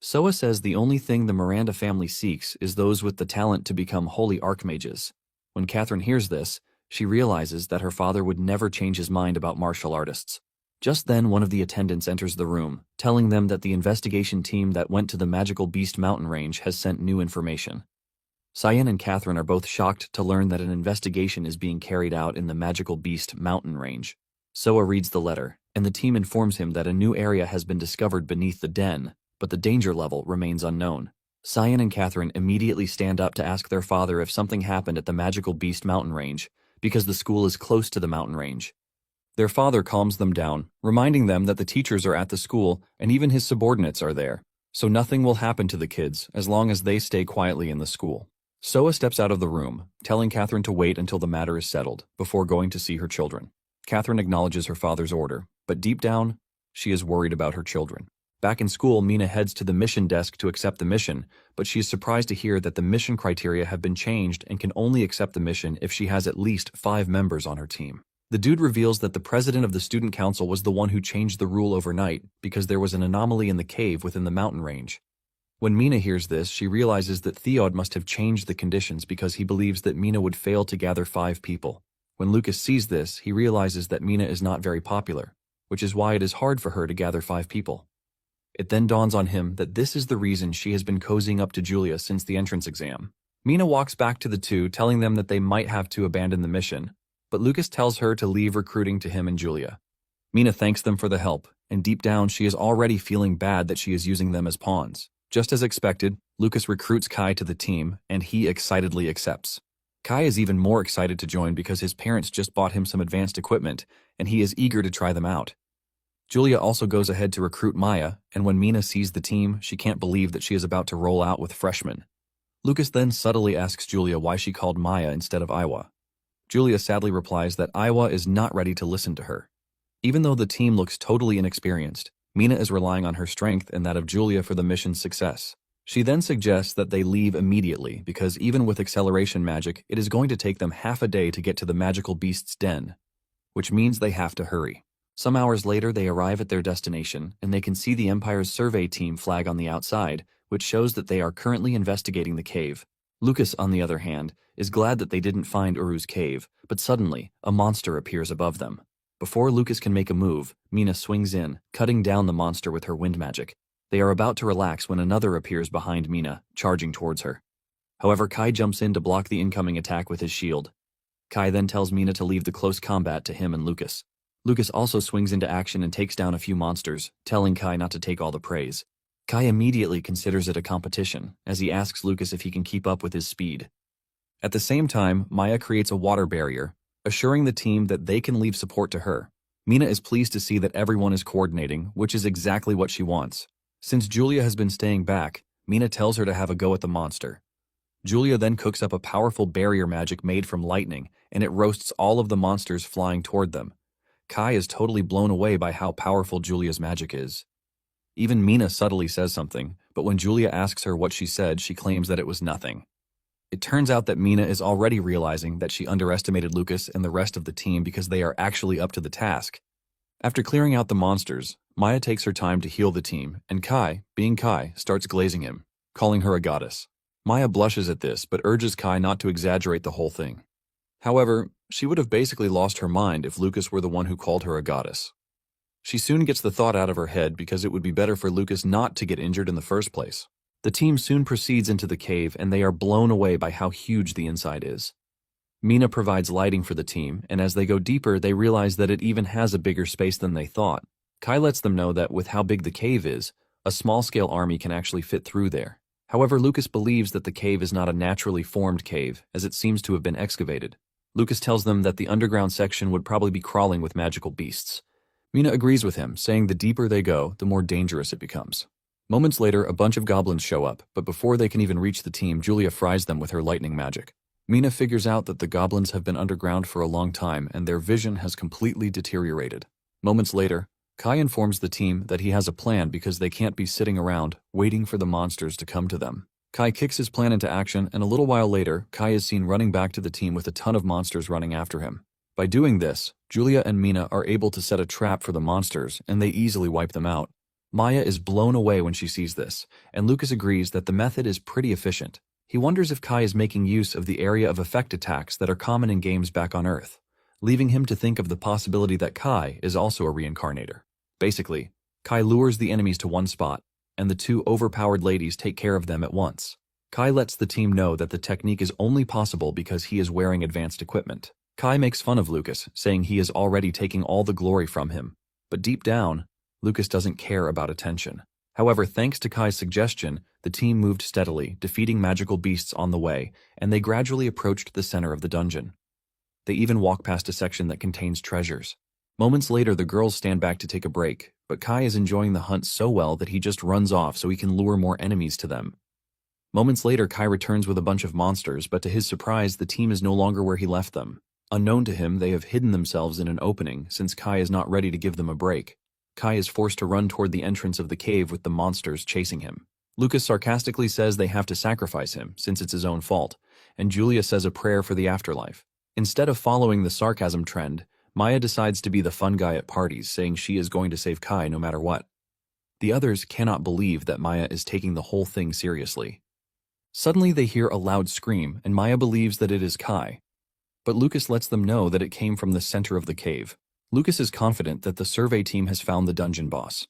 Soa says the only thing the Miranda family seeks is those with the talent to become holy archmages. When Catherine hears this, she realizes that her father would never change his mind about martial artists. Just then, one of the attendants enters the room, telling them that the investigation team that went to the Magical Beast Mountain Range has sent new information. Cyan and Catherine are both shocked to learn that an investigation is being carried out in the Magical Beast Mountain Range. Soa reads the letter, and the team informs him that a new area has been discovered beneath the den, but the danger level remains unknown. Cyan and Catherine immediately stand up to ask their father if something happened at the Magical Beast Mountain Range, because the school is close to the mountain range. Their father calms them down, reminding them that the teachers are at the school and even his subordinates are there, so nothing will happen to the kids as long as they stay quietly in the school. Soa steps out of the room, telling Catherine to wait until the matter is settled before going to see her children. Catherine acknowledges her father's order, but deep down, she is worried about her children. Back in school, Mina heads to the mission desk to accept the mission, but she is surprised to hear that the mission criteria have been changed and can only accept the mission if she has at least 5 members on her team. The dude reveals that the president of the student council was the one who changed the rule overnight because there was an anomaly in the cave within the mountain range. When Mina hears this, she realizes that Theod must have changed the conditions because he believes that Mina would fail to gather 5 people. When Lucas sees this, he realizes that Mina is not very popular, which is why it is hard for her to gather 5 people. It then dawns on him that this is the reason she has been cozying up to Julia since the entrance exam. Mina walks back to the two, telling them that they might have to abandon the mission, but Lucas tells her to leave recruiting to him and Julia. Mina thanks them for the help, and deep down she is already feeling bad that she is using them as pawns. Just as expected, Lucas recruits Kai to the team, and he excitedly accepts. Kai is even more excited to join because his parents just bought him some advanced equipment, and he is eager to try them out. Julia also goes ahead to recruit Maya, and when Mina sees the team, she can't believe that she is about to roll out with freshmen. Lucas then subtly asks Julia why she called Maya instead of Iwa. Julia sadly replies that Iwa is not ready to listen to her. Even though the team looks totally inexperienced, Mina is relying on her strength and that of Julia for the mission's success. She then suggests that they leave immediately because even with acceleration magic, it is going to take them half a day to get to the magical beast's den, which means they have to hurry. Some hours later, they arrive at their destination, and they can see the Empire's survey team flag on the outside, which shows that they are currently investigating the cave. Lucas, on the other hand, is glad that they didn't find Uru's cave, but suddenly, a monster appears above them. Before Lucas can make a move, Mina swings in, cutting down the monster with her wind magic. They are about to relax when another appears behind Mina, charging towards her. However, Kai jumps in to block the incoming attack with his shield. Kai then tells Mina to leave the close combat to him and Lucas. Lucas also swings into action and takes down a few monsters, telling Kai not to take all the praise. Kai immediately considers it a competition, as he asks Lucas if he can keep up with his speed. At the same time, Maya creates a water barrier, assuring the team that they can leave support to her. Mina is pleased to see that everyone is coordinating, which is exactly what she wants. Since Julia has been staying back, Mina tells her to have a go at the monster. Julia then cooks up a powerful barrier magic made from lightning, and it roasts all of the monsters flying toward them. Kai is totally blown away by how powerful Julia's magic is. Even Mina subtly says something, but when Julia asks her what she said, she claims that it was nothing. It turns out that Mina is already realizing that she underestimated Lucas and the rest of the team because they are actually up to the task. After clearing out the monsters, Maya takes her time to heal the team, and Kai, being Kai, starts glazing him, calling her a goddess. Maya blushes at this, but urges Kai not to exaggerate the whole thing. However, she would have basically lost her mind if Lucas were the one who called her a goddess. She soon gets the thought out of her head because it would be better for Lucas not to get injured in the first place. The team soon proceeds into the cave, and they are blown away by how huge the inside is. Mina provides lighting for the team, and as they go deeper, they realize that it even has a bigger space than they thought. Kai lets them know that with how big the cave is, a small-scale army can actually fit through there. However, Lucas believes that the cave is not a naturally formed cave, as it seems to have been excavated. Lucas tells them that the underground section would probably be crawling with magical beasts. Mina agrees with him, saying the deeper they go, the more dangerous it becomes. Moments later, a bunch of goblins show up, but before they can even reach the team, Julia fries them with her lightning magic. Mina figures out that the goblins have been underground for a long time and their vision has completely deteriorated. Moments later, Kai informs the team that he has a plan because they can't be sitting around, waiting for the monsters to come to them. Kai kicks his plan into action, and a little while later, Kai is seen running back to the team with a ton of monsters running after him. By doing this, Julia and Mina are able to set a trap for the monsters, and they easily wipe them out. Maya is blown away when she sees this, and Lucas agrees that the method is pretty efficient. He wonders if Kai is making use of the area of effect attacks that are common in games back on Earth, leaving him to think of the possibility that Kai is also a reincarnator. Basically, Kai lures the enemies to one spot, and the two overpowered ladies take care of them at once. Kai lets the team know that the technique is only possible because he is wearing advanced equipment. Kai makes fun of Lucas, saying he is already taking all the glory from him, but deep down, Lucas doesn't care about attention. However, thanks to Kai's suggestion, the team moved steadily, defeating magical beasts on the way, and they gradually approached the center of the dungeon. They even walk past a section that contains treasures. Moments later, the girls stand back to take a break, but Kai is enjoying the hunt so well that he just runs off so he can lure more enemies to them. Moments later, Kai returns with a bunch of monsters, but to his surprise, the team is no longer where he left them. Unknown to him, they have hidden themselves in an opening since Kai is not ready to give them a break. Kai is forced to run toward the entrance of the cave with the monsters chasing him. Lucas sarcastically says they have to sacrifice him since it's his own fault, and Julia says a prayer for the afterlife. Instead of following the sarcasm trend, Maya decides to be the fun guy at parties, saying she is going to save Kai no matter what. The others cannot believe that Maya is taking the whole thing seriously. Suddenly they hear a loud scream, and Maya believes that it is Kai. But Lucas lets them know that it came from the center of the cave. Lucas is confident that the survey team has found the dungeon boss.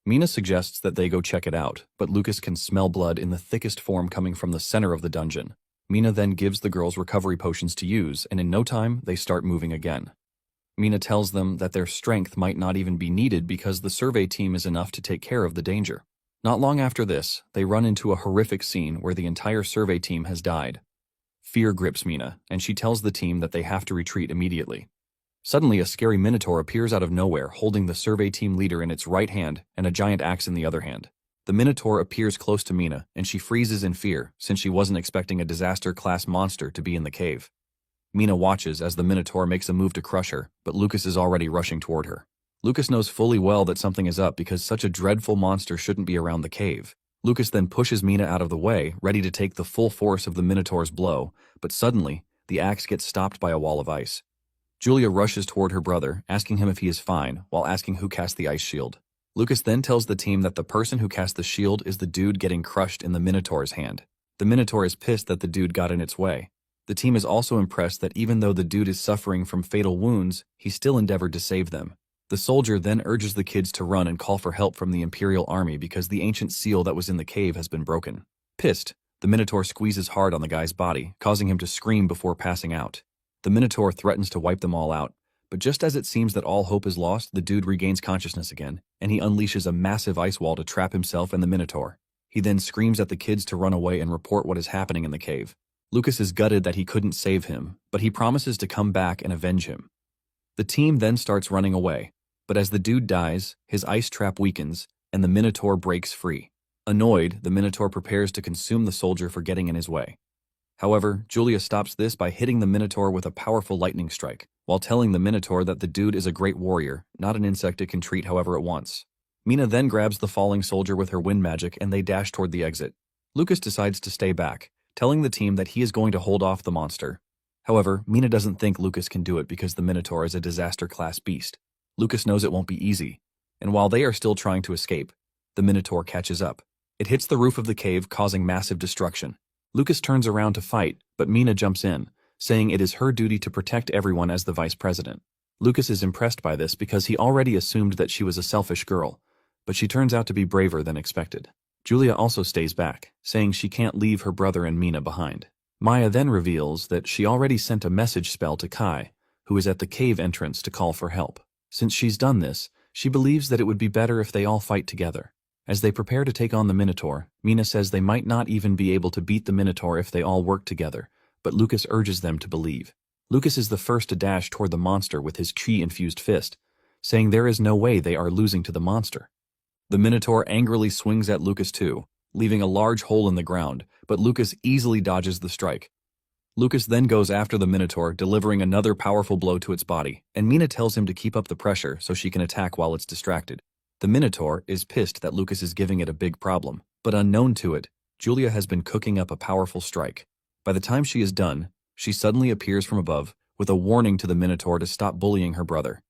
Mina suggests that they go check it out, but Lucas can smell blood in the thickest form coming from the center of the dungeon. Mina then gives the girls recovery potions to use, and in no time, they start moving again. Mina tells them that their strength might not even be needed because the survey team is enough to take care of the danger. Not long after this, they run into a horrific scene where the entire survey team has died. Fear grips Mina, and she tells the team that they have to retreat immediately. Suddenly, a scary minotaur appears out of nowhere, holding the survey team leader in its right hand and a giant axe in the other hand. The minotaur appears close to Mina, and she freezes in fear since she wasn't expecting a disaster-class monster to be in the cave. Mina watches as the minotaur makes a move to crush her, but Lucas is already rushing toward her. Lucas knows fully well that something is up because such a dreadful monster shouldn't be around the cave. Lucas then pushes Mina out of the way, ready to take the full force of the minotaur's blow, but suddenly, the axe gets stopped by a wall of ice. Julia rushes toward her brother, asking him if he is fine, while asking who cast the ice shield. Lucas then tells the team that the person who cast the shield is the dude getting crushed in the Minotaur's hand. The Minotaur is pissed that the dude got in its way. The team is also impressed that even though the dude is suffering from fatal wounds, he still endeavored to save them. The soldier then urges the kids to run and call for help from the Imperial army because the ancient seal that was in the cave has been broken. Pissed, the Minotaur squeezes hard on the guy's body, causing him to scream before passing out. The Minotaur threatens to wipe them all out, but just as it seems that all hope is lost, the dude regains consciousness again, and he unleashes a massive ice wall to trap himself and the Minotaur. He then screams at the kids to run away and report what is happening in the cave. Lucas is gutted that he couldn't save him, but he promises to come back and avenge him. The team then starts running away, but as the dude dies, his ice trap weakens, and the Minotaur breaks free. Annoyed, the Minotaur prepares to consume the soldier for getting in his way. However, Julia stops this by hitting the Minotaur with a powerful lightning strike, while telling the Minotaur that the dude is a great warrior, not an insect it can treat however it wants. Mina then grabs the falling soldier with her wind magic and they dash toward the exit. Lucas decides to stay back, telling the team that he is going to hold off the monster. However, Mina doesn't think Lucas can do it because the Minotaur is a disaster-class beast. Lucas knows it won't be easy, and while they are still trying to escape, the Minotaur catches up. It hits the roof of the cave, causing massive destruction. Lucas turns around to fight, but Mina jumps in, saying it is her duty to protect everyone as the vice president. Lucas is impressed by this because he already assumed that she was a selfish girl, but she turns out to be braver than expected. Julia also stays back, saying she can't leave her brother and Mina behind. Maya then reveals that she already sent a message spell to Kai, who is at the cave entrance to call for help. Since she's done this, she believes that it would be better if they all fight together. As they prepare to take on the Minotaur, Mina says they might not even be able to beat the Minotaur if they all work together, but Lucas urges them to believe. Lucas is the first to dash toward the monster with his chi-infused fist, saying there is no way they are losing to the monster. The Minotaur angrily swings at Lucas too, leaving a large hole in the ground, but Lucas easily dodges the strike. Lucas then goes after the Minotaur, delivering another powerful blow to its body, and Mina tells him to keep up the pressure so she can attack while it's distracted. The Minotaur is pissed that Lucas is giving it a big problem, but unknown to it, Julia has been cooking up a powerful strike. By the time she is done, she suddenly appears from above, with a warning to the Minotaur to stop bullying her brother.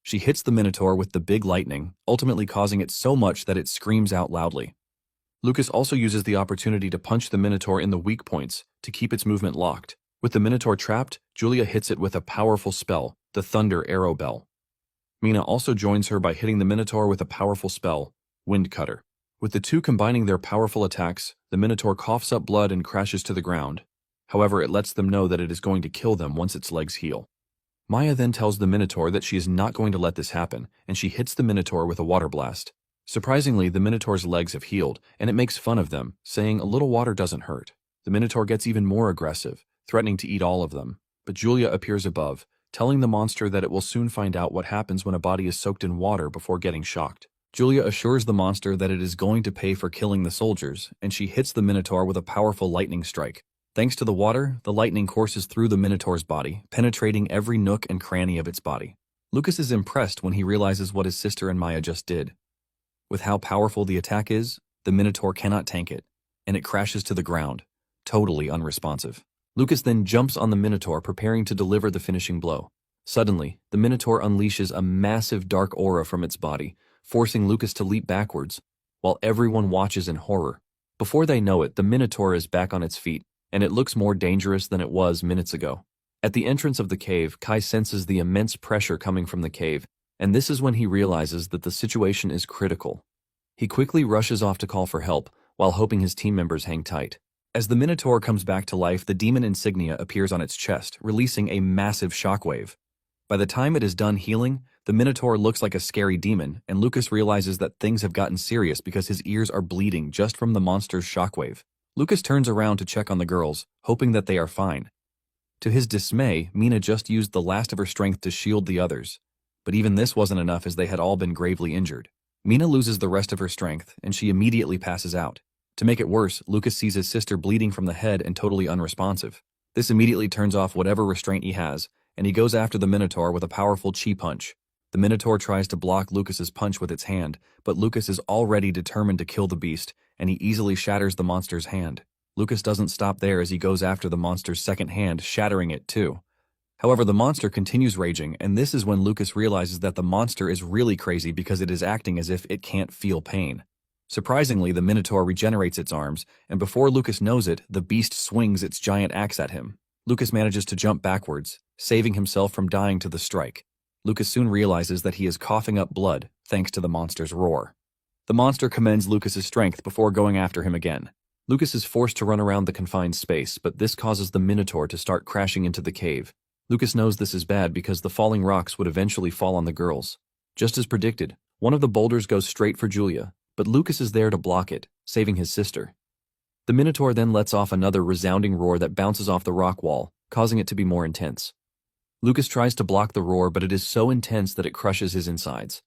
She hits the Minotaur with the big lightning, ultimately causing it so much that it screams out loudly. Lucas also uses the opportunity to punch the Minotaur in the weak points to keep its movement locked. With the Minotaur trapped, Julia hits it with a powerful spell, the Thunder Arrow Bell. Mina also joins her by hitting the Minotaur with a powerful spell, Wind Cutter. With the two combining their powerful attacks, the Minotaur coughs up blood and crashes to the ground. However, it lets them know that it is going to kill them once its legs heal. Maya then tells the Minotaur that she is not going to let this happen, and she hits the Minotaur with a water blast. Surprisingly, the Minotaur's legs have healed, and it makes fun of them, saying a little water doesn't hurt. The Minotaur gets even more aggressive, threatening to eat all of them, but Julia appears above, telling the monster that it will soon find out what happens when a body is soaked in water before getting shocked. Julia assures the monster that it is going to pay for killing the soldiers, and she hits the Minotaur with a powerful lightning strike. Thanks to the water, the lightning courses through the Minotaur's body, penetrating every nook and cranny of its body. Lucas is impressed when he realizes what his sister and Maya just did. With how powerful the attack is, the Minotaur cannot tank it, and it crashes to the ground, totally unresponsive. Lucas then jumps on the Minotaur, preparing to deliver the finishing blow. Suddenly, the Minotaur unleashes a massive dark aura from its body, forcing Lucas to leap backwards, while everyone watches in horror. Before they know it, the Minotaur is back on its feet, and it looks more dangerous than it was minutes ago. At the entrance of the cave, Kai senses the immense pressure coming from the cave, and this is when he realizes that the situation is critical. He quickly rushes off to call for help, while hoping his team members hang tight. As the Minotaur comes back to life, the demon insignia appears on its chest, releasing a massive shockwave. By the time it is done healing, the Minotaur looks like a scary demon, and Lucas realizes that things have gotten serious because his ears are bleeding just from the monster's shockwave. Lucas turns around to check on the girls, hoping that they are fine. To his dismay, Mina just used the last of her strength to shield the others. But even this wasn't enough as they had all been gravely injured. Mina loses the rest of her strength, and she immediately passes out. To make it worse, Lucas sees his sister bleeding from the head and totally unresponsive. This immediately turns off whatever restraint he has, and he goes after the Minotaur with a powerful chi punch. The Minotaur tries to block Lucas's punch with its hand, but Lucas is already determined to kill the beast, and he easily shatters the monster's hand. Lucas doesn't stop there as he goes after the monster's second hand, shattering it too. However, the monster continues raging, and this is when Lucas realizes that the monster is really crazy because it is acting as if it can't feel pain. Surprisingly, the Minotaur regenerates its arms, and before Lucas knows it, the beast swings its giant axe at him. Lucas manages to jump backwards, saving himself from dying to the strike. Lucas soon realizes that he is coughing up blood, thanks to the monster's roar. The monster commends Lucas's strength before going after him again. Lucas is forced to run around the confined space, but this causes the Minotaur to start crashing into the cave. Lucas knows this is bad because the falling rocks would eventually fall on the girls. Just as predicted, one of the boulders goes straight for Julia, but Lucas is there to block it, saving his sister. The Minotaur then lets off another resounding roar that bounces off the rock wall, causing it to be more intense. Lucas tries to block the roar, but it is so intense that it crushes his insides.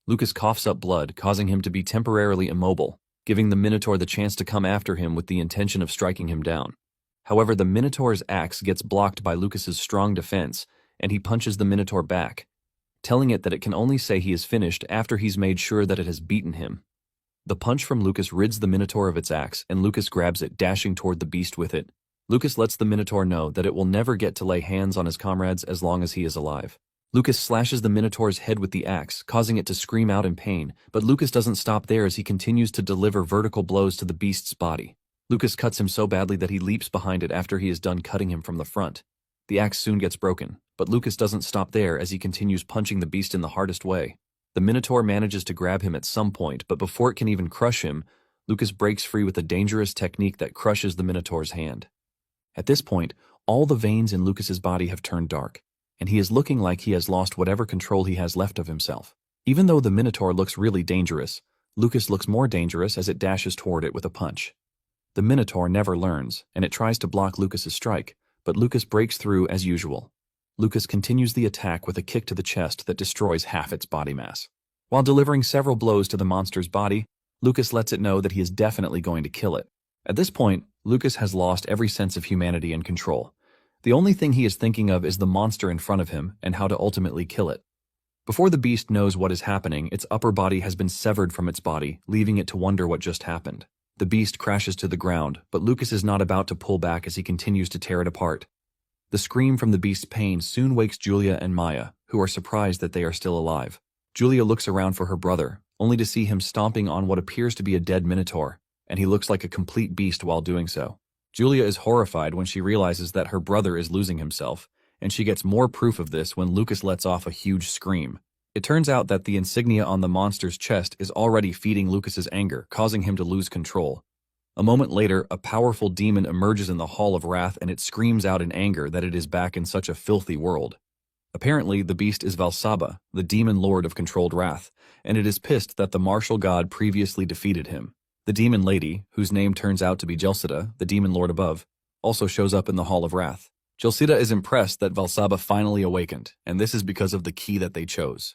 Lucas coughs up blood, causing him to be temporarily immobile, giving the Minotaur the chance to come after him with the intention of striking him down. However, the Minotaur's axe gets blocked by Lucas's strong defense, and he punches the Minotaur back, telling it that it can only say he is finished after he's made sure that it has beaten him. The punch from Lucas rids the Minotaur of its axe, and Lucas grabs it, dashing toward the beast with it. Lucas lets the Minotaur know that it will never get to lay hands on his comrades as long as he is alive. Lucas slashes the Minotaur's head with the axe, causing it to scream out in pain, but Lucas doesn't stop there as he continues to deliver vertical blows to the beast's body. Lucas cuts him so badly that he leaps behind it after he is done cutting him from the front. The axe soon gets broken, but Lucas doesn't stop there as he continues punching the beast in the hardest way. The Minotaur manages to grab him at some point, but before it can even crush him, Lucas breaks free with a dangerous technique that crushes the Minotaur's hand. At this point, all the veins in Lucas's body have turned dark, and he is looking like he has lost whatever control he has left of himself. Even though the Minotaur looks really dangerous, Lucas looks more dangerous as it dashes toward it with a punch. The Minotaur never learns, and it tries to block Lucas's strike, but Lucas breaks through as usual. Lucas continues the attack with a kick to the chest that destroys half its body mass. While delivering several blows to the monster's body, Lucas lets it know that he is definitely going to kill it. At this point, Lucas has lost every sense of humanity and control. The only thing he is thinking of is the monster in front of him and how to ultimately kill it. Before the beast knows what is happening, its upper body has been severed from its body, leaving it to wonder what just happened. The beast crashes to the ground, but Lucas is not about to pull back as he continues to tear it apart. The scream from the beast's pain soon wakes Julia and Maya, who are surprised that they are still alive. Julia looks around for her brother, only to see him stomping on what appears to be a dead Minotaur, and he looks like a complete beast while doing so. Julia is horrified when she realizes that her brother is losing himself, and she gets more proof of this when Lucas lets off a huge scream. It turns out that the insignia on the monster's chest is already feeding Lucas's anger, causing him to lose control. A moment later, a powerful demon emerges in the Hall of Wrath and it screams out in anger that it is back in such a filthy world. Apparently, the beast is Valsaba, the demon lord of controlled wrath, and it is pissed that the martial god previously defeated him. The demon lady, whose name turns out to be Gelsida, the demon lord above, also shows up in the Hall of Wrath. Gelsida is impressed that Valsaba finally awakened, and this is because of the key that they chose.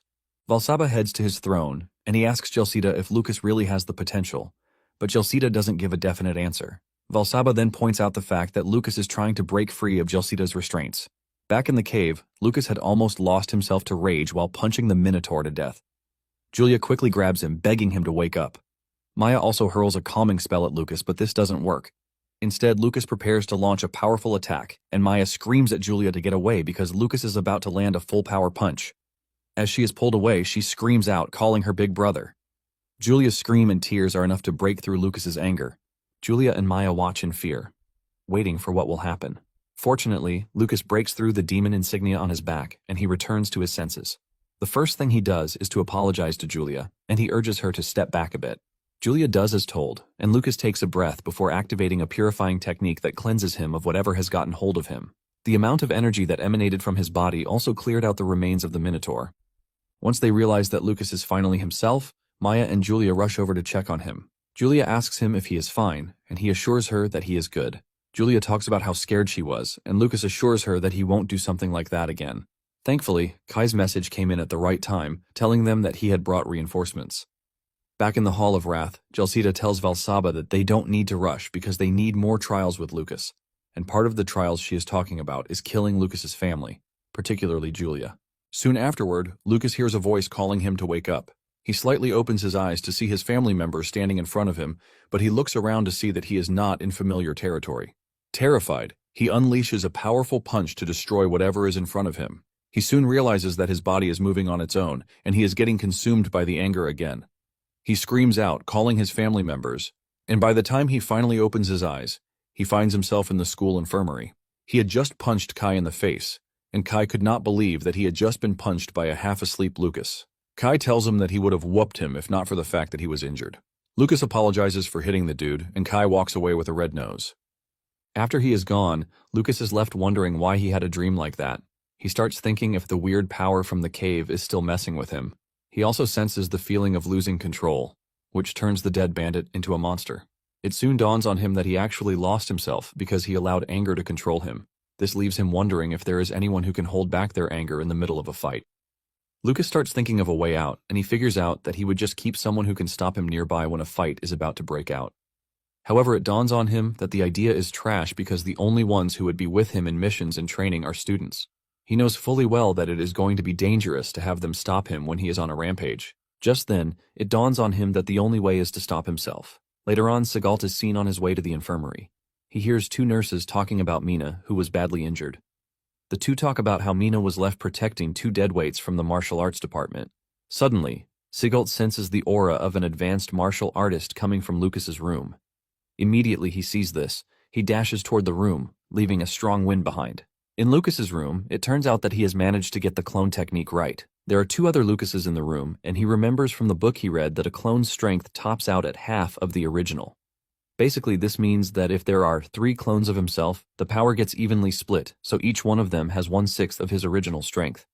Valsaba heads to his throne, and he asks Gelsida if Lucas really has the potential, but Gelsida doesn't give a definite answer. Valsaba then points out the fact that Lucas is trying to break free of Gelsida's restraints. Back in the cave, Lucas had almost lost himself to rage while punching the Minotaur to death. Julia quickly grabs him, begging him to wake up. Maya also hurls a calming spell at Lucas, but this doesn't work. Instead, Lucas prepares to launch a powerful attack, and Maya screams at Julia to get away because Lucas is about to land a full-power punch. As she is pulled away, she screams out, calling her big brother. Julia's scream and tears are enough to break through Lucas's anger. Julia and Maya watch in fear, waiting for what will happen. Fortunately, Lucas breaks through the demon insignia on his back, and he returns to his senses. The first thing he does is to apologize to Julia, and he urges her to step back a bit. Julia does as told, and Lucas takes a breath before activating a purifying technique that cleanses him of whatever has gotten hold of him. The amount of energy that emanated from his body also cleared out the remains of the Minotaur. Once they realize that Lucas is finally himself, Maya and Julia rush over to check on him. Julia asks him if he is fine, and he assures her that he is good. Julia talks about how scared she was, and Lucas assures her that he won't do something like that again. Thankfully, Kai's message came in at the right time, telling them that he had brought reinforcements. Back in the Hall of Wrath, Gelsida tells Valsaba that they don't need to rush because they need more trials with Lucas, and part of the trials she is talking about is killing Lucas's family, particularly Julia. Soon afterward, Lucas hears a voice calling him to wake up. He slightly opens his eyes to see his family members standing in front of him, but he looks around to see that he is not in familiar territory. Terrified, He unleashes a powerful punch to destroy whatever is in front of him. He soon realizes that his body is moving on its own, and he is getting consumed by the anger again. He screams out, calling his family members, and by the time he finally opens his eyes, he finds himself in the school infirmary. He had just punched Kai in the face, and Kai could not believe that he had just been punched by a half-asleep Lucas. Kai tells him that he would have whooped him if not for the fact that he was injured. Lucas apologizes for hitting the dude, and Kai walks away with a red nose. After he is gone, Lucas is left wondering why he had a dream like that. He starts thinking if the weird power from the cave is still messing with him. He also senses the feeling of losing control, which turns the dead bandit into a monster. It soon dawns on him that he actually lost himself because he allowed anger to control him. This leaves him wondering if there is anyone who can hold back their anger in the middle of a fight. Lucas starts thinking of a way out, and he figures out that he would just keep someone who can stop him nearby when a fight is about to break out. However, it dawns on him that the idea is trash because the only ones who would be with him in missions and training are students. He knows fully well that it is going to be dangerous to have them stop him when he is on a rampage. Just then, it dawns on him that the only way is to stop himself. Later on, Sigalt is seen on his way to the infirmary. He hears two nurses talking about Mina, who was badly injured. The two talk about how Mina was left protecting two deadweights from the martial arts department. Suddenly, Sigalt senses the aura of an advanced martial artist coming from Lucas's room. Immediately he sees this, he dashes toward the room, leaving a strong wind behind. In Lucas's room, it turns out that he has managed to get the clone technique right. There are two other Lucases in the room, and he remembers from the book he read that a clone's strength tops out at half of the original. Basically, this means that if there are 3 clones of himself, the power gets evenly split, so each one of them has 1/6 of his original strength.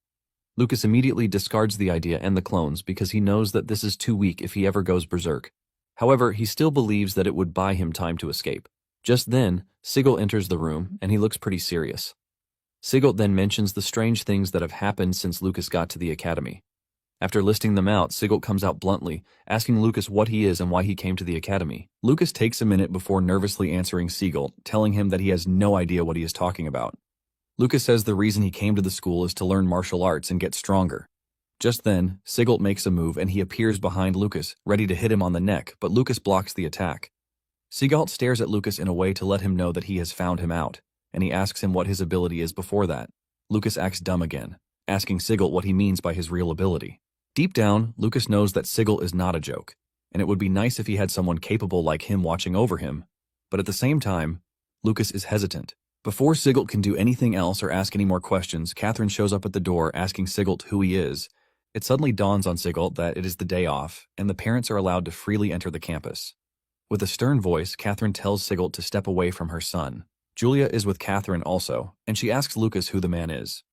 Lucas immediately discards the idea and the clones because he knows that this is too weak if he ever goes berserk. However, he still believes that it would buy him time to escape. Just then, Sigalt enters the room, and he looks pretty serious. Sigalt then mentions the strange things that have happened since Lucas got to the academy. After listing them out, Sigalt comes out bluntly, asking Lucas what he is and why he came to the academy. Lucas takes a minute before nervously answering Sigalt, telling him that he has no idea what he is talking about. Lucas says the reason he came to the school is to learn martial arts and get stronger. Just then, Sigalt makes a move and he appears behind Lucas, ready to hit him on the neck, but Lucas blocks the attack. Sigalt stares at Lucas in a way to let him know that he has found him out, and he asks him what his ability is before that. Lucas acts dumb again, asking Sigalt what he means by his real ability. Deep down, Lucas knows that Sigalt is not a joke, and it would be nice if he had someone capable like him watching over him, but at the same time, Lucas is hesitant. Before Sigalt can do anything else or ask any more questions, Catherine shows up at the door asking Sigalt who he is. It suddenly dawns on Sigalt that it is the day off, and the parents are allowed to freely enter the campus. With a stern voice, Catherine tells Sigalt to step away from her son. Julia is with Catherine also, and she asks Lucas who the man is.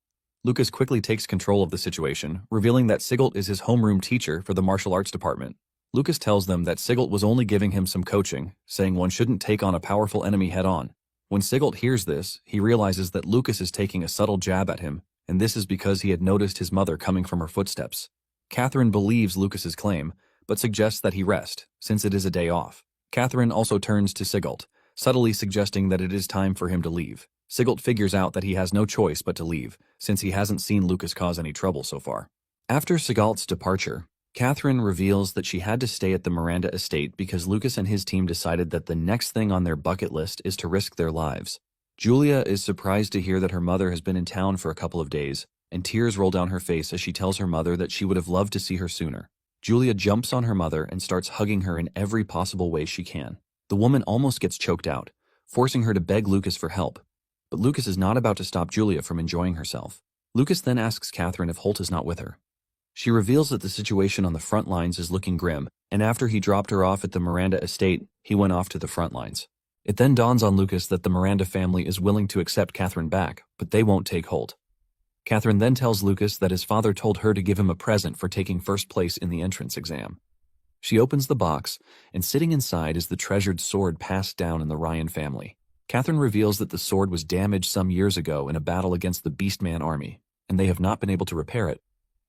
Lucas quickly takes control of the situation, revealing that Sigalt is his homeroom teacher for the martial arts department. Lucas tells them that Sigalt was only giving him some coaching, saying one shouldn't take on a powerful enemy head-on. When Sigalt hears this, he realizes that Lucas is taking a subtle jab at him, and this is because he had noticed his mother coming from her footsteps. Catherine believes Lucas's claim, but suggests that he rest, since it is a day off. Catherine also turns to Sigalt, subtly suggesting that it is time for him to leave. Sigalt figures out that he has no choice but to leave, since he hasn't seen Lucas cause any trouble so far. After Sigalt's departure, Catherine reveals that she had to stay at the Miranda estate because Lucas and his team decided that the next thing on their bucket list is to risk their lives. Julia is surprised to hear that her mother has been in town for a couple of days, and tears roll down her face as she tells her mother that she would have loved to see her sooner. Julia jumps on her mother and starts hugging her in every possible way she can. The woman almost gets choked out, forcing her to beg Lucas for help. But Lucas is not about to stop Julia from enjoying herself. Lucas then asks Catherine if Holt is not with her. She reveals that the situation on the front lines is looking grim, and after he dropped her off at the Miranda estate, he went off to the front lines. It then dawns on Lucas that the Miranda family is willing to accept Catherine back, but they won't take Holt. Catherine then tells Lucas that his father told her to give him a present for taking first place in the entrance exam. She opens the box, and sitting inside is the treasured sword passed down in the Ryan family. Catherine reveals that the sword was damaged some years ago in a battle against the Beastman army, and they have not been able to repair it,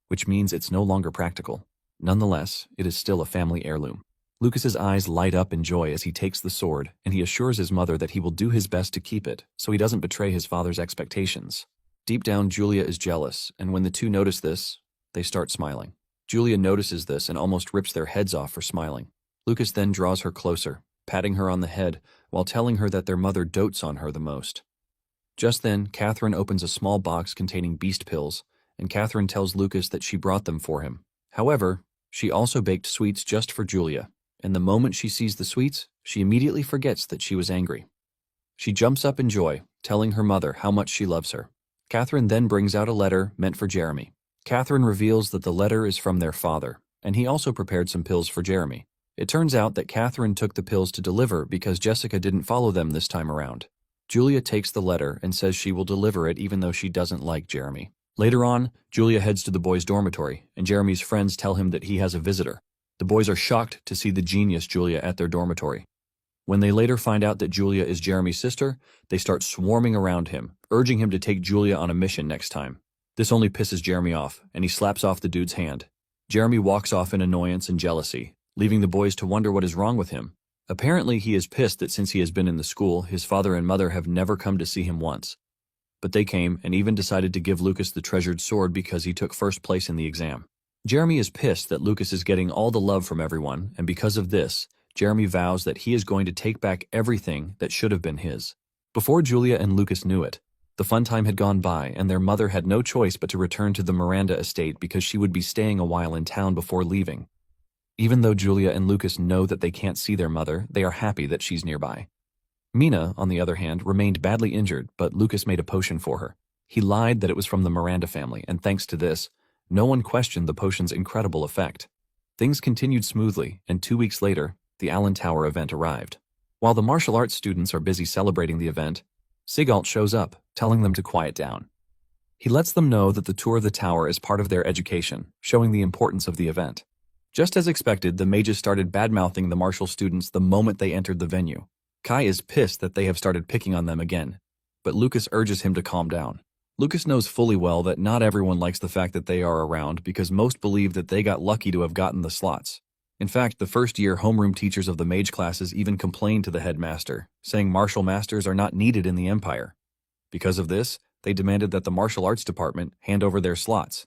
which means it's no longer practical. Nonetheless, it is still a family heirloom. Lucas's eyes light up in joy as he takes the sword, and he assures his mother that he will do his best to keep it, so he doesn't betray his father's expectations. Deep down, Julia is jealous, and when the two notice this, they start smiling. Julia notices this and almost rips their heads off for smiling. Lucas then draws her closer, patting her on the head, while telling her that their mother dotes on her the most. Just then, Catherine opens a small box containing beast pills, and Catherine tells Lucas that she brought them for him. However, she also baked sweets just for Julia, and the moment she sees the sweets, she immediately forgets that she was angry. She jumps up in joy, telling her mother how much she loves her. Catherine then brings out a letter meant for Jeremy. Catherine reveals that the letter is from their father, and he also prepared some pills for Jeremy. It turns out that Catherine took the pills to deliver because Jessica didn't follow them this time around. Julia takes the letter and says she will deliver it even though she doesn't like Jeremy. Later on, Julia heads to the boys' dormitory, and Jeremy's friends tell him that he has a visitor. The boys are shocked to see the genius Julia at their dormitory. When they later find out that Julia is Jeremy's sister, they start swarming around him, urging him to take Julia on a mission next time. This only pisses Jeremy off, and he slaps off the dude's hand. Jeremy walks off in annoyance and jealousy, leaving the boys to wonder what is wrong with him. Apparently, he is pissed that since he has been in the school, his father and mother have never come to see him once. But they came and even decided to give Lucas the treasured sword because he took first place in the exam. Jeremy is pissed that Lucas is getting all the love from everyone, and because of this, Jeremy vows that he is going to take back everything that should have been his. Before Julia and Lucas knew it, the fun time had gone by and their mother had no choice but to return to the Miranda estate because she would be staying a while in town before leaving. Even though Julia and Lucas know that they can't see their mother, they are happy that she's nearby. Mina, on the other hand, remained badly injured, but Lucas made a potion for her. He lied that it was from the Miranda family, and thanks to this, no one questioned the potion's incredible effect. Things continued smoothly, and 2 weeks later, the Allen Tower event arrived. While the martial arts students are busy celebrating the event, Sigalt shows up, telling them to quiet down. He lets them know that the tour of the tower is part of their education, showing the importance of the event. Just as expected, the mages started bad-mouthing the martial students the moment they entered the venue. Kai is pissed that they have started picking on them again, but Lucas urges him to calm down. Lucas knows fully well that not everyone likes the fact that they are around because most believe that they got lucky to have gotten the slots. In fact, the first-year homeroom teachers of the mage classes even complained to the headmaster, saying martial masters are not needed in the Empire. Because of this, they demanded that the martial arts department hand over their slots.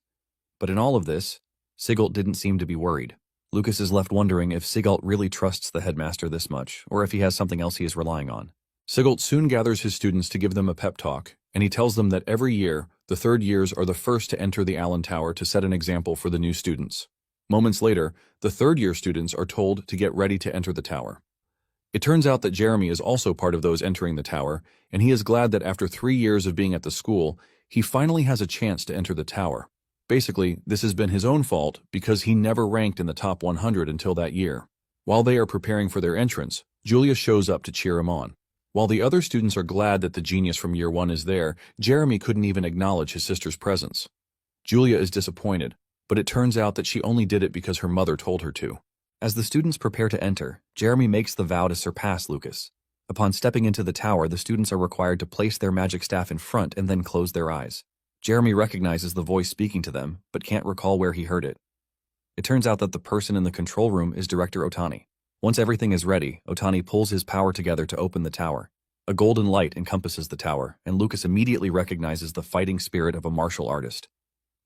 But in all of this, Sigalt didn't seem to be worried. Lucas is left wondering if Sigalt really trusts the headmaster this much, or if he has something else he is relying on. Sigalt soon gathers his students to give them a pep talk, and he tells them that every year, the third years are the first to enter the Allen Tower to set an example for the new students. Moments later, the third-year students are told to get ready to enter the tower. It turns out that Jeremy is also part of those entering the tower, and he is glad that after 3 years of being at the school, he finally has a chance to enter the tower. Basically, this has been his own fault because he never ranked in the top 100 until that year. While they are preparing for their entrance, Julia shows up to cheer him on. While the other students are glad that the genius from year 1 is there, Jeremy couldn't even acknowledge his sister's presence. Julia is disappointed, but it turns out that she only did it because her mother told her to. As the students prepare to enter, Jeremy makes the vow to surpass Lucas. Upon stepping into the tower, the students are required to place their magic staff in front and then close their eyes. Jeremy recognizes the voice speaking to them, but can't recall where he heard it. It turns out that the person in the control room is Director Otani. Once everything is ready, Otani pulls his power together to open the tower. A golden light encompasses the tower, and Lucas immediately recognizes the fighting spirit of a martial artist.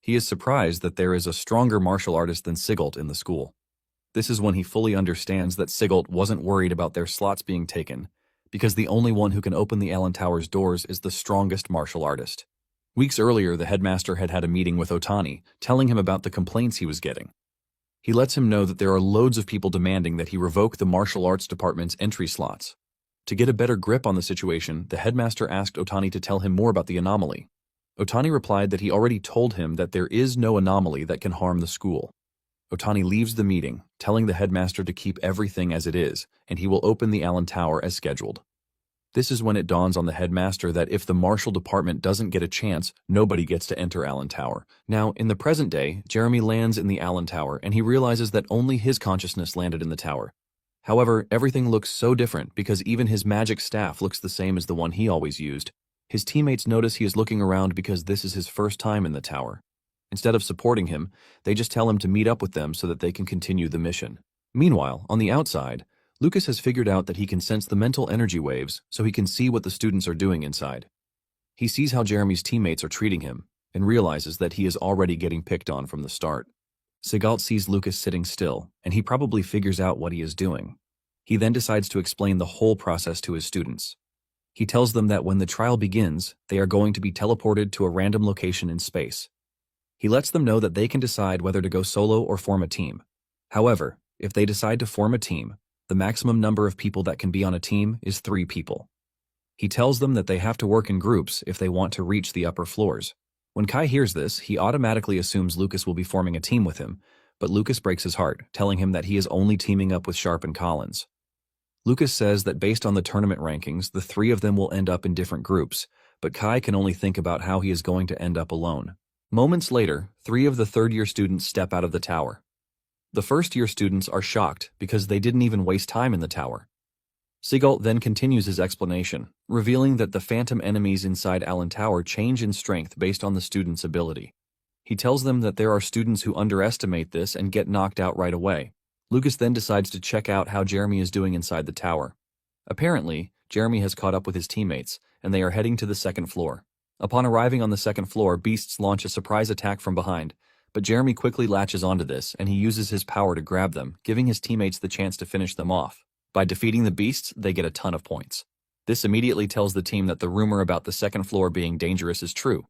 He is surprised that there is a stronger martial artist than Sigalt in the school. This is when he fully understands that Sigalt wasn't worried about their slots being taken, because the only one who can open the Allen Tower's doors is the strongest martial artist. Weeks earlier, the headmaster had had a meeting with Otani, telling him about the complaints he was getting. He lets him know that there are loads of people demanding that he revoke the martial arts department's entry slots. To get a better grip on the situation, the headmaster asked Otani to tell him more about the anomaly. Otani replied that he already told him that there is no anomaly that can harm the school. Otani leaves the meeting, telling the headmaster to keep everything as it is, and he will open the Allen Tower as scheduled. This is when it dawns on the headmaster that if the martial department doesn't get a chance, nobody gets to enter Allen Tower. Now, in the present day, Jeremy lands in the Allen Tower, and he realizes that only his consciousness landed in the tower. However, everything looks so different because even his magic staff looks the same as the one he always used. His teammates notice he is looking around because this is his first time in the tower. Instead of supporting him, they just tell him to meet up with them so that they can continue the mission. Meanwhile, on the outside, Lucas has figured out that he can sense the mental energy waves so he can see what the students are doing inside. He sees how Jeremy's teammates are treating him and realizes that he is already getting picked on from the start. Sigalt sees Lucas sitting still, and he probably figures out what he is doing. He then decides to explain the whole process to his students. He tells them that when the trial begins, they are going to be teleported to a random location in space. He lets them know that they can decide whether to go solo or form a team. However, if they decide to form a team, the maximum number of people that can be on a team is 3 people. He tells them that they have to work in groups if they want to reach the upper floors. When Kai hears this, he automatically assumes Lucas will be forming a team with him, but Lucas breaks his heart, telling him that he is only teaming up with Sharp and Collins. Lucas says that based on the tournament rankings, the 3 of them will end up in different groups, but Kai can only think about how he is going to end up alone. Moments later, 3 of the third-year students step out of the tower. The first-year students are shocked because they didn't even waste time in the tower. Sigalt then continues his explanation, revealing that the phantom enemies inside Allen Tower change in strength based on the student's ability. He tells them that there are students who underestimate this and get knocked out right away. Lucas then decides to check out how Jeremy is doing inside the tower. Apparently, Jeremy has caught up with his teammates, and they are heading to the second floor. Upon arriving on the second floor, beasts launch a surprise attack from behind, but Jeremy quickly latches onto this, and he uses his power to grab them, giving his teammates the chance to finish them off. By defeating the beasts, they get a ton of points. This immediately tells the team that the rumor about the second floor being dangerous is true.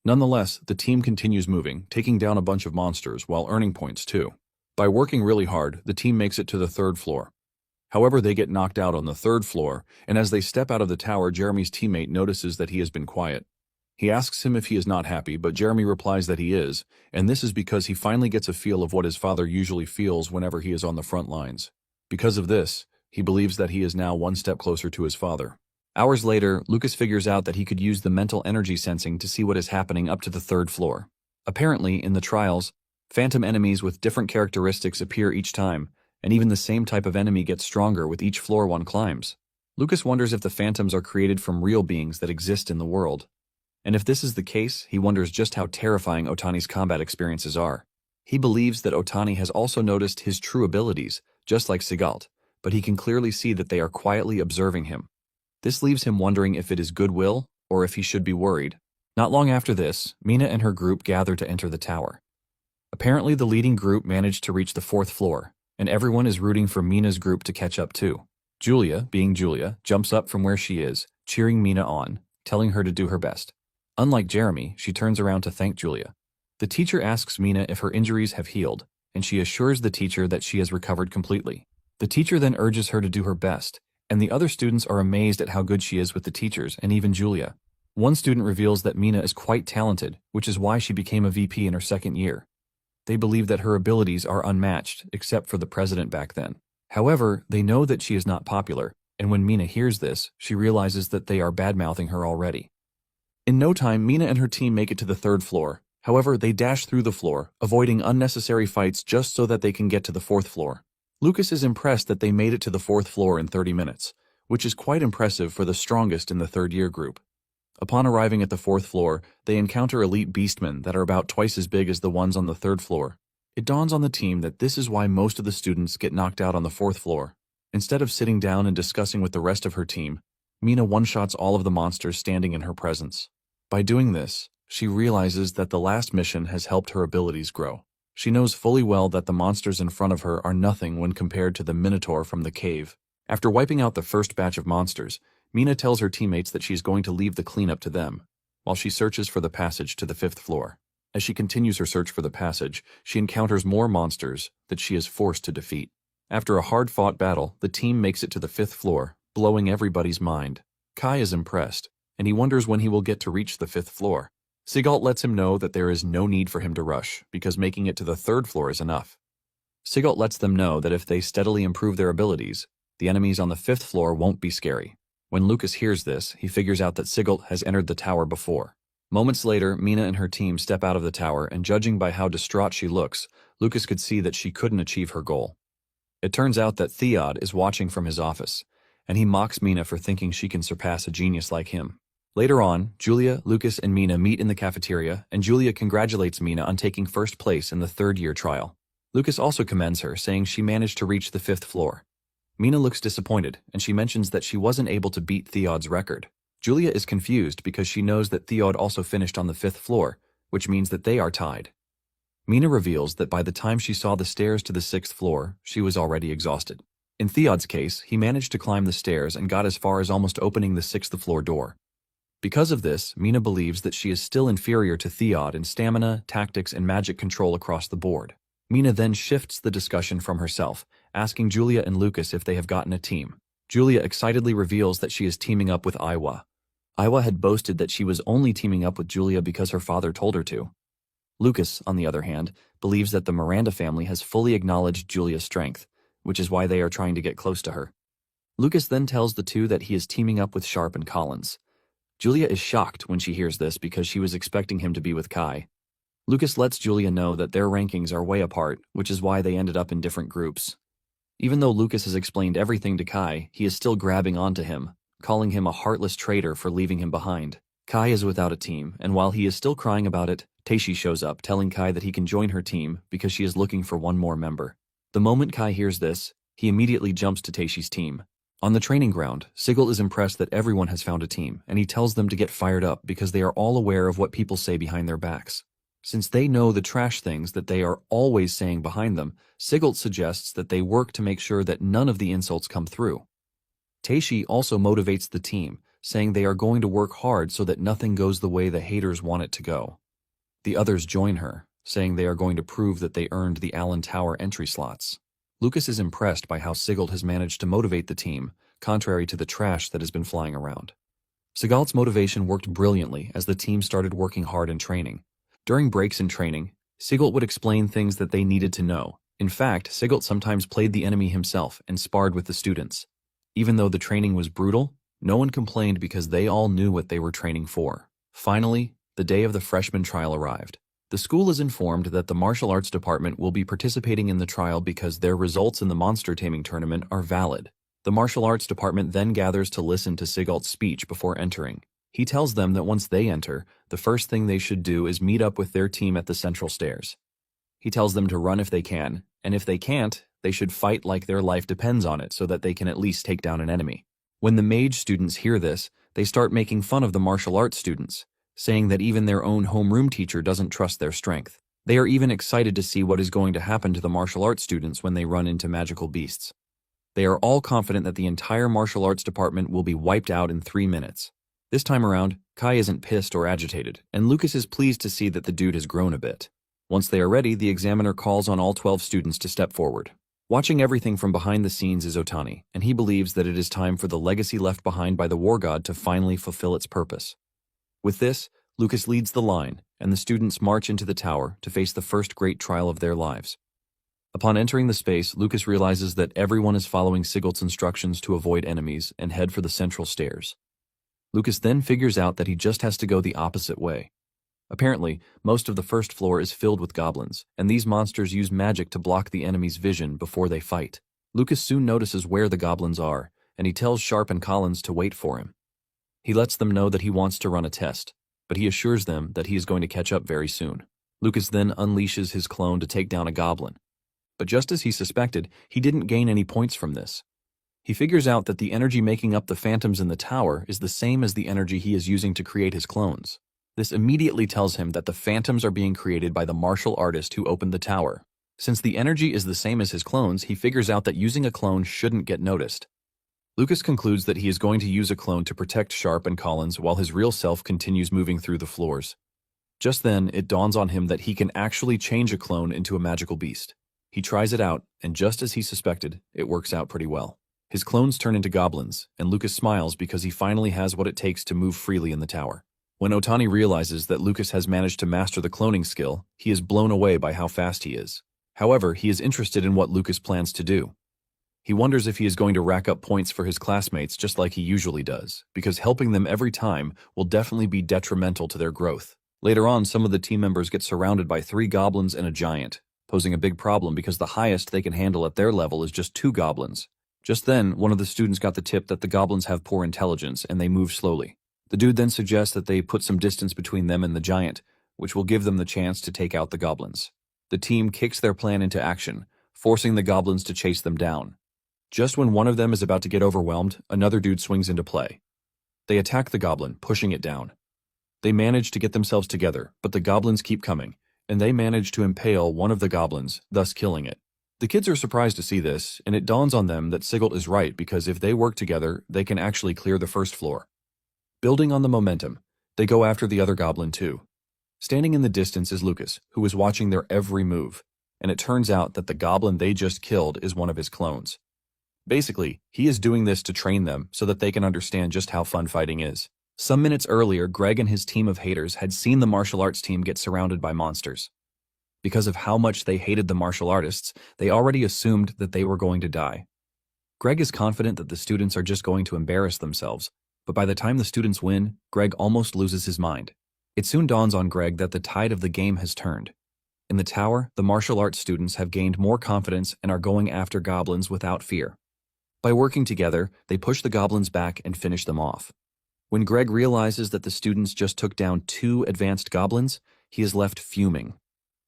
Nonetheless, the team continues moving, taking down a bunch of monsters while earning points too. By working really hard, the team makes it to the third floor. However, they get knocked out on the third floor, and as they step out of the tower, Jeremy's teammate notices that he has been quiet. He asks him if he is not happy, but Jeremy replies that he is, and this is because he finally gets a feel of what his father usually feels whenever he is on the front lines. Because of this, he believes that he is now one step closer to his father. Hours later, Lucas figures out that he could use the mental energy sensing to see what is happening up to the third floor. Apparently, in the trials, phantom enemies with different characteristics appear each time, and even the same type of enemy gets stronger with each floor one climbs. Lucas wonders if the phantoms are created from real beings that exist in the world. And if this is the case, he wonders just how terrifying Otani's combat experiences are. He believes that Otani has also noticed his true abilities, just like Sigalt, but he can clearly see that they are quietly observing him. This leaves him wondering if it is goodwill or if he should be worried. Not long after this, Mina and her group gather to enter the tower. Apparently, the leading group managed to reach the 4th floor, and everyone is rooting for Mina's group to catch up too. Julia, being Julia, jumps up from where she is, cheering Mina on, telling her to do her best. Unlike Jeremy, she turns around to thank Julia. The teacher asks Mina if her injuries have healed, and she assures the teacher that she has recovered completely. The teacher then urges her to do her best, and the other students are amazed at how good she is with the teachers and even Julia. One student reveals that Mina is quite talented, which is why she became a VP in her 2nd year. They believe that her abilities are unmatched, except for the president back then. However, they know that she is not popular, and when Mina hears this, she realizes that they are bad-mouthing her already. In no time, Mina and her team make it to the 3rd floor. However, they dash through the floor, avoiding unnecessary fights just so that they can get to the 4th floor. Lucas is impressed that they made it to the 4th floor in 30 minutes, which is quite impressive for the strongest in the 3rd-year group. Upon arriving at the 4th floor, they encounter elite beastmen that are about twice as big as the ones on the 3rd floor. It dawns on the team that this is why most of the students get knocked out on the 4th floor. Instead of sitting down and discussing with the rest of her team, Mina one-shots all of the monsters standing in her presence. By doing this, she realizes that the last mission has helped her abilities grow. She knows fully well that the monsters in front of her are nothing when compared to the Minotaur from the cave. After wiping out the first batch of monsters, Mina tells her teammates that she is going to leave the cleanup to them, while she searches for the passage to the 5th floor. As she continues her search for the passage, she encounters more monsters that she is forced to defeat. After a hard-fought battle, the team makes it to the 5th floor, blowing everybody's mind. Kai is impressed, and he wonders when he will get to reach the 5th floor. Sigalt lets him know that there is no need for him to rush, because making it to the 3rd floor is enough. Sigalt lets them know that if they steadily improve their abilities, the enemies on the 5th floor won't be scary. When Lucas hears this, he figures out that Sigalt has entered the tower before. Moments later, Mina and her team step out of the tower, and judging by how distraught she looks, Lucas could see that she couldn't achieve her goal. It turns out that Theod is watching from his office, and he mocks Mina for thinking she can surpass a genius like him. Later on, Julia, Lucas, and Mina meet in the cafeteria, and Julia congratulates Mina on taking 1st place in the 3rd-year trial. Lucas also commends her, saying she managed to reach the 5th floor. Mina looks disappointed, and she mentions that she wasn't able to beat Theod's record. Julia is confused because she knows that Theod also finished on the 5th floor, which means that they are tied. Mina reveals that by the time she saw the stairs to the 6th floor, she was already exhausted. In Theod's case, he managed to climb the stairs and got as far as almost opening the sixth floor door. Because of this, Mina believes that she is still inferior to Theod in stamina, tactics, and magic control across the board. Mina then shifts the discussion from herself, asking Julia and Lucas if they have gotten a team. Julia excitedly reveals that she is teaming up with Iwa. Iwa had boasted that she was only teaming up with Julia because her father told her to. Lucas, on the other hand, believes that the Miranda family has fully acknowledged Julia's strength, which is why they are trying to get close to her. Lucas then tells the two that he is teaming up with Sharp and Collins. Julia is shocked when she hears this because she was expecting him to be with Kai. Lucas lets Julia know that their rankings are way apart, which is why they ended up in different groups. Even though Lucas has explained everything to Kai, he is still grabbing onto him, calling him a heartless traitor for leaving him behind. Kai is without a team, and while he is still crying about it, Teishi shows up, telling Kai that he can join her team because she is looking for one more member. The moment Kai hears this, he immediately jumps to Teishi's team. On the training ground, Sigil is impressed that everyone has found a team, and he tells them to get fired up because they are all aware of what people say behind their backs. Since they know the trash things that they are always saying behind them, Sigil suggests that they work to make sure that none of the insults come through. Teishi also motivates the team, saying they are going to work hard so that nothing goes the way the haters want it to go. The others join her, saying they are going to prove that they earned the Allen Tower entry slots. Lucas is impressed by how Sigil has managed to motivate the team, contrary to the trash that has been flying around. Sigil's motivation worked brilliantly as the team started working hard in training. During breaks in training, Sigil would explain things that they needed to know. In fact, Sigil sometimes played the enemy himself and sparred with the students. Even though the training was brutal, no one complained because they all knew what they were training for. Finally, the day of the freshman trial arrived. The school is informed that the martial arts department will be participating in the trial because their results in the monster taming tournament are valid. The martial arts department then gathers to listen to Sigil's speech before entering. He tells them that once they enter, the first thing they should do is meet up with their team at the central stairs. He tells them to run if they can, and if they can't, they should fight like their life depends on it so that they can at least take down an enemy. When the mage students hear this, they start making fun of the martial arts students, saying that even their own homeroom teacher doesn't trust their strength. They are even excited to see what is going to happen to the martial arts students when they run into magical beasts. They are all confident that the entire martial arts department will be wiped out in 3 minutes. This time around, Kai isn't pissed or agitated, and Lucas is pleased to see that the dude has grown a bit. Once they are ready, the examiner calls on all 12 students to step forward. Watching everything from behind the scenes is Otani, and he believes that it is time for the legacy left behind by the war god to finally fulfill its purpose. With this, Lucas leads the line, and the students march into the tower to face the first great trial of their lives. Upon entering the space, Lucas realizes that everyone is following Sigil's instructions to avoid enemies and head for the central stairs. Lucas then figures out that he just has to go the opposite way. Apparently, most of the first floor is filled with goblins, and these monsters use magic to block the enemy's vision before they fight. Lucas soon notices where the goblins are, and he tells Sharp and Collins to wait for him. He lets them know that he wants to run a test, but he assures them that he is going to catch up very soon. Lucas then unleashes his clone to take down a goblin. But just as he suspected, he didn't gain any points from this. He figures out that the energy making up the phantoms in the tower is the same as the energy he is using to create his clones. This immediately tells him that the phantoms are being created by the martial artist who opened the tower. Since the energy is the same as his clones, he figures out that using a clone shouldn't get noticed. Lucas concludes that he is going to use a clone to protect Sharp and Collins while his real self continues moving through the floors. Just then, it dawns on him that he can actually change a clone into a magical beast. He tries it out, and just as he suspected, it works out pretty well. His clones turn into goblins, and Lucas smiles because he finally has what it takes to move freely in the tower. When Otani realizes that Lucas has managed to master the cloning skill, he is blown away by how fast he is. However, he is interested in what Lucas plans to do. He wonders if he is going to rack up points for his classmates just like he usually does, because helping them every time will definitely be detrimental to their growth. Later on, some of the team members get surrounded by 3 goblins and a giant, posing a big problem because the highest they can handle at their level is just 2 goblins. Just then, one of the students got the tip that the goblins have poor intelligence and they move slowly. The dude then suggests that they put some distance between them and the giant, which will give them the chance to take out the goblins. The team kicks their plan into action, forcing the goblins to chase them down. Just when one of them is about to get overwhelmed, another dude swings into play. They attack the goblin, pushing it down. They manage to get themselves together, but the goblins keep coming, and they manage to impale one of the goblins, thus killing it. The kids are surprised to see this, and it dawns on them that Sigelt is right because if they work together, they can actually clear the first floor. Building on the momentum, they go after the other goblin too. Standing in the distance is Lucas, who is watching their every move, and it turns out that the goblin they just killed is one of his clones. Basically, he is doing this to train them so that they can understand just how fun fighting is. Some minutes earlier, Greg and his team of haters had seen the martial arts team get surrounded by monsters. Because of how much they hated the martial artists, they already assumed that they were going to die. Greg is confident that the students are just going to embarrass themselves, but by the time the students win, Greg almost loses his mind. It soon dawns on Greg that the tide of the game has turned. In the tower, the martial arts students have gained more confidence and are going after goblins without fear. By working together, they push the goblins back and finish them off. When Greg realizes that the students just took down 2 advanced goblins, he is left fuming.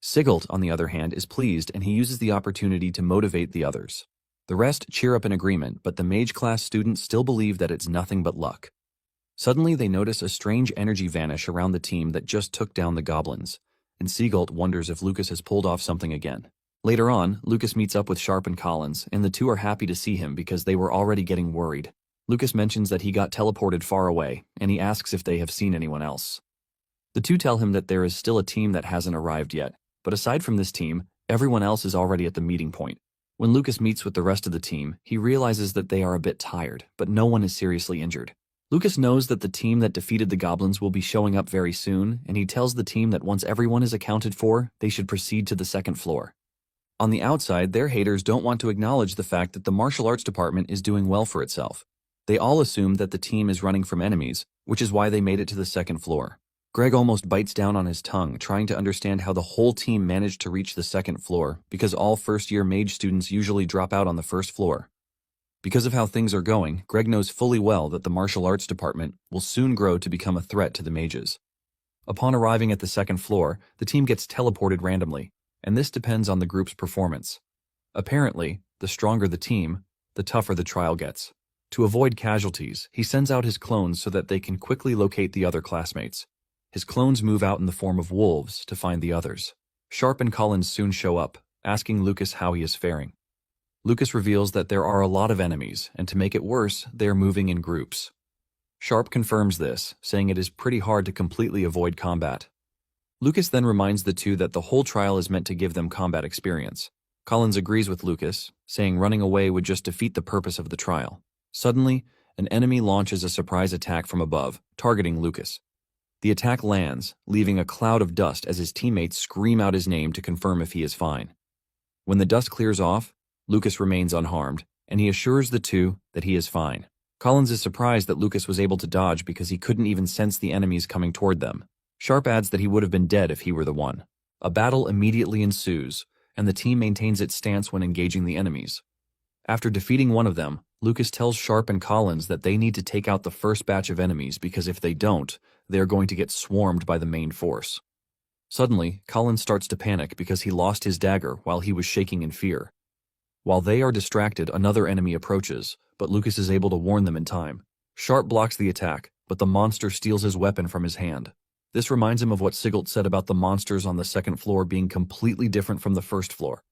Sigelt, on the other hand, is pleased and he uses the opportunity to motivate the others. The rest cheer up in agreement, but the mage class students still believe that it's nothing but luck. Suddenly, they notice a strange energy vanish around the team that just took down the goblins, and Sigelt wonders if Lucas has pulled off something again. Later on, Lucas meets up with Sharp and Collins, and the two are happy to see him because they were already getting worried. Lucas mentions that he got teleported far away, and he asks if they have seen anyone else. The two tell him that there is still a team that hasn't arrived yet, but aside from this team, everyone else is already at the meeting point. When Lucas meets with the rest of the team, he realizes that they are a bit tired, but no one is seriously injured. Lucas knows that the team that defeated the goblins will be showing up very soon, and he tells the team that once everyone is accounted for, they should proceed to the second floor. On the outside, their haters don't want to acknowledge the fact that the martial arts department is doing well for itself. They all assume that the team is running from enemies, which is why they made it to the second floor. Greg almost bites down on his tongue, trying to understand how the whole team managed to reach the second floor, because all first-year mage students usually drop out on the first floor. Because of how things are going, Greg knows fully well that the martial arts department will soon grow to become a threat to the mages. Upon arriving at the second floor, the team gets teleported randomly, and this depends on the group's performance. Apparently, the stronger the team, the tougher the trial gets. To avoid casualties, he sends out his clones so that they can quickly locate the other classmates. His clones move out in the form of wolves to find the others. Sharp and Collins soon show up, asking Lucas how he is faring. Lucas reveals that there are a lot of enemies, and to make it worse, they are moving in groups. Sharp confirms this, saying it is pretty hard to completely avoid combat. Lucas then reminds the two that the whole trial is meant to give them combat experience. Collins agrees with Lucas, saying running away would just defeat the purpose of the trial. Suddenly, an enemy launches a surprise attack from above, targeting Lucas. The attack lands, leaving a cloud of dust as his teammates scream out his name to confirm if he is fine. When the dust clears off, Lucas remains unharmed, and he assures the two that he is fine. Collins is surprised that Lucas was able to dodge because he couldn't even sense the enemies coming toward them. Sharp adds that he would have been dead if he were the one. A battle immediately ensues, and the team maintains its stance when engaging the enemies. After defeating one of them, Lucas tells Sharp and Collins that they need to take out the first batch of enemies because if they don't, they are going to get swarmed by the main force. Suddenly, Collins starts to panic because he lost his dagger while he was shaking in fear. While they are distracted, another enemy approaches, but Lucas is able to warn them in time. Sharp blocks the attack, but the monster steals his weapon from his hand. This reminds him of what Sigelt said about the monsters on the second floor being completely different from the first floor.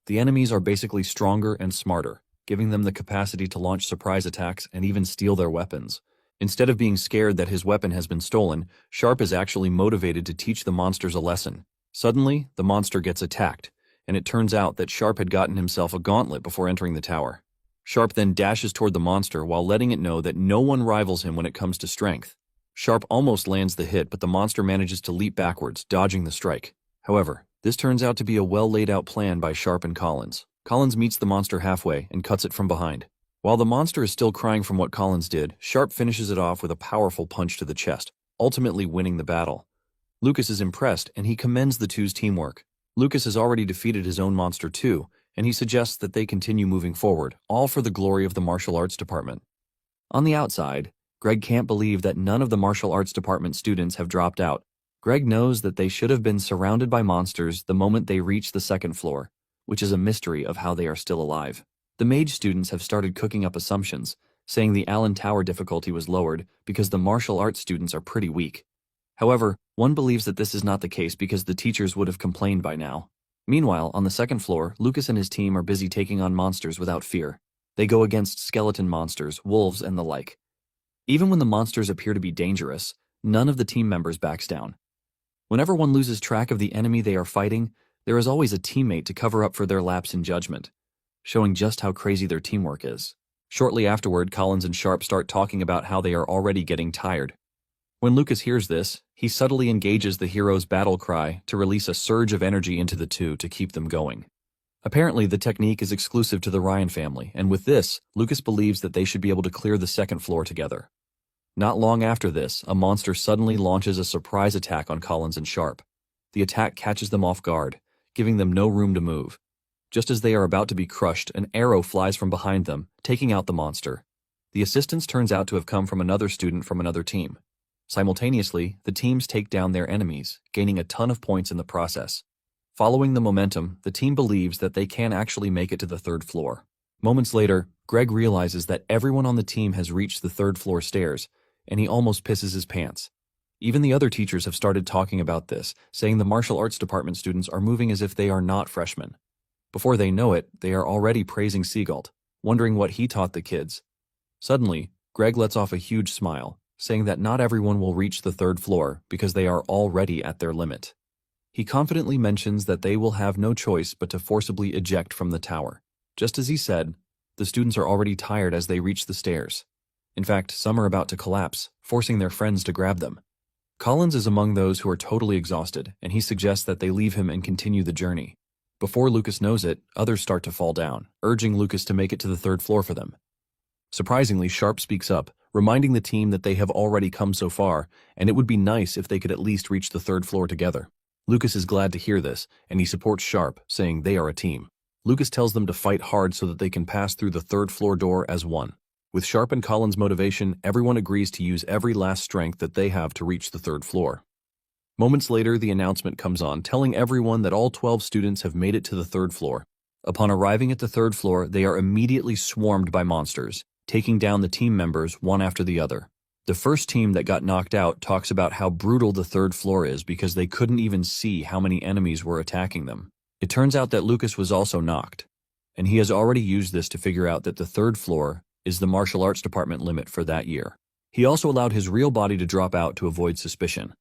The enemies are basically stronger and smarter, giving them the capacity to launch surprise attacks and even steal their weapons. Instead of being scared that his weapon has been stolen, Sharp is actually motivated to teach the monsters a lesson. Suddenly, the monster gets attacked, and it turns out that Sharp had gotten himself a gauntlet before entering the tower. Sharp then dashes toward the monster while letting it know that no one rivals him when it comes to strength. Sharp almost lands the hit, but the monster manages to leap backwards, dodging the strike. However, this turns out to be a well-laid-out plan by Sharp and Collins. Collins meets the monster halfway and cuts it from behind. While the monster is still crying from what Collins did, Sharp finishes it off with a powerful punch to the chest, ultimately winning the battle. Lucas is impressed, and he commends the two's teamwork. Lucas has already defeated his own monster too, and he suggests that they continue moving forward, all for the glory of the martial arts department. On the outside, Greg can't believe that none of the martial arts department students have dropped out. Greg knows that they should have been surrounded by monsters the moment they reach the second floor, which is a mystery of how they are still alive. The mage students have started cooking up assumptions, saying the Allen Tower difficulty was lowered because the martial arts students are pretty weak. However, one believes that this is not the case because the teachers would have complained by now. Meanwhile, on the second floor, Lucas and his team are busy taking on monsters without fear. They go against skeleton monsters, wolves, and the like. Even when the monsters appear to be dangerous, none of the team members backs down. Whenever one loses track of the enemy they are fighting, there is always a teammate to cover up for their lapse in judgment, showing just how crazy their teamwork is. Shortly afterward, Collins and Sharp start talking about how they are already getting tired. When Lucas hears this, he subtly engages the hero's battle cry to release a surge of energy into the two to keep them going. Apparently, the technique is exclusive to the Ryan family, and with this, Lucas believes that they should be able to clear the second floor together. Not long after this, a monster suddenly launches a surprise attack on Collins and Sharp. The attack catches them off guard, giving them no room to move. Just as they are about to be crushed, an arrow flies from behind them, taking out the monster. The assistance turns out to have come from another student from another team. Simultaneously, the teams take down their enemies, gaining a ton of points in the process. Following the momentum, the team believes that they can actually make it to the third floor. Moments later, Greg realizes that everyone on the team has reached the third floor stairs, and he almost pisses his pants. Even the other teachers have started talking about this, saying the martial arts department students are moving as if they are not freshmen. Before they know it, they are already praising Seagull, wondering what he taught the kids. Suddenly, Greg lets off a huge smile, saying that not everyone will reach the third floor because they are already at their limit. He confidently mentions that they will have no choice but to forcibly eject from the tower. Just as he said, the students are already tired as they reach the stairs. In fact, some are about to collapse, forcing their friends to grab them. Collins is among those who are totally exhausted, and he suggests that they leave him and continue the journey. Before Lucas knows it, others start to fall down, urging Lucas to make it to the third floor for them. Surprisingly, Sharp speaks up, reminding the team that they have already come so far, and it would be nice if they could at least reach the third floor together. Lucas is glad to hear this, and he supports Sharp, saying they are a team. Lucas tells them to fight hard so that they can pass through the third floor door as one. With Sharp and Collins' motivation, everyone agrees to use every last strength that they have to reach the third floor. Moments later, the announcement comes on, telling everyone that all 12 students have made it to the third floor. Upon arriving at the third floor, they are immediately swarmed by monsters, taking down the team members one after the other. The first team that got knocked out talks about how brutal the third floor is because they couldn't even see how many enemies were attacking them. It turns out that Lucas was also knocked, and he has already used this to figure out that the third floor is the martial arts department limit for that year. He also allowed his real body to drop out to avoid suspicion.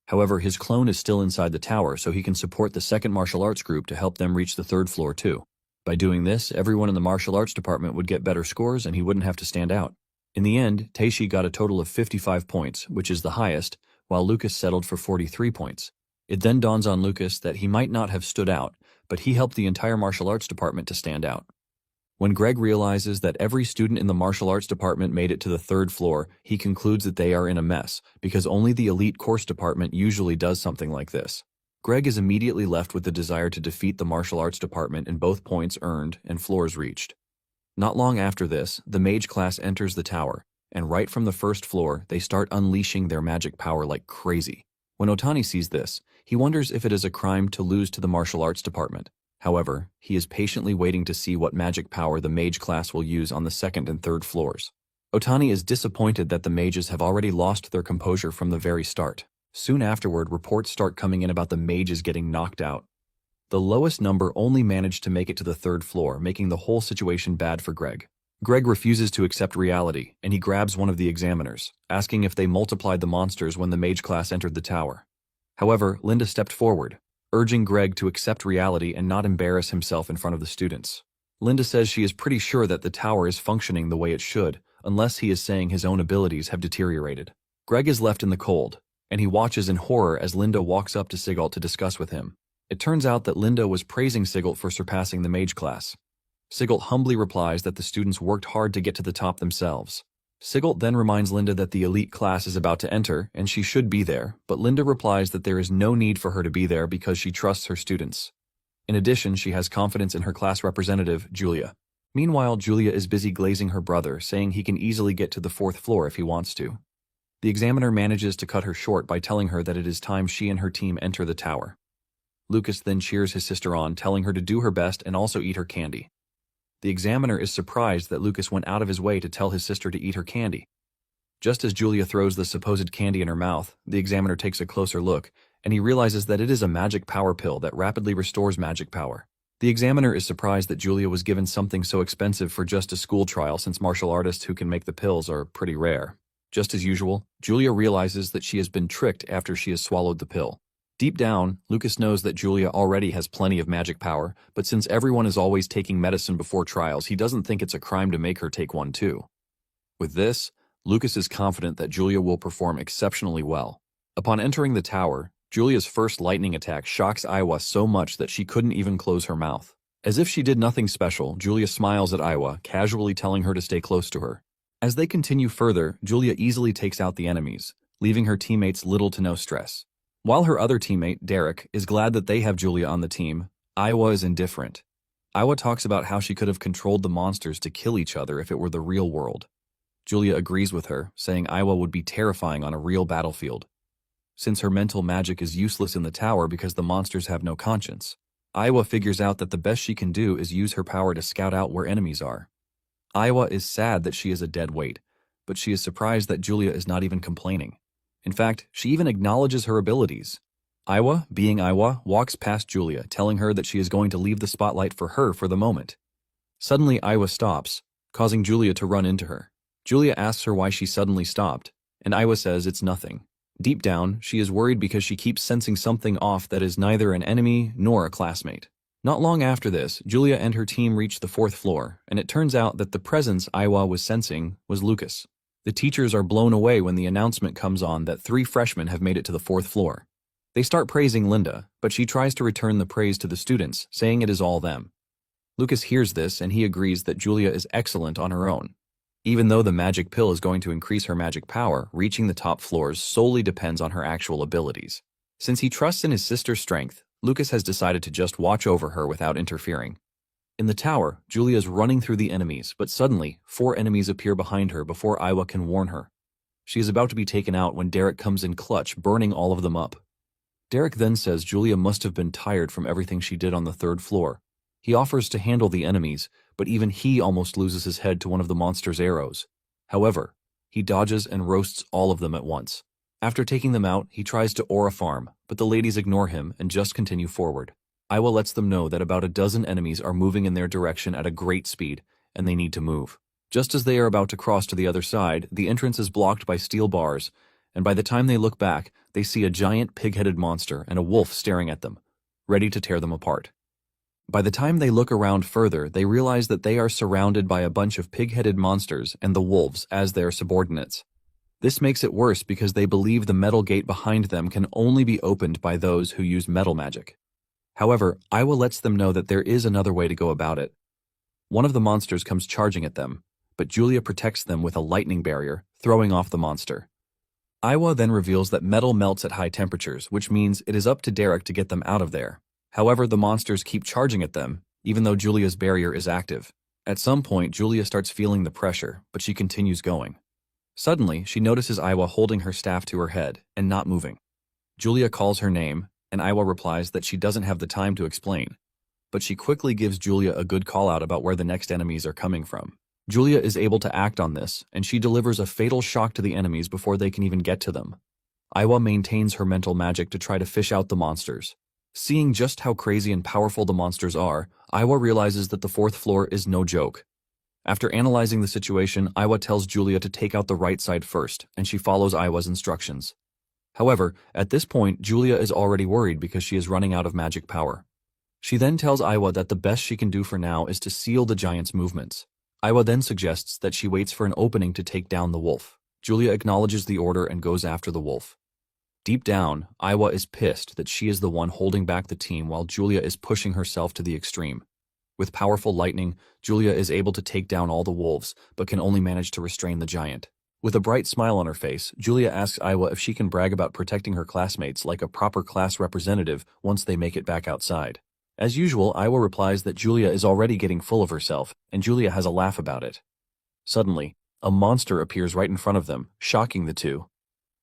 However, his clone is still inside the tower, so he can support the second martial arts group to help them reach the third floor too. By doing this, everyone in the martial arts department would get better scores and he wouldn't have to stand out. In the end, Teishi got a total of 55 points, which is the highest, while Lucas settled for 43 points. It then dawns on Lucas that he might not have stood out, but he helped the entire martial arts department to stand out. When Greg realizes that every student in the martial arts department made it to the third floor, he concludes that they are in a mess, because only the elite course department usually does something like this. Greg is immediately left with the desire to defeat the martial arts department in both points earned and floors reached. Not long after this, the mage class enters the tower, and right from the first floor, they start unleashing their magic power like crazy. When Otani sees this, he wonders if it is a crime to lose to the martial arts department. However, he is patiently waiting to see what magic power the mage class will use on the second and third floors. Otani is disappointed that the mages have already lost their composure from the very start. Soon afterward, reports start coming in about the mages getting knocked out. The lowest number only managed to make it to the third floor, making the whole situation bad for Greg. Greg refuses to accept reality, and he grabs one of the examiners, asking if they multiplied the monsters when the mage class entered the tower. However, Linda stepped forward, urging Greg to accept reality and not embarrass himself in front of the students. Linda says she is pretty sure that the tower is functioning the way it should, unless he is saying his own abilities have deteriorated. Greg is left in the cold, and he watches in horror as Linda walks up to Sigalt to discuss with him. It turns out that Linda was praising Sigalt for surpassing the mage class. Sigalt humbly replies that the students worked hard to get to the top themselves. Sigalt then reminds Linda that the elite class is about to enter, and she should be there, but Linda replies that there is no need for her to be there because she trusts her students. In addition, she has confidence in her class representative, Julia. Meanwhile, Julia is busy glazing her brother, saying he can easily get to the fourth floor if he wants to. The examiner manages to cut her short by telling her that it is time she and her team enter the tower. Lucas then cheers his sister on, telling her to do her best and also eat her candy. The examiner is surprised that Lucas went out of his way to tell his sister to eat her candy. Just as Julia throws the supposed candy in her mouth, the examiner takes a closer look, and he realizes that it is a magic power pill that rapidly restores magic power. The examiner is surprised that Julia was given something so expensive for just a school trial since martial artists who can make the pills are pretty rare. Just as usual, Julia realizes that she has been tricked after she has swallowed the pill. Deep down, Lucas knows that Julia already has plenty of magic power, but since everyone is always taking medicine before trials, he doesn't think it's a crime to make her take one too. With this, Lucas is confident that Julia will perform exceptionally well. Upon entering the tower, Julia's first lightning attack shocks Aiwa so much that she couldn't even close her mouth. As if she did nothing special, Julia smiles at Aiwa, casually telling her to stay close to her. As they continue further, Julia easily takes out the enemies, leaving her teammates little to no stress. While her other teammate, Derek, is glad that they have Julia on the team, Aiwa is indifferent. Aiwa talks about how she could have controlled the monsters to kill each other if it were the real world. Julia agrees with her, saying Aiwa would be terrifying on a real battlefield, since her mental magic is useless in the tower because the monsters have no conscience. Aiwa figures out that the best she can do is use her power to scout out where enemies are. Aiwa is sad that she is a dead weight, but she is surprised that Julia is not even complaining. In fact, she even acknowledges her abilities. Aiwa, being Aiwa, walks past Julia, telling her that she is going to leave the spotlight for her for the moment. Suddenly, Aiwa stops, causing Julia to run into her. Julia asks her why she suddenly stopped, and Aiwa says it's nothing. Deep down, she is worried because she keeps sensing something off that is neither an enemy nor a classmate. Not long after this, Julia and her team reach the 4th floor, and it turns out that the presence Aiwa was sensing was Lucas. The teachers are blown away when the announcement comes on that 3 freshmen have made it to the 4th floor. They start praising Linda, but she tries to return the praise to the students, saying it is all them. Lucas hears this and he agrees that Julia is excellent on her own. Even though the magic pill is going to increase her magic power, reaching the top floors solely depends on her actual abilities. Since he trusts in his sister's strength, Lucas has decided to just watch over her without interfering. In the tower, Julia is running through the enemies, but suddenly, 4 enemies appear behind her before Aiwa can warn her. She is about to be taken out when Derek comes in clutch, burning all of them up. Derek then says Julia must have been tired from everything she did on the 3rd floor. He offers to handle the enemies, but even he almost loses his head to one of the monster's arrows. However, he dodges and roasts all of them at once. After taking them out, he tries to aura farm, but the ladies ignore him and just continue forward. Aiwa lets them know that about a dozen enemies are moving in their direction at a great speed, and they need to move. Just as they are about to cross to the other side, the entrance is blocked by steel bars, and by the time they look back, they see a giant pig-headed monster and a wolf staring at them, ready to tear them apart. By the time they look around further, they realize that they are surrounded by a bunch of pig-headed monsters and the wolves as their subordinates. This makes it worse because they believe the metal gate behind them can only be opened by those who use metal magic. However, Aiwa lets them know that there is another way to go about it. One of the monsters comes charging at them, but Julia protects them with a lightning barrier, throwing off the monster. Aiwa then reveals that metal melts at high temperatures, which means it is up to Derek to get them out of there. However, the monsters keep charging at them, even though Julia's barrier is active. At some point, Julia starts feeling the pressure, but she continues going. Suddenly, she notices Aiwa holding her staff to her head and not moving. Julia calls her name, and Aiwa replies that she doesn't have the time to explain, but she quickly gives Julia a good call-out about where the next enemies are coming from. Julia is able to act on this, and she delivers a fatal shock to the enemies before they can even get to them. Aiwa maintains her mental magic to try to fish out the monsters. Seeing just how crazy and powerful the monsters are, Aiwa realizes that the 4th floor is no joke. After analyzing the situation, Aiwa tells Julia to take out the right side first, and she follows Aiwa's instructions. However, at this point, Julia is already worried because she is running out of magic power. She then tells Aiwa that the best she can do for now is to seal the giant's movements. Aiwa then suggests that she waits for an opening to take down the wolf. Julia acknowledges the order and goes after the wolf. Deep down, Aiwa is pissed that she is the one holding back the team while Julia is pushing herself to the extreme. With powerful lightning, Julia is able to take down all the wolves, but can only manage to restrain the giant. With a bright smile on her face, Julia asks Aiwa if she can brag about protecting her classmates like a proper class representative once they make it back outside. As usual, Aiwa replies that Julia is already getting full of herself, and Julia has a laugh about it. Suddenly, a monster appears right in front of them, shocking the two.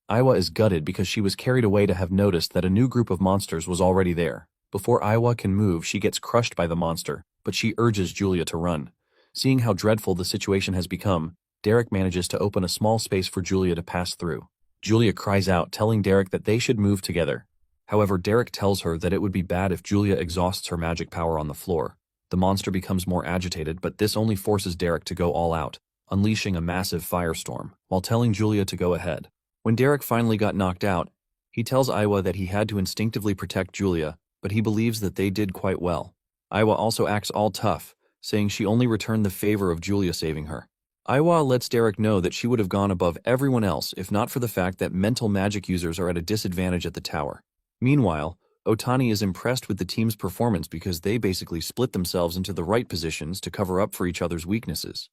Aiwa is gutted because she was carried away to have noticed that a new group of monsters was already there. Before Aiwa can move, she gets crushed by the monster, but she urges Julia to run. Seeing how dreadful the situation has become, Derek manages to open a small space for Julia to pass through. Julia cries out, telling Derek that they should move together. However, Derek tells her that it would be bad if Julia exhausts her magic power on the floor. The monster becomes more agitated, but this only forces Derek to go all out, unleashing a massive firestorm, while telling Julia to go ahead. When Derek finally got knocked out, he tells Iwa that he had to instinctively protect Julia, but he believes that they did quite well. Iwa also acts all tough, saying she only returned the favor of Julia saving her. Iwa lets Derek know that she would have gone above everyone else if not for the fact that mental magic users are at a disadvantage at the tower. Meanwhile, Otani is impressed with the team's performance because they basically split themselves into the right positions to cover up for each other's weaknesses.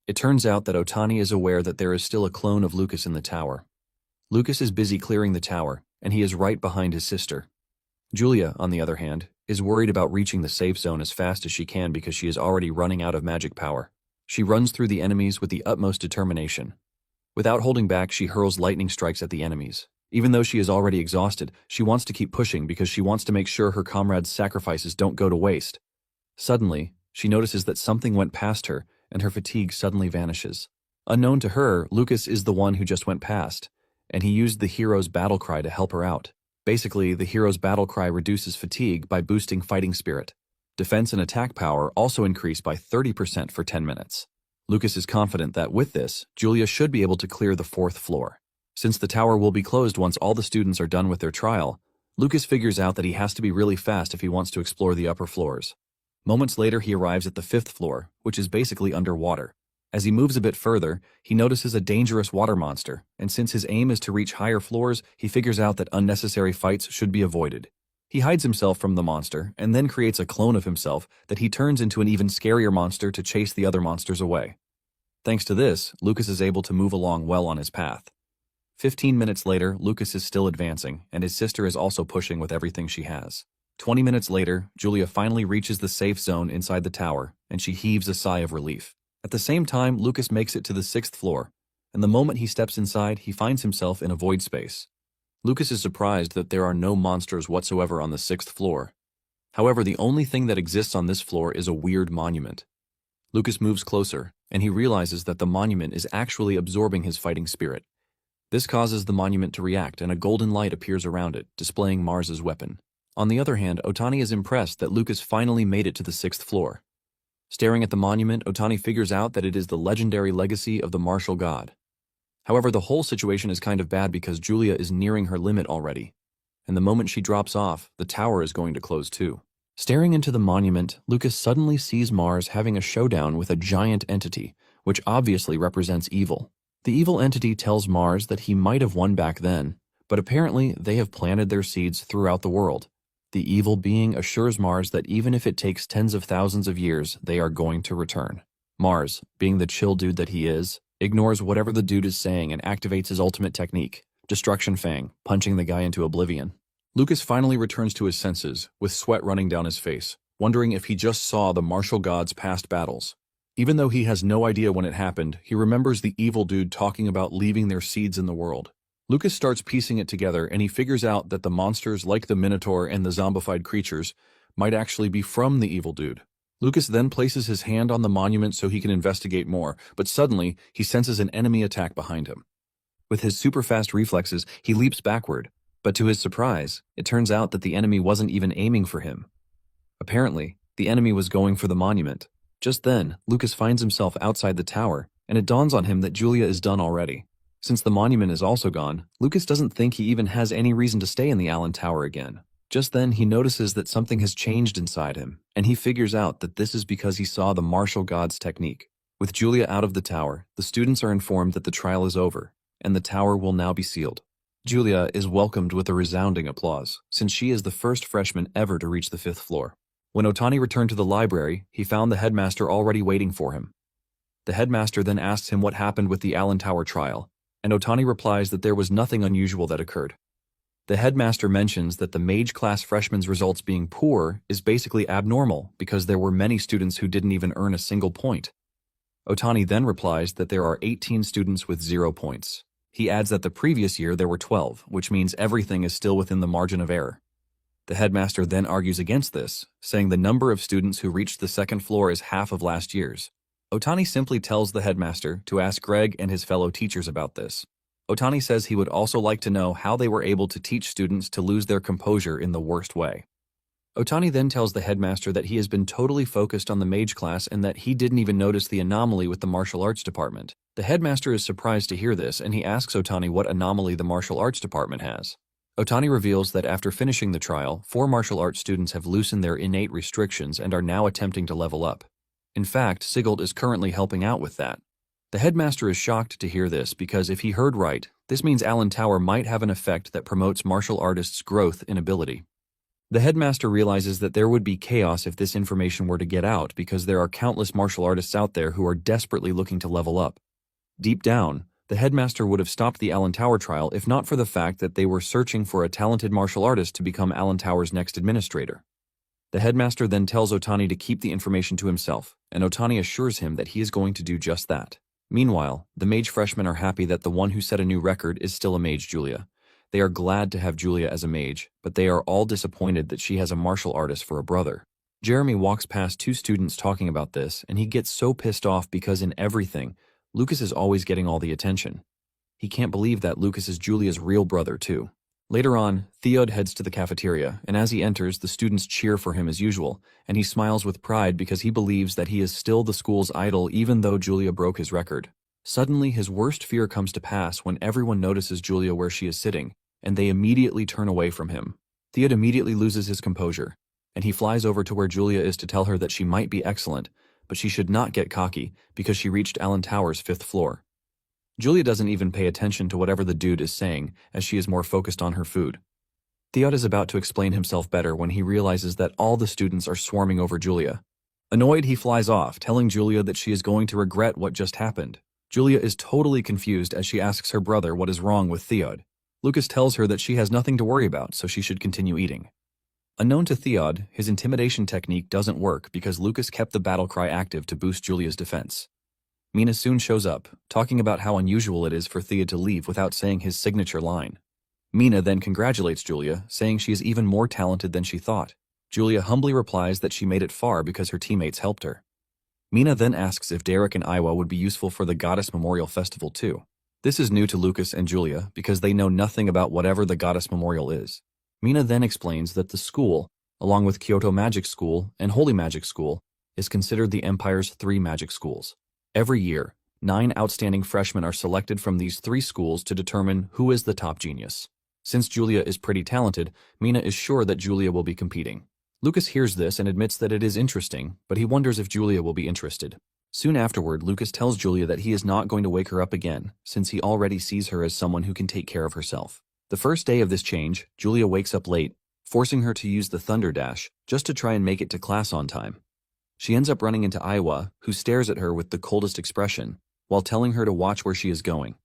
It turns out that Otani is aware that there is still a clone of Lucas in the tower. Lucas is busy clearing the tower, and he is right behind his sister. Julia, on the other hand, is worried about reaching the safe zone as fast as she can because she is already running out of magic power. She runs through the enemies with the utmost determination. Without holding back, she hurls lightning strikes at the enemies. Even though she is already exhausted, she wants to keep pushing because she wants to make sure her comrades' sacrifices don't go to waste. Suddenly, she notices that something went past her, and her fatigue suddenly vanishes. Unknown to her, Lucas is the one who just went past, and he used the hero's battle cry to help her out. Basically, the hero's battle cry reduces fatigue by boosting fighting spirit. Defense and attack power also increase by 30% for 10 minutes. Lucas is confident that with this, Julia should be able to clear the 4th floor. Since the tower will be closed once all the students are done with their trial, Lucas figures out that he has to be really fast if he wants to explore the upper floors. Moments later, he arrives at the 5th floor, which is basically underwater. As he moves a bit further, he notices a dangerous water monster, and since his aim is to reach higher floors, he figures out that unnecessary fights should be avoided. He hides himself from the monster, and then creates a clone of himself that he turns into an even scarier monster to chase the other monsters away. Thanks to this, Lucas is able to move along well on his path. 15 minutes later, Lucas is still advancing, and his sister is also pushing with everything she has. 20 minutes later, Julia finally reaches the safe zone inside the tower, and she heaves a sigh of relief. At the same time, Lucas makes it to the 6th floor, and the moment he steps inside, he finds himself in a void space. Lucas is surprised that there are no monsters whatsoever on the 6th floor. However, the only thing that exists on this floor is a weird monument. Lucas moves closer, and he realizes that the monument is actually absorbing his fighting spirit. This causes the monument to react, and a golden light appears around it, displaying Mars's weapon. On the other hand, Otani is impressed that Lucas finally made it to the 6th floor. Staring at the monument, Otani figures out that it is the legendary legacy of the martial god. However, the whole situation is kind of bad because Julia is nearing her limit already, and the moment she drops off, the tower is going to close too. Staring into the monument, Lucas suddenly sees Mars having a showdown with a giant entity, which obviously represents evil. The evil entity tells Mars that he might have won back then, but apparently they have planted their seeds throughout the world. The evil being assures Mars that even if it takes tens of thousands of years, they are going to return. Mars, being the chill dude that he is, ignores whatever the dude is saying and activates his ultimate technique, Destruction Fang, punching the guy into oblivion. Lucas finally returns to his senses, with sweat running down his face, wondering if he just saw the martial god's past battles. Even though he has no idea when it happened, he remembers the evil dude talking about leaving their seeds in the world. Lucas starts piecing it together, and he figures out that the monsters like the Minotaur and the zombified creatures might actually be from the evil dude. Lucas then places his hand on the monument so he can investigate more, but suddenly he senses an enemy attack behind him. With his super fast reflexes, he leaps backward, but to his surprise, it turns out that the enemy wasn't even aiming for him. Apparently, the enemy was going for the monument. Just then, Lucas finds himself outside the tower, and it dawns on him that Julia is done already. Since the monument is also gone, Lucas doesn't think he even has any reason to stay in the Allen Tower again. Just then, he notices that something has changed inside him, and he figures out that this is because he saw the martial god's technique. With Julia out of the tower, the students are informed that the trial is over, and the tower will now be sealed. Julia is welcomed with a resounding applause, since she is the first freshman ever to reach the 5th floor. When Otani returned to the library, he found the headmaster already waiting for him. The headmaster then asks him what happened with the Allen Tower trial, and Otani replies that there was nothing unusual that occurred. The headmaster mentions that the mage class freshman's results being poor is basically abnormal because there were many students who didn't even earn a single point. Otani then replies that there are 18 students with 0 points. He adds that the previous year there were 12, which means everything is still within the margin of error. The headmaster then argues against this, saying the number of students who reached the 2nd floor is half of last year's. Otani simply tells the headmaster to ask Greg and his fellow teachers about this. Otani says he would also like to know how they were able to teach students to lose their composure in the worst way. Otani then tells the headmaster that he has been totally focused on the mage class and that he didn't even notice the anomaly with the martial arts department. The headmaster is surprised to hear this, and he asks Otani what anomaly the martial arts department has. Otani reveals that after finishing the trial, 4 martial arts students have loosened their innate restrictions and are now attempting to level up. In fact, Sigurd is currently helping out with that. The headmaster is shocked to hear this because if he heard right, this means Allen Tower might have an effect that promotes martial artists' growth in ability. The headmaster realizes that there would be chaos if this information were to get out because there are countless martial artists out there who are desperately looking to level up. Deep down, the headmaster would have stopped the Allen Tower trial if not for the fact that they were searching for a talented martial artist to become Allen Tower's next administrator. The headmaster then tells Otani to keep the information to himself, and Otani assures him that he is going to do just that. Meanwhile, the mage freshmen are happy that the one who set a new record is still a mage, Julia. They are glad to have Julia as a mage, but they are all disappointed that she has a martial artist for a brother. Jeremy walks past 2 students talking about this, and he gets so pissed off because in everything, Lucas is always getting all the attention. He can't believe that Lucas is Julia's real brother, too. Later on, Theod heads to the cafeteria, and as he enters, the students cheer for him as usual, and he smiles with pride because he believes that he is still the school's idol even though Julia broke his record. Suddenly, his worst fear comes to pass when everyone notices Julia where she is sitting, and they immediately turn away from him. Theod immediately loses his composure, and he flies over to where Julia is to tell her that she might be excellent, but she should not get cocky because she reached Allen Tower's 5th floor. Julia doesn't even pay attention to whatever the dude is saying, as she is more focused on her food. Theod is about to explain himself better when he realizes that all the students are swarming over Julia. Annoyed, he flies off, telling Julia that she is going to regret what just happened. Julia is totally confused as she asks her brother what is wrong with Theod. Lucas tells her that she has nothing to worry about, so she should continue eating. Unknown to Theod, his intimidation technique doesn't work because Lucas kept the battle cry active to boost Julia's defense. Mina soon shows up, talking about how unusual it is for Theod to leave without saying his signature line. Mina then congratulates Julia, saying she is even more talented than she thought. Julia humbly replies that she made it far because her teammates helped her. Mina then asks if Derek and Iwa would be useful for the Goddess Memorial Festival too. This is new to Lucas and Julia because they know nothing about whatever the Goddess Memorial is. Mina then explains that the school, along with Kyoto Magic School and Holy Magic School, is considered the Empire's 3 magic schools. Every year, 9 outstanding freshmen are selected from these 3 schools to determine who is the top genius. Since Julia is pretty talented, Mina is sure that Julia will be competing. Lucas hears this and admits that it is interesting, but he wonders if Julia will be interested. Soon afterward, Lucas tells Julia that he is not going to wake her up again, since he already sees her as someone who can take care of herself. The first day of this change, Julia wakes up late, forcing her to use the Thunder Dash just to try and make it to class on time. She ends up running into Iwa, who stares at her with the coldest expression, while telling her to watch where she is going.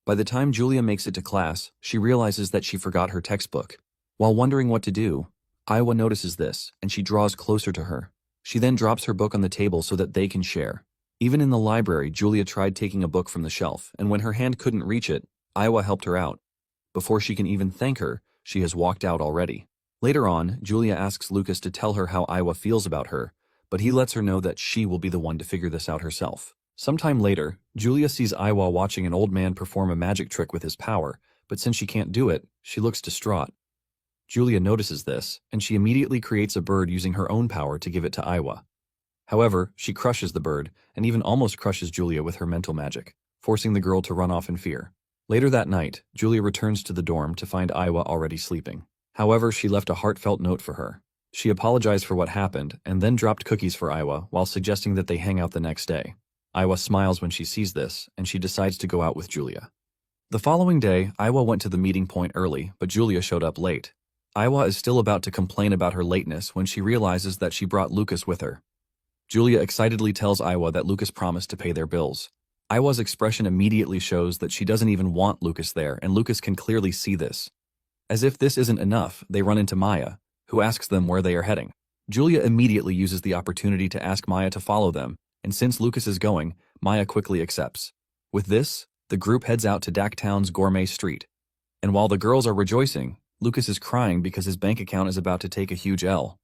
By the time Julia makes it to class, she realizes that she forgot her textbook. While wondering what to do, Iwa notices this, and she draws closer to her. She then drops her book on the table so that they can share. Even in the library, Julia tried taking a book from the shelf, and when her hand couldn't reach it, Iwa helped her out. Before she can even thank her, she has walked out already. Later on, Julia asks Lucas to tell her how Iwa feels about her, but he lets her know that she will be the one to figure this out herself. Sometime later, Julia sees Iwa watching an old man perform a magic trick with his power, but since she can't do it, she looks distraught. Julia notices this, and she immediately creates a bird using her own power to give it to Iwa. However, she crushes the bird, and even almost crushes Julia with her mental magic, forcing the girl to run off in fear. Later that night, Julia returns to the dorm to find Iwa already sleeping. However, she left a heartfelt note for her. She apologized for what happened, and then dropped cookies for Iwa while suggesting that they hang out the next day. Iwa smiles when she sees this, and she decides to go out with Julia. The following day, Iwa went to the meeting point early, but Julia showed up late. Iwa is still about to complain about her lateness when she realizes that she brought Lucas with her. Julia excitedly tells Iwa that Lucas promised to pay their bills. Iwa's expression immediately shows that she doesn't even want Lucas there, and Lucas can clearly see this. As if this isn't enough, they run into Maya, who asks them where they are heading. Julia immediately uses the opportunity to ask Maya to follow them, and since Lucas is going, Maya quickly accepts. With this, the group heads out to Dacktown's Gourmet Street. And while the girls are rejoicing, Lucas is crying because his bank account is about to take a huge L.